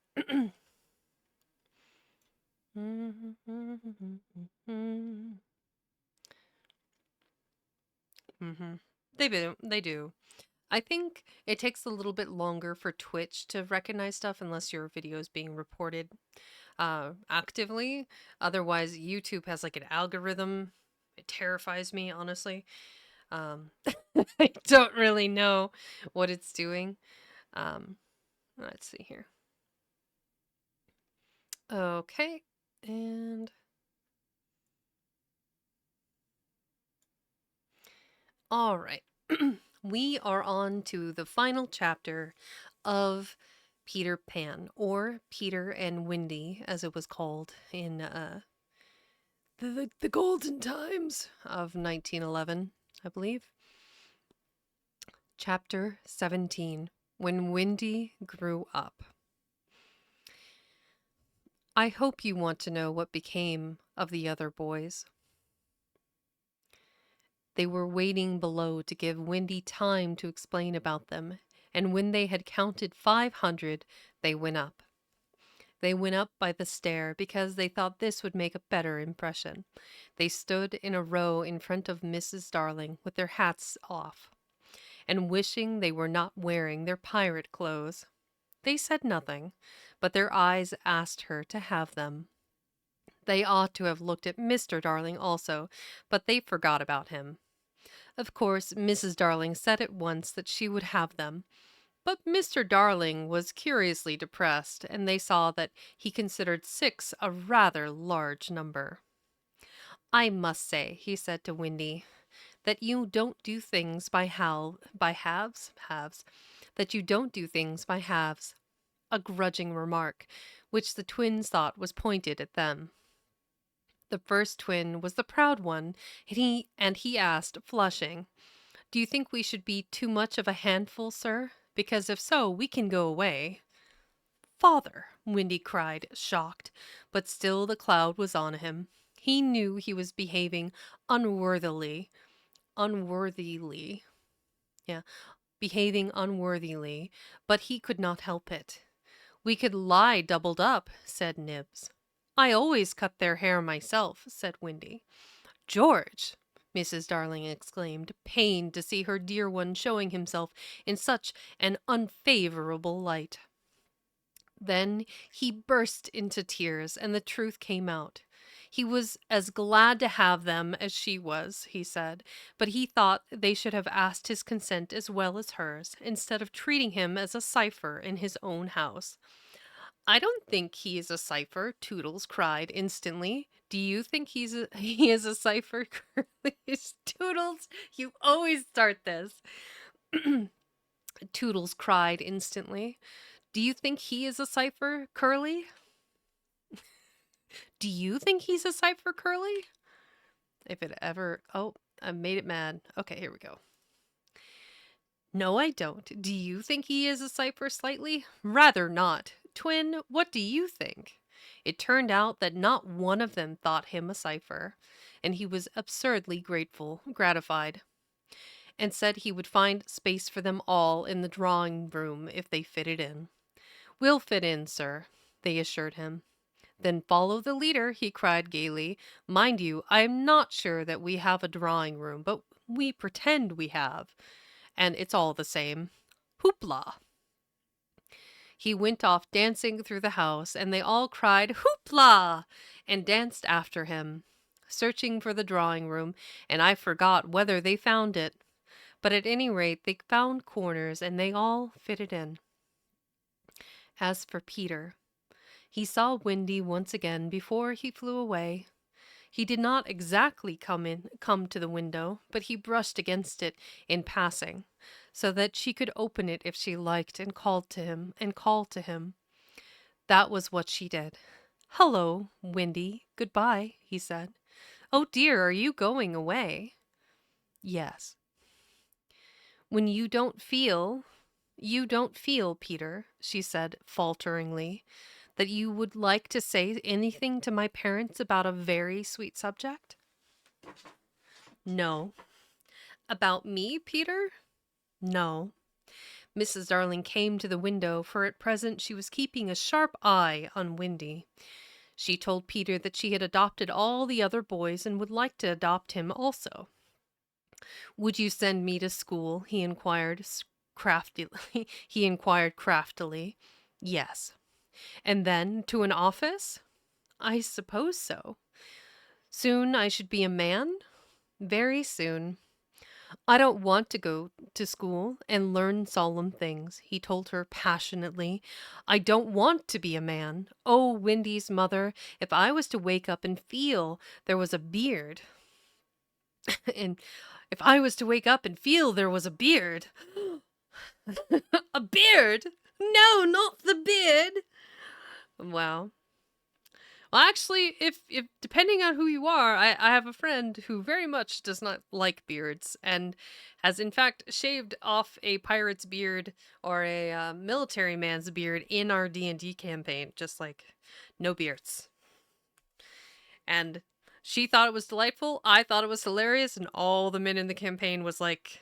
Mm-hmm. They do. I think it takes a little bit longer for Twitch to recognize stuff unless your video is being reported actively. Otherwise, YouTube has like an algorithm. It terrifies me, honestly. Um, I don't really know what it's doing. Um, let's see here. Okay, and All right. We are on to the final chapter of Peter Pan, or Peter and Wendy, as it was called in the golden times of 1911, I believe. Chapter 17, When Wendy Grew Up. I hope you want to know what became of the other boys. They were waiting below to give Wendy time to explain about them, and when they had counted 500, they went up. They went up by the stair because they thought this would make a better impression. They stood in a row in front of Mrs. Darling with their hats off, and wishing they were not wearing their pirate clothes. They said nothing, but their eyes asked her to have them. They ought to have looked at Mr. Darling also, but they forgot about him. Of course, Mrs. Darling said at once that she would have them, but Mr. Darling was curiously depressed, and they saw that he considered 6 a rather large number. "I must say," he said to Wendy, "that you don't do things by halves, that you don't do things by halves," a grudging remark, which the twins thought was pointed at them. The first twin was the proud one, and he asked, flushing, "Do you think we should be too much of a handful, sir? Because if so, we can go away." "Father!" Wendy cried, shocked, but still the cloud was on him. He knew he was behaving unworthily, yeah, behaving unworthily, but he could not help it. "We could lie doubled up," said Nibs. "I always cut their hair myself," said Wendy. "George!" Mrs. Darling exclaimed, pained to see her dear one showing himself in such an unfavorable light. Then he burst into tears, and the truth came out. He was as glad to have them as she was, he said, but he thought they should have asked his consent as well as hers, instead of treating him as a cipher in his own house. "I don't think he is a cipher," Toodles cried instantly. "Do you think he is a cipher, Curly?" "Toodles, you always start this." Toodles cried instantly. "Do you think he is a cipher, Curly?" "Do you think he's a cipher, Curly?" If it ever... Oh, I made it mad. Okay, here we go. "No, I don't. Do you think he is a cipher, Slightly?" "Rather not. Twin, what do you think?" It turned out that not one of them thought him a cipher, and he was absurdly gratified, and said he would find space for them all in the drawing room if they fitted in. "We'll fit in, sir," they assured him. "Then follow the leader," he cried gaily. "Mind you, I am not sure that we have a drawing room, but we pretend we have, and it's all the same. Hoopla!" He went off dancing through the house, and they all cried "Hoopla!" and danced after him, searching for the drawing room, and I forgot whether they found it. But at any rate they found corners, and they all fitted in. As for Peter, he saw Wendy once again before he flew away. He did not exactly come to the window, but he brushed against it in passing, so that she could open it if she liked, and call to him. That was what she did. "Hello, Wendy. Goodbye," he said. "Oh dear, are you going away?" "Yes." "When you don't feel, Peter," she said falteringly, "that you would like to say anything to my parents about a very sweet subject?" "No." "About me, Peter?" "No." Mrs. Darling came to the window, for at present she was keeping a sharp eye on Wendy. She told Peter that she had adopted all the other boys and would like to adopt him also. "Would you send me to school?" he inquired craftily. "Yes." "And then to an office?" "I suppose so." "Soon I should be a man?" "Very soon." "I don't want to go to school and learn solemn things," he told her passionately. "I don't want to be a man. Oh, Wendy's mother, if I was to wake up and feel there was a beard and If I was to wake up and feel there was a beard. A beard? No, not the beard. Wow. Well, actually, if depending on who you are, I have a friend who very much does not like beards and has in fact shaved off a pirate's beard or a military man's beard in our D&D campaign, just like no beards. And she thought it was delightful. I thought it was hilarious, and all the men in the campaign was like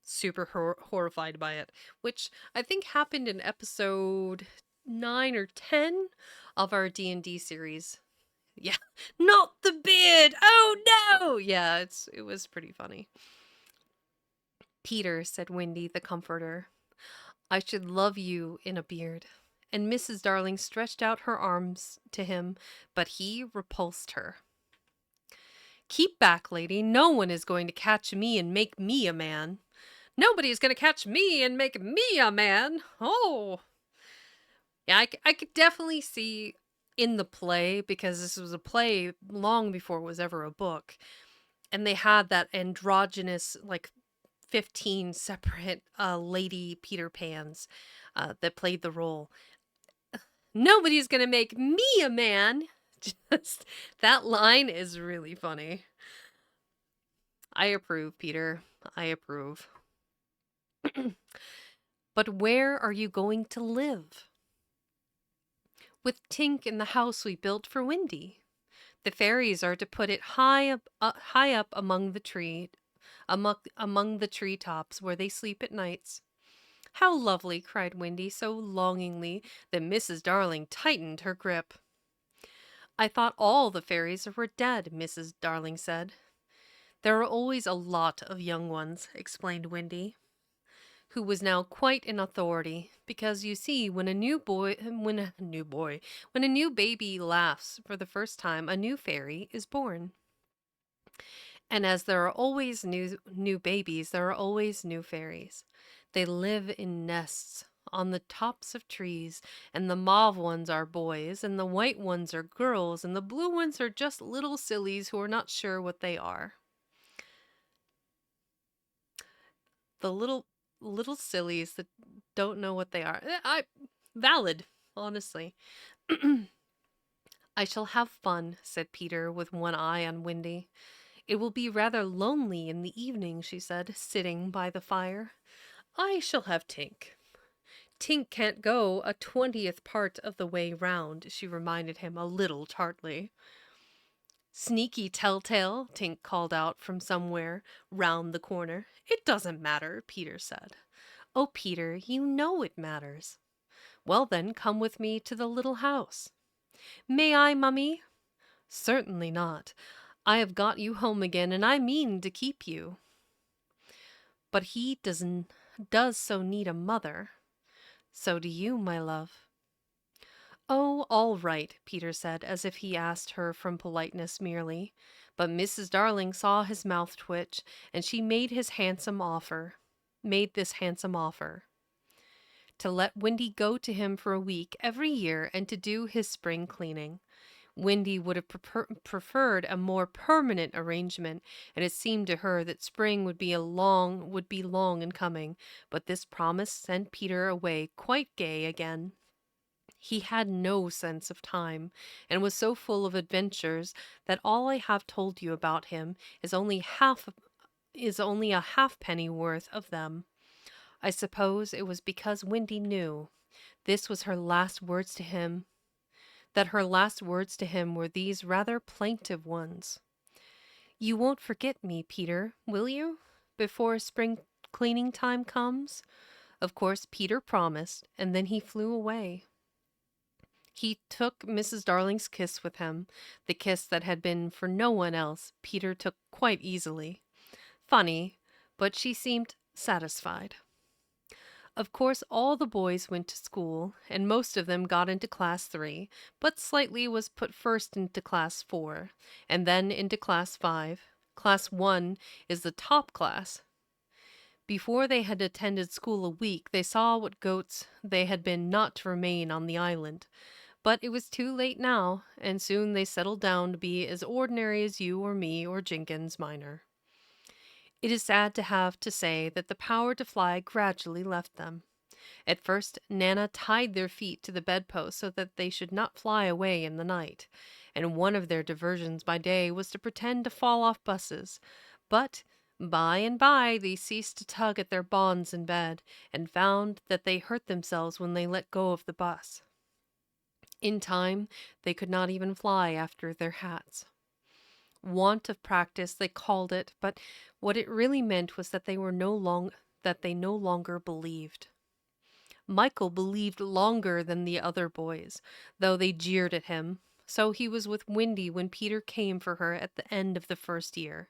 super horrified by it, which I think happened in episode 9 or 10 of our D&D series. Yeah, not the beard. Oh no. Yeah, it was pretty funny. Peter, said Wendy the comforter, I should love you in a beard. And Mrs. Darling stretched out her arms to him, but he repulsed her. Keep back, lady. No one is going to catch me and make me a man. Nobody is going to catch me and make me a man. Oh. Yeah, I could definitely see in the play, because this was a play long before it was ever a book, and they had that androgynous, like 15 separate lady Peter Pans that played the role. Nobody's going to make me a man. Just that line is really funny. I approve, Peter. I approve. But where are you going to live? With Tink in the house we built for Wendy. The fairies are to put it high up among the tree tops where they sleep at nights. How lovely, cried Wendy so longingly that Mrs. Darling tightened her grip. I thought all the fairies were dead, Mrs. Darling said. There are always a lot of young ones, explained Wendy, who was now quite in authority, because you see, when a new baby laughs for the first time, a new fairy is born. And as there are always new babies, there are always new fairies. They live in nests on the tops of trees, and the mauve ones are boys, and the white ones are girls, and the blue ones are just little sillies who are not sure what they are. The little sillies that don't know what they are. Valid, honestly. I shall have fun, said Peter, with one eye on Wendy. It will be rather lonely in the evening, she said, sitting by the fire. I shall have Tink. Tink can't go a 20th part of the way round, she reminded him a little tartly. Sneaky telltale, Tink called out from somewhere round the corner. It doesn't matter, Peter said. Oh, Peter, you know it matters. Well, then, come with me to the little house. May I, Mummy? Certainly not. I have got you home again, and I mean to keep you. But he does so need a mother. So do you, my love. Oh, all right, Peter said, as if he asked her from politeness merely. But Mrs. Darling saw his mouth twitch, and she made this handsome offer. To let Wendy go to him for a week every year and to do his spring cleaning. Wendy would have preferred a more permanent arrangement, and it seemed to her that spring would be long in coming, but this promise sent Peter away quite gay again. He had no sense of time, and was so full of adventures that all I have told you about him is only a halfpenny worth of them. I suppose it was because Wendy knew this was her last words to him, that her last words to him were these rather plaintive ones. You won't forget me, Peter, will you, before spring cleaning time comes? Of course, Peter promised, and then he flew away. He took Mrs. Darling's kiss with him, the kiss that had been for no one else. Peter took quite easily. Funny, but she seemed satisfied. Of course, all the boys went to school, and most of them got into Class 3, but Slightly was put first into Class 4, and then into Class 5. Class 1 is the top class. Before they had attended school a week, they saw what goats they had been not to remain on the island. But it was too late now, and soon they settled down to be as ordinary as you or me or Jenkins Minor. It is sad to have to say that the power to fly gradually left them. At first, Nana tied their feet to the bedpost so that they should not fly away in the night, and one of their diversions by day was to pretend to fall off buses. But by and by they ceased to tug at their bonds in bed, and found that they hurt themselves when they let go of the bus. In time, they could not even fly after their hats. Want of practice, they called it, but what it really meant was that they no longer believed. Michael believed longer than the other boys, though they jeered at him. So he was with Wendy when Peter came for her at the end of the first year.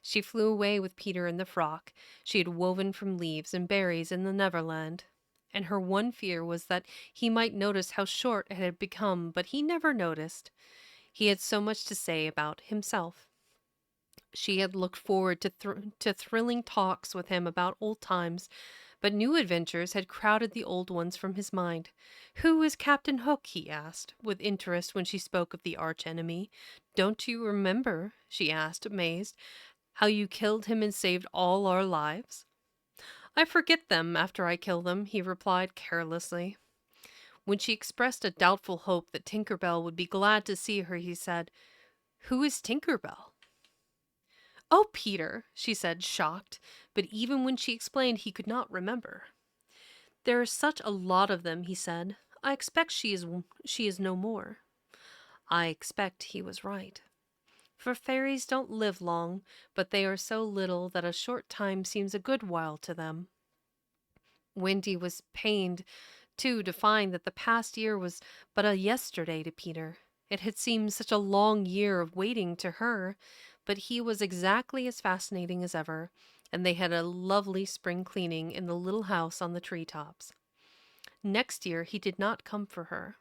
She flew away with Peter in the frock she had woven from leaves and berries in the Neverland. And her one fear was that he might notice how short it had become, but he never noticed. He had so much to say about himself. She had looked forward to thrilling talks with him about old times, but new adventures had crowded the old ones from his mind. "Who is Captain Hook?" he asked, with interest when she spoke of the arch enemy. "Don't you remember," she asked, amazed, "how you killed him and saved all our lives?" "I forget them after I kill them," he replied carelessly. When she expressed a doubtful hope that Tinker Bell would be glad to see her, he said, "Who is Tinker Bell?" "Oh, Peter," she said, shocked, but even when she explained he could not remember. "There are such a lot of them," he said. "I expect she is no more." I expect he was right. For fairies don't live long, but they are so little that a short time seems a good while to them. Wendy was pained, too, to find that the past year was but a yesterday to Peter. It had seemed such a long year of waiting to her, but he was exactly as fascinating as ever, and they had a lovely spring cleaning in the little house on the tree tops. Next year he did not come for her.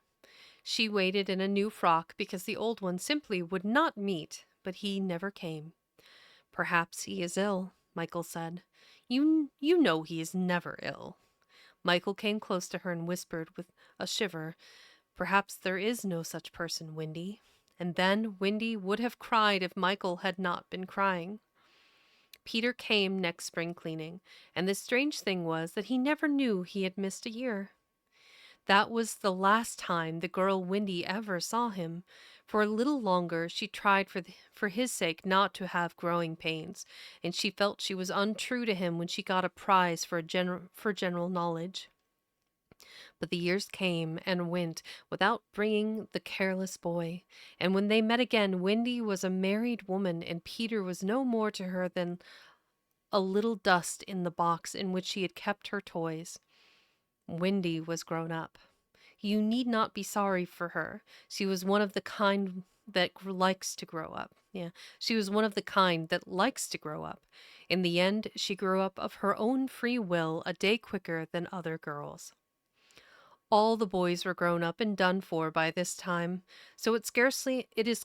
She waited in a new frock because the old one simply would not meet, but he never came. "Perhaps he is ill," Michael said. You know he is never ill." Michael came close to her and whispered with a shiver, "Perhaps there is no such person, Wendy." And then Wendy would have cried if Michael had not been crying. Peter came next spring cleaning, and the strange thing was that he never knew he had missed a year. That was the last time the girl Wendy ever saw him. For a little longer she tried for his sake not to have growing pains, and she felt she was untrue to him when she got a prize for general knowledge. But the years came and went without bringing the careless boy, and when they met again, Wendy was a married woman, and Peter was no more to her than a little dust in the box in which she had kept her toys. Wendy was grown up. You need not be sorry for her. She was one of the kind that likes to grow up. Yeah, she was one of the kind that likes to grow up. In the end, she grew up of her own free will a day quicker than other girls. All the boys were grown up and done for by this time, so it is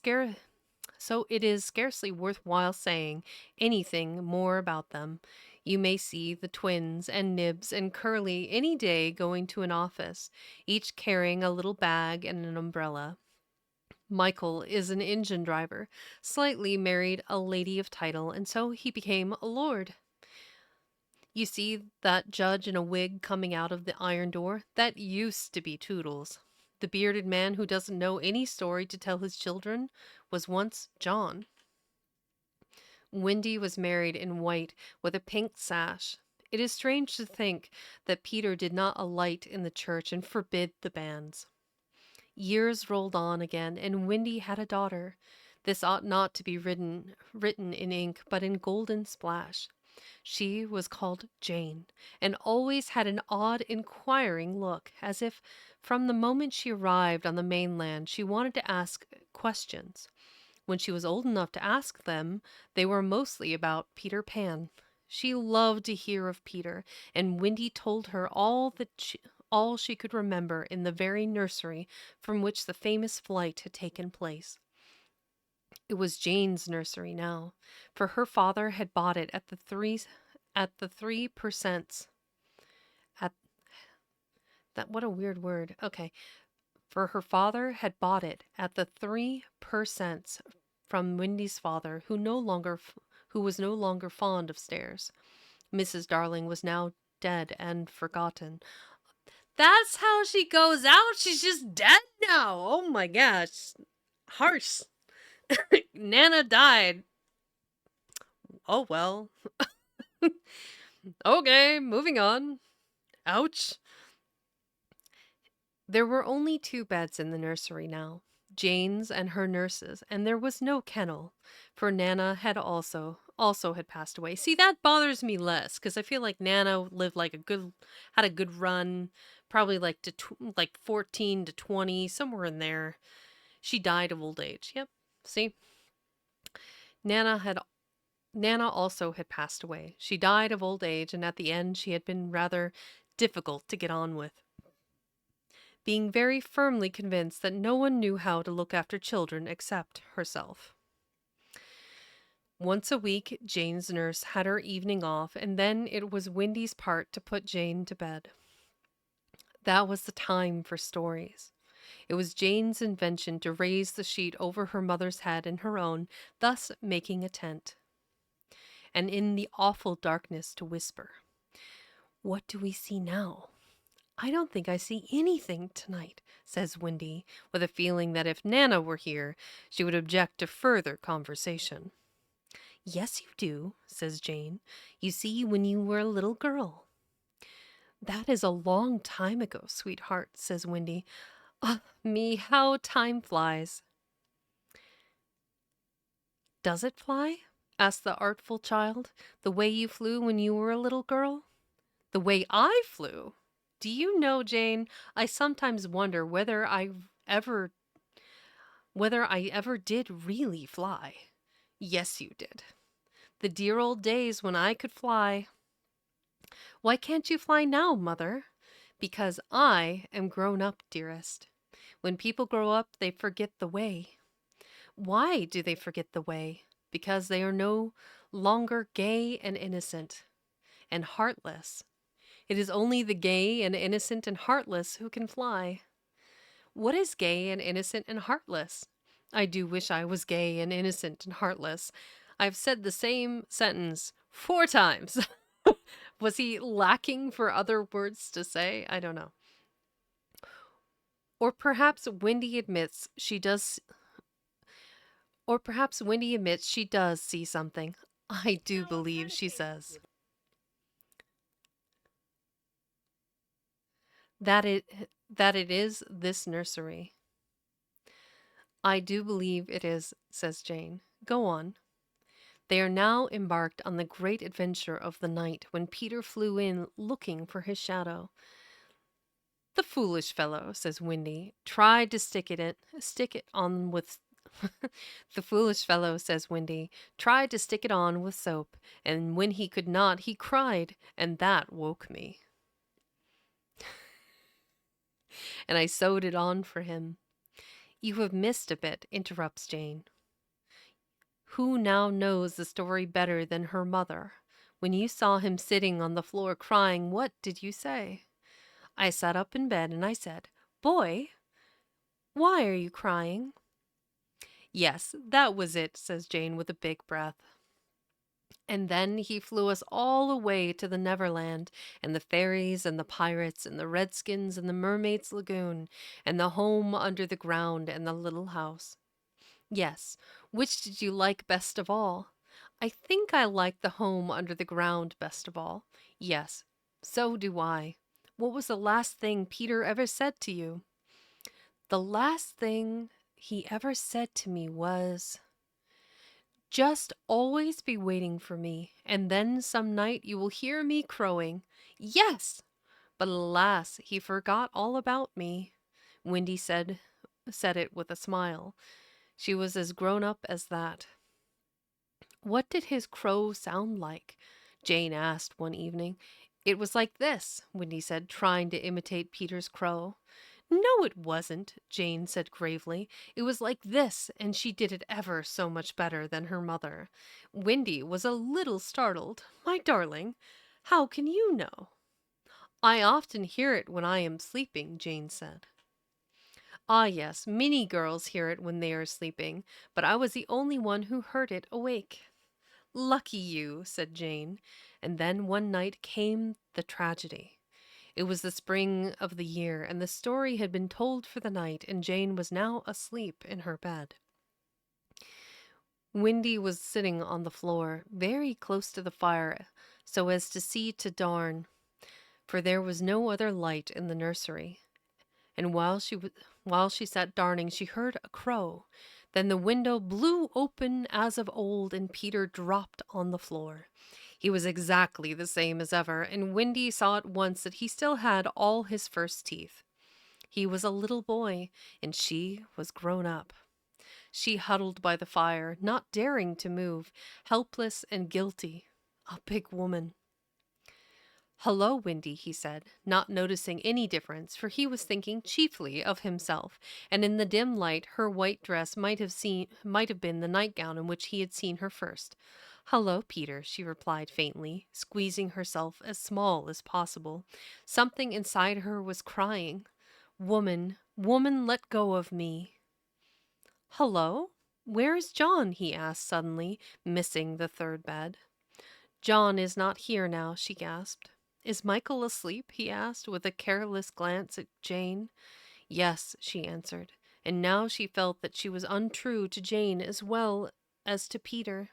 scarcely worthwhile saying anything more about them. You may see the twins and Nibs and Curly any day going to an office, each carrying a little bag and an umbrella. Michael is an engine driver, slightly married a lady of title, and so he became a lord. You see that judge in a wig coming out of the iron door? That used to be Toodles. The bearded man who doesn't know any story to tell his children was once John. Wendy was married in white with a pink sash. It is strange to think that Peter did not alight in the church and forbid the banns. Years rolled on again, and Wendy had a daughter. This ought not to be written in ink, but in golden splash. She was called Jane, and always had an odd, inquiring look, as if from the moment she arrived on the mainland she wanted to ask questions. When she was old enough to ask them, they were mostly about Peter Pan. She loved to hear of Peter, and Wendy told her all she could remember in the very nursery from which the famous flight had taken place. It was Jane's nursery now, for her father had bought it at the 3%. At that what a weird word. Okay. For her father had bought it at the 3% from Wendy's father, who was no longer fond of stairs. Mrs. Darling was now dead and forgotten. That's how she goes out? She's just dead now. Oh my gosh. Harsh. Nana died. Oh well. Okay, moving on. Ouch. There were only 2 beds in the nursery now, Jane's and her nurse's, and there was no kennel, for Nana had also had passed away. See, that bothers me less because I feel like Nana lived like had a good run, probably like like 14 to 20, somewhere in there. She died of old age. Yep. See, Nana had Nana also had passed away. She died of old age, and at the end she had been rather difficult to get on with, being very firmly convinced that no one knew how to look after children except herself. Once a week, Jane's nurse had her evening off, and then it was Wendy's part to put Jane to bed. That was the time for stories. It was Jane's invention to raise the sheet over her mother's head and her own, thus making a tent, and in the awful darkness to whisper, "What do we see now?" "I don't think I see anything tonight," says Wendy, with a feeling that if Nana were here, she would object to further conversation. "Yes, you do," says Jane. "You see when you were a little girl." "That is a long time ago, sweetheart," says Wendy. "Ah, me, how time flies." "Does it fly?" asked the artful child. "The way you flew when you were a little girl?" "The way I flew? Do you know, Jane, I sometimes wonder ever whether I ever did really fly." "Yes, you did. The dear old days when I could fly." "Why can't you fly now, mother?" "Because I am grown up, dearest. When people grow up, they forget the way." "Why do they forget the way?" "Because they are no longer gay and innocent and heartless. It is only the gay and innocent and heartless who can fly." "What is gay and innocent and heartless?" "I do wish I was gay and innocent and heartless." I've said the same sentence 4 times. Was he lacking for other words to say? I don't know. Or perhaps Wendy admits she does or perhaps Wendy admits she does see something. "I do believe," she says, that it is this nursery." "I do believe it is," says Jane. "Go on." They are now embarked on the great adventure of the night when Peter flew in looking for his shadow. "The foolish fellow," says Wendy, "tried to stick it on with the foolish fellow," says Wendy, "tried to stick it on with soap, and when he could not, he cried, and that woke me. And I sewed it on for him." "You have missed a bit," interrupts Jane. "Who now knows the story better than her mother? When you saw him sitting on the floor crying, what did you say?" "I sat up in bed and I said, 'Boy, why are you crying?'" "Yes, that was it," says Jane with a big breath. "And then he flew us all away to the Neverland, and the fairies and the pirates and the redskins and the mermaid's lagoon, and the home under the ground and the little house." "Yes, which did you like best of all?" "I think I like the home under the ground best of all." "Yes, so do I. What was the last thing Peter ever said to you?" "The last thing he ever said to me was, 'Just always be waiting for me, and then some night you will hear me crowing.' Yes! But alas, he forgot all about me." Wendy said it with a smile. She was as grown up as that. "What did his crow sound like?" Jane asked one evening. "It was like this," Wendy said, trying to imitate Peter's crow. "No, it wasn't," Jane said gravely. "It was like this, and she did it ever so much better than her mother." Wendy was a little startled. "My darling, how can you know?" "I often hear it when I am sleeping," Jane said. "Ah, yes, many girls hear it when they are sleeping, but I was the only one who heard it awake." Lucky you, said Jane. And then one night came the tragedy. It was the spring of the year, and the story had been told for the night, and Jane was now asleep in her bed. Windy was sitting on the floor, very close to the fire, so as to see to darn, for there was no other light in the nursery. And while she sat darning, she heard a crow. Then the window blew open as of old, and Peter dropped on the floor. He was exactly the same as ever, and Windy saw at once that he still had all his first teeth. He was a little boy, and she was grown up. She huddled by the fire, not daring to move, helpless and guilty. A big woman. Hello, Windy, he said, not noticing any difference, for he was thinking chiefly of himself, and in the dim light her white dress might have been the nightgown in which he had seen her first. Hello, Peter, she replied faintly, squeezing herself as small as possible. Something inside her was crying, Woman, woman, let go of me. Hello? Where is John? He asked suddenly, missing the third bed. John is not here now, she gasped. Is Michael asleep? He asked, with a careless glance at Jane. Yes, she answered, and now she felt that she was untrue to Jane as well as to Peter.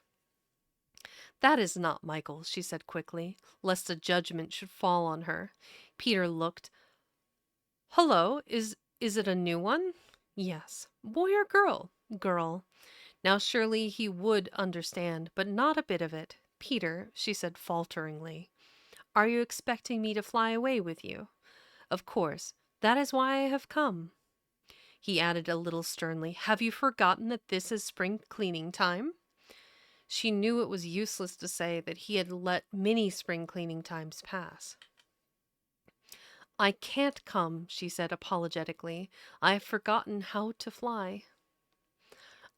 That is not Michael, she said quickly, lest a judgment should fall on her. Peter looked. Hello, is it a new one? Yes. Boy or girl? Girl. Now surely he would understand, but not a bit of it. Peter, she said falteringly, are you expecting me to fly away with you? Of course. That is why I have come. He added a little sternly, have you forgotten that this is spring cleaning time? She knew it was useless to say that he had let many spring cleaning times pass. I can't come, she said apologetically. I have forgotten how to fly.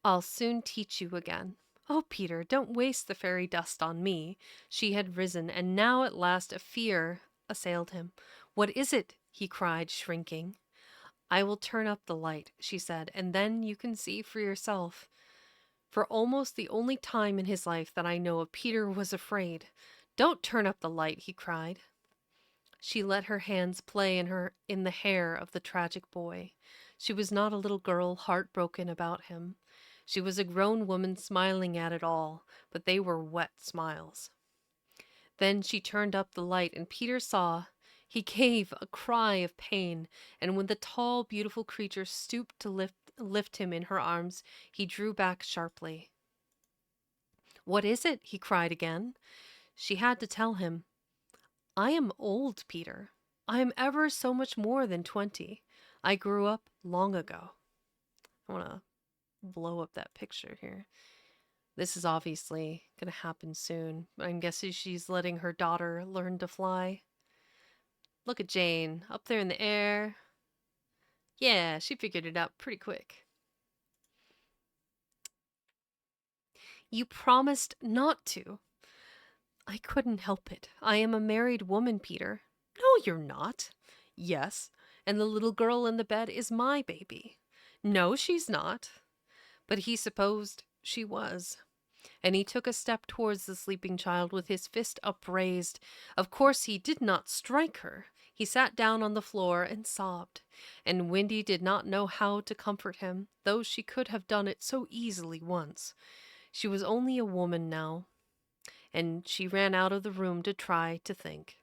I'll soon teach you again. Oh, Peter, don't waste the fairy dust on me. She had risen, and now at last a fear assailed him. What is it? He cried, shrinking. I will turn up the light, she said, and then you can see for yourself. For almost the only time in his life that I know of, Peter was afraid. Don't turn up the light, he cried. She let her hands play in the hair of the tragic boy. She was not a little girl heartbroken about him. She was a grown woman smiling at it all, but they were wet smiles. Then she turned up the light, and Peter saw. He gave a cry of pain, and when the tall, beautiful creature stooped to lift him in her arms, he drew back sharply. What is it? He cried again. She had to tell him. I am old, Peter. I am ever so much more than 20. I grew up long ago. I want to blow up that picture here. This is obviously going to happen soon. I'm guessing she's letting her daughter learn to fly. Look at Jane, up there in the air. Yeah, she figured it out pretty quick. You promised not to. I couldn't help it. I am a married woman, Peter. No, you're not. Yes, and the little girl in the bed is my baby. No, she's not. But he supposed she was. And he took a step towards the sleeping child with his fist upraised. Of course he did not strike her. He sat down on the floor and sobbed, and Windy did not know how to comfort him, though she could have done it so easily once. She was only a woman now, and she ran out of the room to try to think.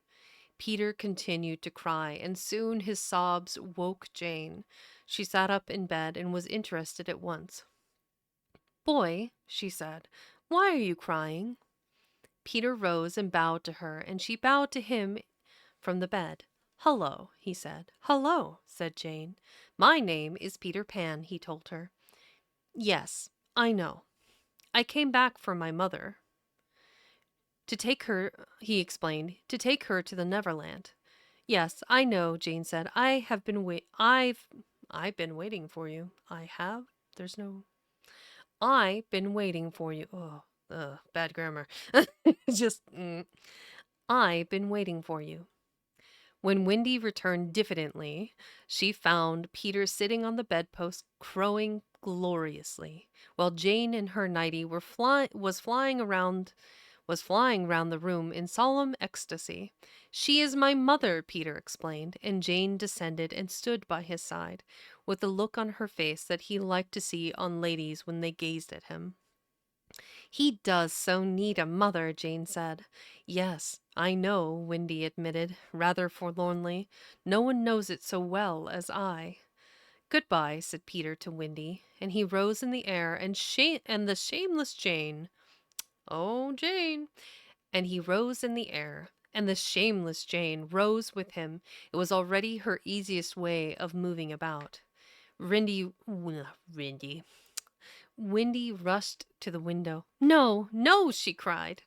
Peter continued to cry, and soon his sobs woke Jane. She sat up in bed and was interested at once. Boy, she said, why are you crying? Peter rose and bowed to her, and she bowed to him from the bed. Hello, he said. Hello, said Jane. My name is Peter Pan, he told her. Yes, I know. I came back for my mother. To take her, he explained, to take her to the Neverland. Yes, I know, Jane said. I've been waiting for you. I have? There's no I've been waiting for you. Oh, bad grammar. Just, I've been waiting for you. When Windy returned diffidently, she found Peter sitting on the bedpost, crowing gloriously, while Jane in her nightie was flying round the room in solemn ecstasy. She is my mother, Peter explained, and Jane descended and stood by his side, with the look on her face that he liked to see on ladies when they gazed at him. He does so need a mother, Jane said. Yes, I know, Windy admitted, rather forlornly. No one knows it so well as I. Goodbye, said Peter to Windy, and he rose in the air, and the shameless Jane, oh, Jane, and he rose in the air, and the shameless Jane rose with him. It was already her easiest way of moving about. Rindy, Windy rushed to the window. No, no, she cried.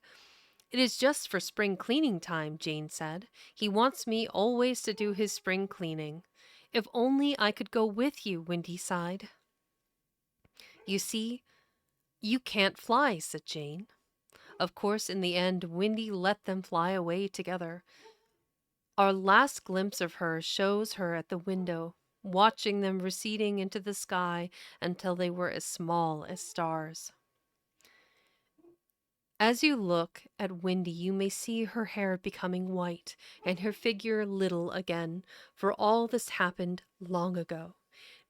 It is just for spring cleaning time, Jane said. He wants me always to do his spring cleaning. If only I could go with you, Windy sighed. You see, you can't fly, said Jane. Of course, in the end, Windy let them fly away together. Our last glimpse of her shows her at the window, watching them receding into the sky until they were as small as stars. As you look at Windy, you may see her hair becoming white and her figure little again, for all this happened long ago.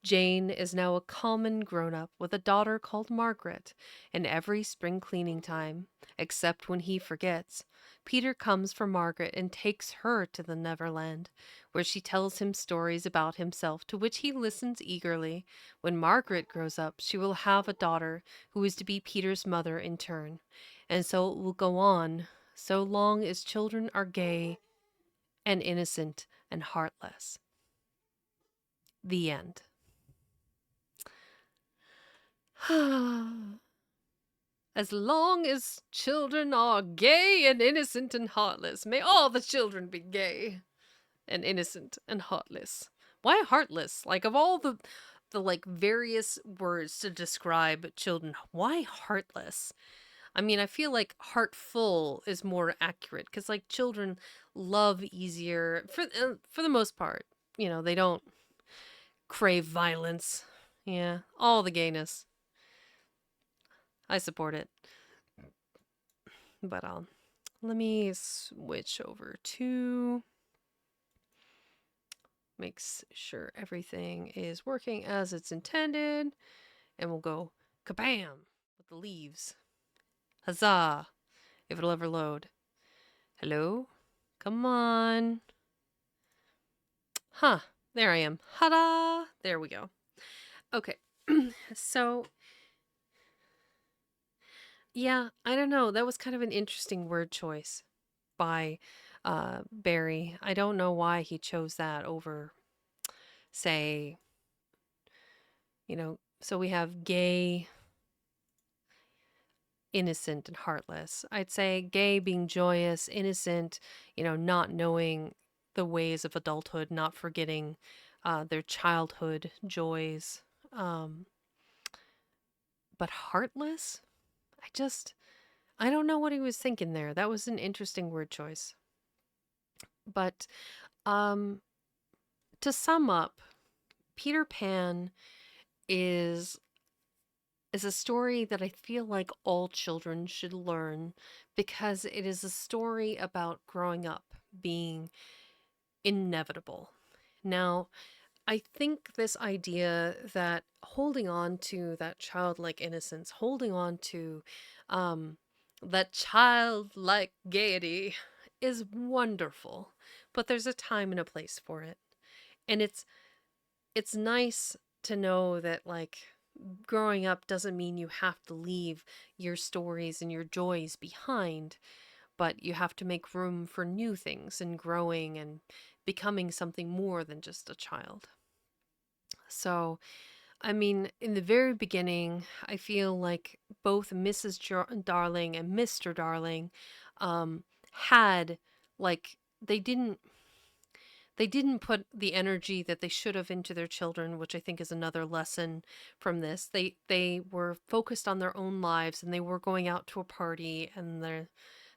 Jane is now a common grown up with a daughter called Margaret, and every spring cleaning time, except when he forgets, Peter comes for Margaret and takes her to the Neverland, where she tells him stories about himself to which he listens eagerly. When Margaret grows up, she will have a daughter who is to be Peter's mother in turn, and so it will go on, so long as children are gay and innocent and heartless. The end. As long as children are gay and innocent and heartless, may all the children be gay and innocent and heartless. Why heartless? Like of all the like various words to describe children, why heartless? I mean, I feel like heartful is more accurate because like children love easier for the most part. You know, they don't crave violence. Yeah, all the gayness. I support it. But let me switch over to makes sure everything is working as it's intended, and we'll go kabam with the leaves. Huzzah! If it'll ever load. Hello? Come on. Huh. There I am. Ha-da! There we go. Okay. So, yeah, I don't know. That was kind of an interesting word choice by Barrie. I don't know why he chose that over, say, so we have gay, innocent, and heartless. I'd say gay being joyous, innocent, not knowing the ways of adulthood, not forgetting their childhood joys. Um, but heartless? I don't know what he was thinking there. That was an interesting word choice. But um, to sum up, Peter Pan is a story that I feel like all children should learn because it is a story about growing up being inevitable. Now, I think this idea that holding on to that childlike innocence, holding on to um, that childlike gaiety is wonderful, but there's a time and a place for it. And it's nice to know that like growing up doesn't mean you have to leave your stories and your joys behind, but you have to make room for new things and growing and becoming something more than just a child. So, I mean, in the very beginning, I feel like both Darling and Mr. Darling had like they didn't put the energy that they should have into their children, which I think is another lesson from this. They were focused on their own lives and they were going out to a party and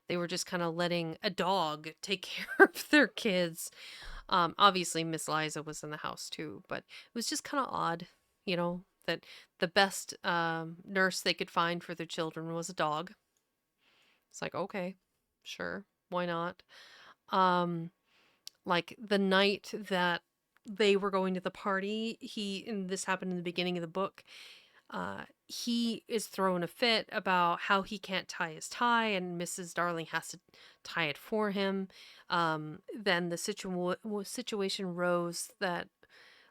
they were just kind of letting a dog take care of their kids. Obviously Miss Liza was in the house too, but it was just kind of odd, that the best nurse they could find for their children was a dog. It's like, okay, sure, why not? Um, like the night that they were going to the party, and this happened in the beginning of the book, he is throwing a fit about how he can't tie his tie, and Mrs. Darling has to tie it for him. Then the situation rose that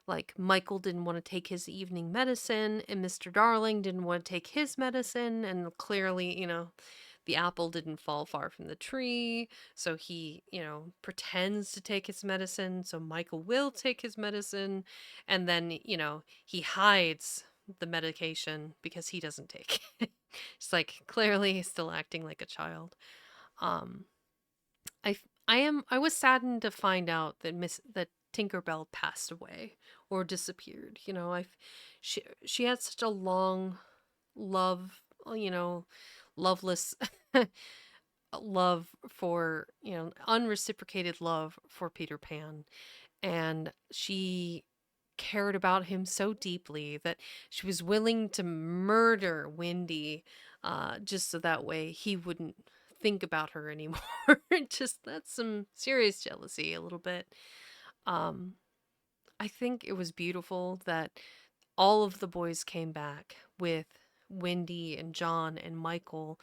like Michael didn't want to take his evening medicine, and Mr. Darling didn't want to take his medicine, and clearly, the apple didn't fall far from the tree, so he, pretends to take his medicine, so Michael will take his medicine, and then, he hides the medication because he doesn't take it. It's like clearly he's still acting like a child. Um I was saddened to find out that that Tinkerbell passed away or disappeared. She had such a long love, loveless love for, unreciprocated love for Peter Pan, and she cared about him so deeply that she was willing to murder Wendy, just so that way he wouldn't think about her anymore. Just that's some serious jealousy, a little bit. Um, I think it was beautiful that all of the boys came back with Wendy and John and Michael,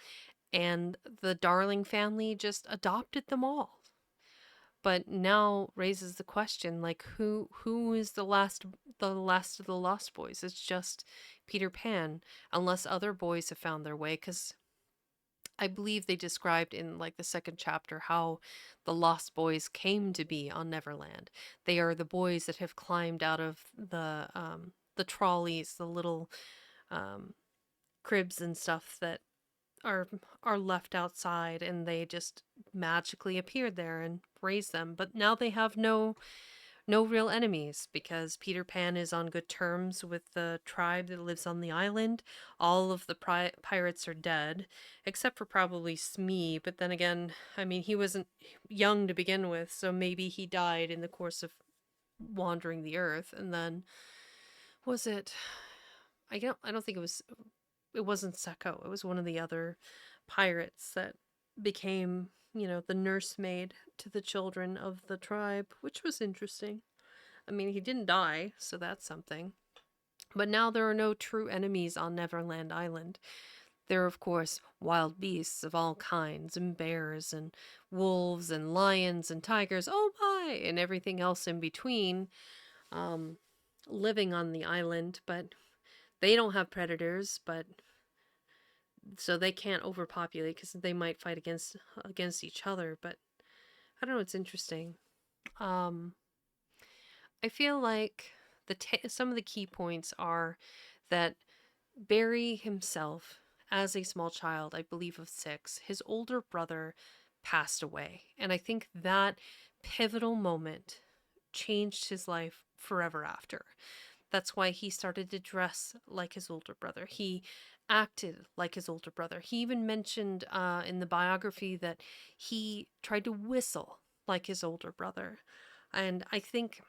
and the Darling family just adopted them all. But now raises the question, like, who is the last of the Lost Boys? It's just Peter Pan, unless other boys have found their way, because I believe they described in like the second chapter how the Lost Boys came to be on Neverland. They are the boys that have climbed out of the trolleys, the little um, cribs and stuff that are are left outside, and they just magically appeared there and raised them. But now they have no real enemies because Peter Pan is on good terms with the tribe that lives on the island. All of the pirates are dead, except for probably Smee. But then again, I mean, he wasn't young to begin with, so maybe he died in the course of wandering the earth. And then was it? I don't think it was. It wasn't Seko. It was one of the other pirates that became, the nursemaid to the children of the tribe, which was interesting. I mean, he didn't die, so that's something. But now there are no true enemies on Neverland Island. There are, of course, wild beasts of all kinds, and bears, and wolves, and lions, and tigers, oh my, and everything else in between, um, living on the island. But they don't have predators, but so they can't overpopulate because they might fight against each other. But I don't know, it's interesting. Um, I feel like some of the key points are that Barrie himself, as a small child, I believe of 6, his older brother passed away. And I think that pivotal moment changed his life forever after. That's why he started to dress like his older brother. He acted like his older brother. He even mentioned in the biography that he tried to whistle like his older brother. And I think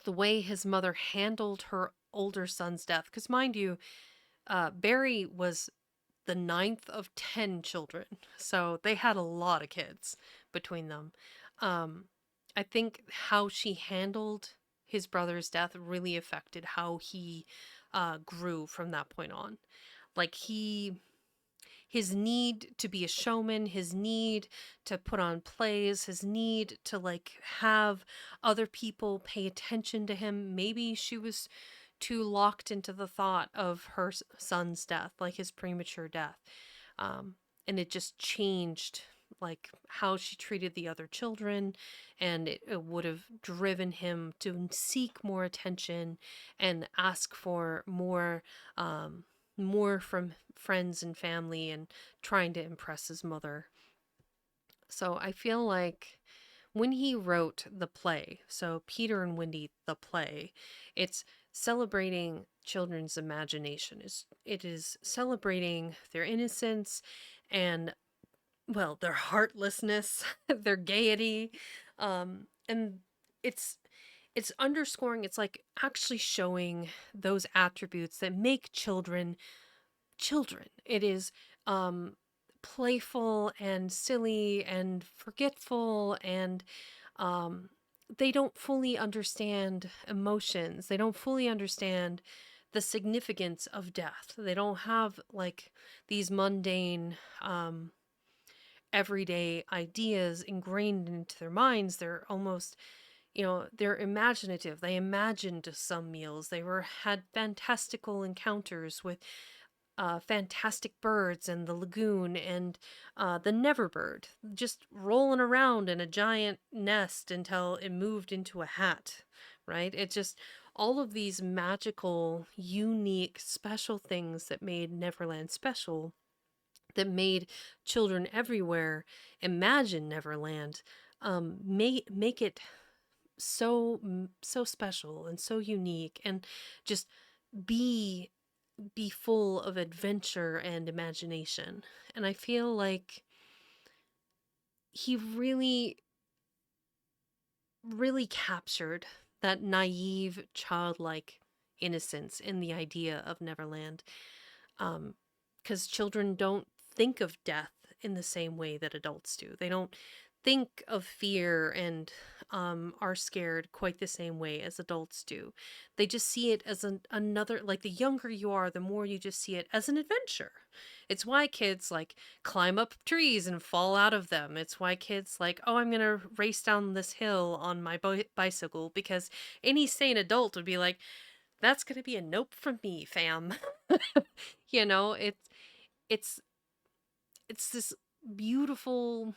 the way his mother handled her older son's death, because mind you, Barrie was the ninth of 10 children, so they had a lot of kids between them. Um, I think how she handled his brother's death really affected how he grew from that point on. Like his need to be a showman, his need to put on plays, his need to like have other people pay attention to him. Maybe she was too locked into the thought of her son's death, like his premature death. Um, and it just changed like how she treated the other children, and it would have driven him to seek more attention and ask for more from friends and family, and trying to impress his mother. So I feel like when he wrote the play, so Peter and Wendy, the play, it's celebrating children's imagination. It is celebrating their innocence and, well, their heartlessness, their gaiety. And it's it's underscoring, it's like actually showing those attributes that make children children. It is um playful and silly and forgetful, and um they don't fully understand emotions. They don't fully understand the significance of death. They don't have like these mundane everyday ideas ingrained into their minds. They're almost, they're imaginative. They imagined some meals. They were had fantastical encounters with fantastic birds and the lagoon, and the never bird just rolling around in a giant nest until it moved into a hat, right? It just, all of these magical, unique, special things that made Neverland special, that made children everywhere imagine Neverland, make it so special and so unique, and just be be full of adventure and imagination. And I feel like he really captured that naive, childlike innocence in the idea of Neverland. Because children don't think of death in the same way that adults do. They don't think of fear and are scared quite the same way as adults do. They just see it as another, like the younger you are, the more you just see it as an adventure. It's why kids like climb up trees and fall out of them. It's why kids like, oh, I'm going to race down this hill on my bicycle, because any sane adult would be like, that's going to be a nope from me, fam. you know, it's it's this beautiful,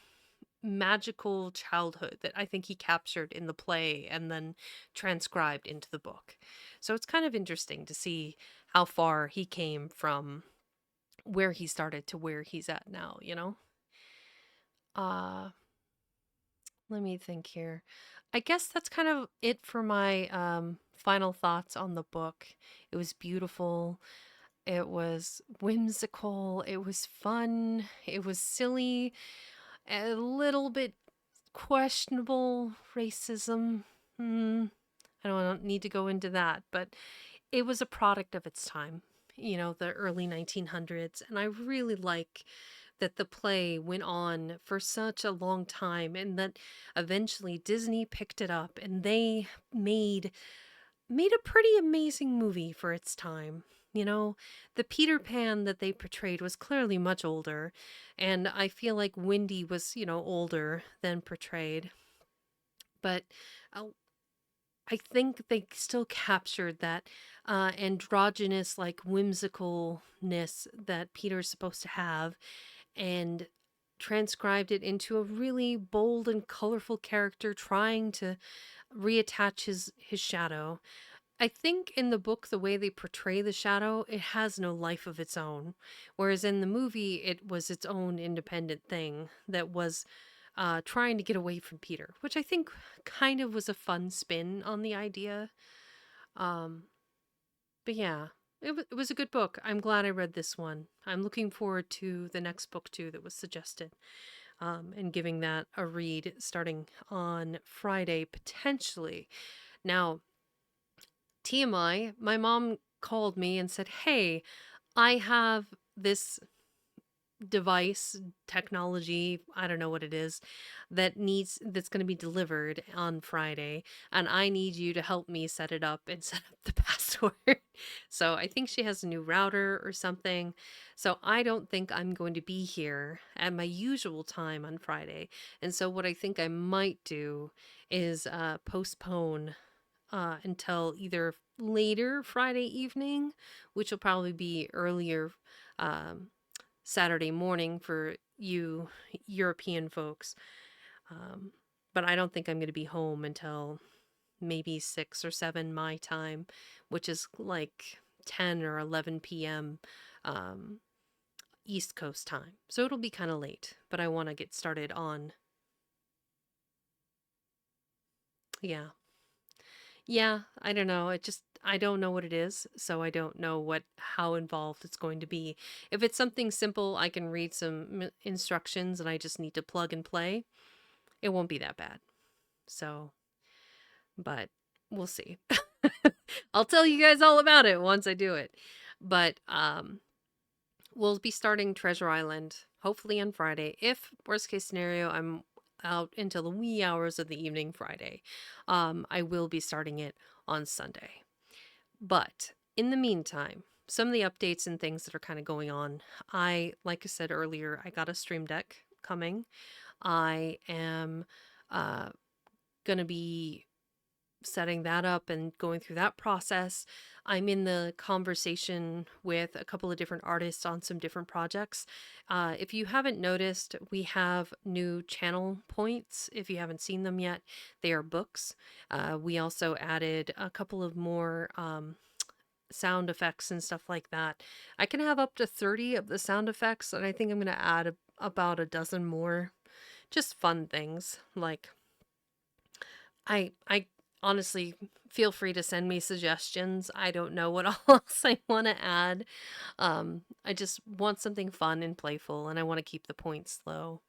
magical childhood that I think he captured in the play and then transcribed into the book. So it's kind of interesting to see how far he came from where he started to where he's at now, you know? Uh Let me think here. I guess that's kind of it for my final thoughts on the book. It was beautiful. It was whimsical. It was fun. It was silly. A little bit questionable racism. I don't need to go into that, but it was a product of its time, the early 1900s. And I really like that the play went on for such a long time, and that eventually Disney picked it up and they made a pretty amazing movie for its time. The Peter Pan that they portrayed was clearly much older, and I feel like Wendy was, older than portrayed. But uh, I think they still captured that androgynous, like whimsicalness that Peter's supposed to have, and transcribed it into a really bold and colorful character trying to reattach his shadow. I think in the book, the way they portray the shadow, it has no life of its own. Whereas in the movie, it was its own independent thing that was trying to get away from Peter, which I think kind of was a fun spin on the idea. Um, but yeah, it was a good book. I'm glad I read this one. I'm looking forward to the next book too that was suggested, and giving that a read starting on Friday potentially. Now, TMI, my mom called me and said, "Hey, I have this device, technology, I don't know what it is, that's going to be delivered on Friday, and I need you to help me set it up and set up the password." So I think she has a new router or something. So I don't think I'm going to be here at my usual time on Friday. And so what I think I might do is postpone until either later Friday evening, which will probably be earlier um, Saturday morning for you European folks. Um, but I don't think I'm going to be home until maybe 6 or 7 my time, which is like 10 or 11 p.m. Um, East Coast time. So it'll be kind of late, but I want to get started on. Yeah. Yeah, I don't know. I don't know what it is, so I don't know how involved it's going to be. If it's something simple, I can read some instructions and I just need to plug and play. It won't be that bad. So, but we'll see. I'll tell you guys all about it once I do it. But we'll be starting Treasure Island hopefully on Friday. If worst case scenario, I'm out until the wee hours of the evening Friday. I will be starting it on Sunday. But in the meantime, some of the updates and things that are kind of going on. Like I said earlier, I got a Stream Deck coming. I am uh, going to be setting that up and going through that process. I'm in the conversation with a couple of different artists on some different projects. If you haven't noticed, we have new channel points. If you haven't seen them yet, they are books. We also added a couple of more sound effects and stuff like that. I can have up to 30 of the sound effects, and I think I'm going to add about a dozen more. Just fun things like I honestly feel free to send me suggestions. I don't know what else I want to add. I just want something fun and playful, and I want to keep the points low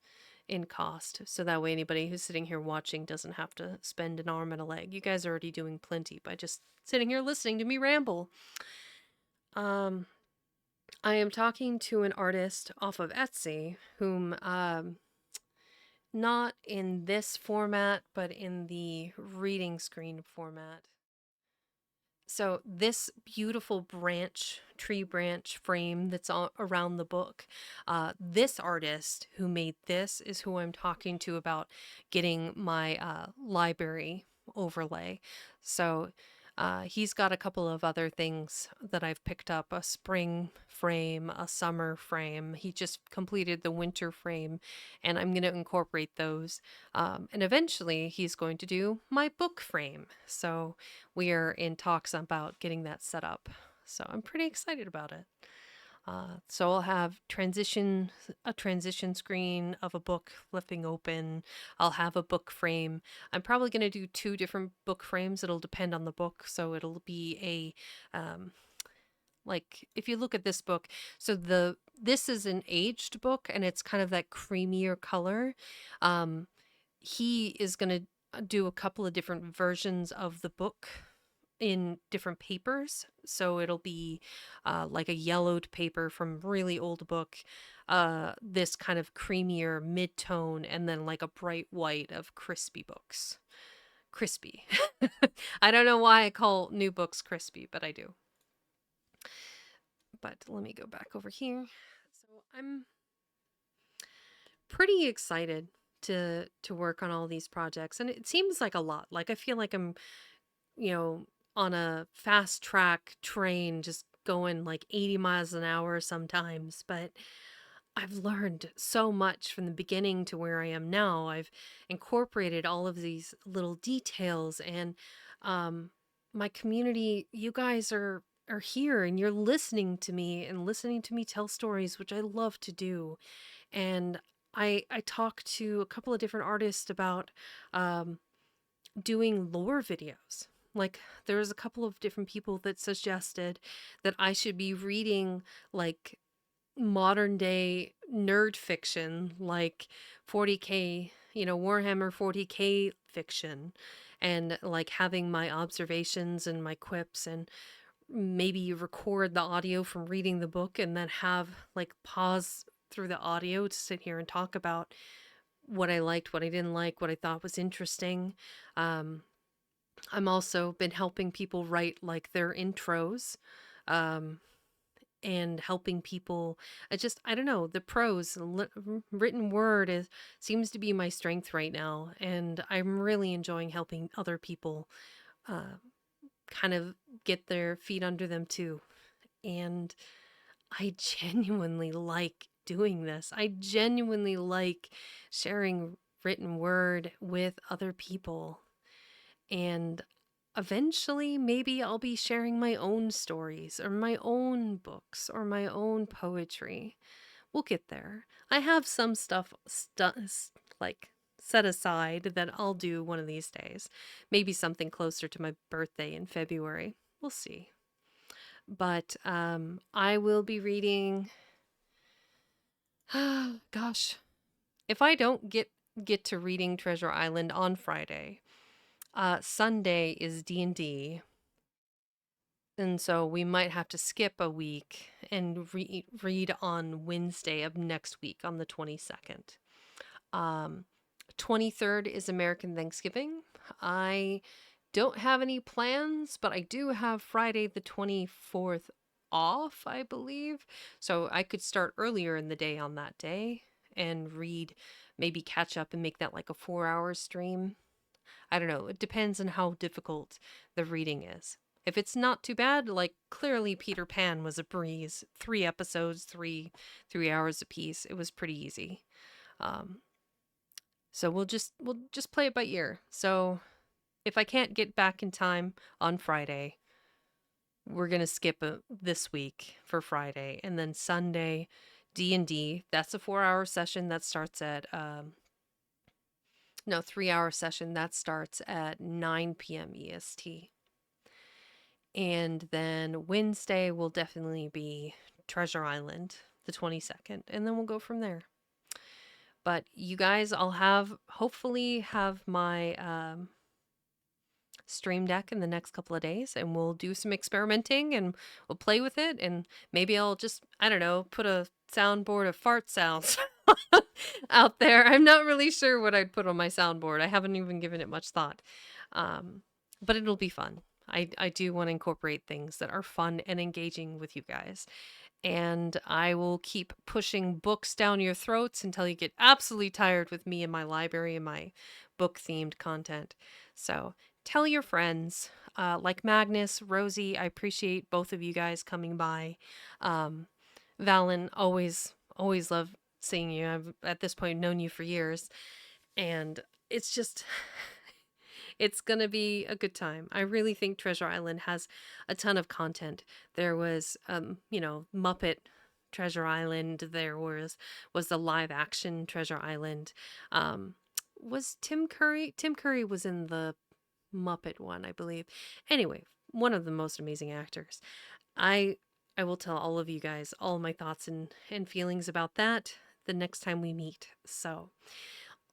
in cost, so that way anybody who's sitting here watching doesn't have to spend an arm and a leg. You guys are already doing plenty by just sitting here listening to me ramble. Um, I am talking to an artist off of Etsy whom not in this format, but in the reading screen format. So this beautiful tree branch frame that's around the book, this artist who made this is who I'm talking to about getting my library overlay. So he's got a couple of other things that I've picked up, a spring frame, a summer frame. He just completed the winter frame, and I'm going to incorporate those. And eventually he's going to do my book frame. So we are in talks about getting that set up. So I'm pretty excited about it. So I'll have a transition screen of a book flipping open. I'll have a book frame. I'm probably going to do two different book frames. It'll depend on the book. So it'll be like if you look at this book, so this is an aged book and it's kind of that creamier color. He is going to do a couple of different versions of the book in different papers. So it'll be like a yellowed paper from really old book, this kind of creamier mid-tone, and then like a bright white of crispy books. Crispy. I don't know why I call new books crispy, but I do. But let me go back over here. So I'm pretty excited to work on all these projects, and it seems like a lot. Like I feel like I'm, you know, on a fast track train just going like 80 miles an hour sometimes, but I've learned so much from the beginning to where I am now. I've incorporated all of these little details, and um my community, you guys are here and you're listening to me and listening to me tell stories, which I love to do. And I talked to a couple of different artists about um doing lore videos. Like there was a couple of different people that suggested that I should be reading like modern day nerd fiction, like 40K, Warhammer 40K fiction, and like having my observations and my quips, and maybe record the audio from reading the book and then have like pause through the audio to sit here and talk about what I liked, what I didn't like, what I thought was interesting. Um, I'm also been helping people write like their intros, um, and helping people. I don't know, the prose, written word seems to be my strength right now, and I'm really enjoying helping other people uh, kind of get their feet under them too. And I genuinely like doing this. I genuinely like sharing written word with other people. And eventually, maybe I'll be sharing my own stories or my own books or my own poetry. We'll get there. I have some stuff like set aside that I'll do one of these days. Maybe something closer to my birthday in February. We'll see. But I will be reading. Gosh, if I don't get to reading Treasure Island on Friday, Sunday is D&D, and so we might have to skip a week and read on Wednesday of next week on the 22nd. Um, 23rd is American Thanksgiving. I don't have any plans, but I do have Friday the 24th off, I believe. So I could start earlier in the day on that day and read, maybe catch up and make that like a 4 hour stream. I don't know. It depends on how difficult the reading is. If it's not too bad, like clearly Peter Pan was a breeze. 3 episodes, 3 hours apiece. It was pretty easy. Um, so we'll just play it by ear. So if I can't get back in time on Friday, we're gonna skip this week for Friday, and then Sunday, D&D. That's a 4 hour session that starts at no 3 hour session that starts at 9 p.m. EST. And then Wednesday will definitely be Treasure Island, the 22nd, and then we'll go from there. But you guys, I'll hopefully have my Stream Deck in the next couple of days, and we'll do some experimenting and we'll play with it. And maybe I'll just, I don't know, put a soundboard of fart sounds out there. I'm not really sure what I'd put on my soundboard. I haven't even given it much thought. Um, but it'll be fun. I do want to incorporate things that are fun and engaging with you guys. And I will keep pushing books down your throats until you get absolutely tired with me and my library and my book themed content. So tell your friends, like Magnus, Rosie. I appreciate both of you guys coming by. Um, Valen, always love seeing you. I've at this point known you for years, and it's just it's going to be a good time. I really think Treasure Island has a ton of content. There was Muppet Treasure Island. There was the live action Treasure Island. Um was Tim Curry was in the Muppet one, I believe. Anyway, one of the most amazing actors. I I will tell all of you guys all my thoughts and feelings about that the next time we meet. So,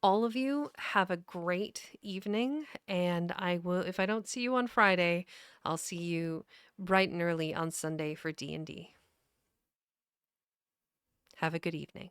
all of you have a great evening, and I will, if I don't see you on Friday, I'll see you bright and early on Sunday for D&D. Have a good evening.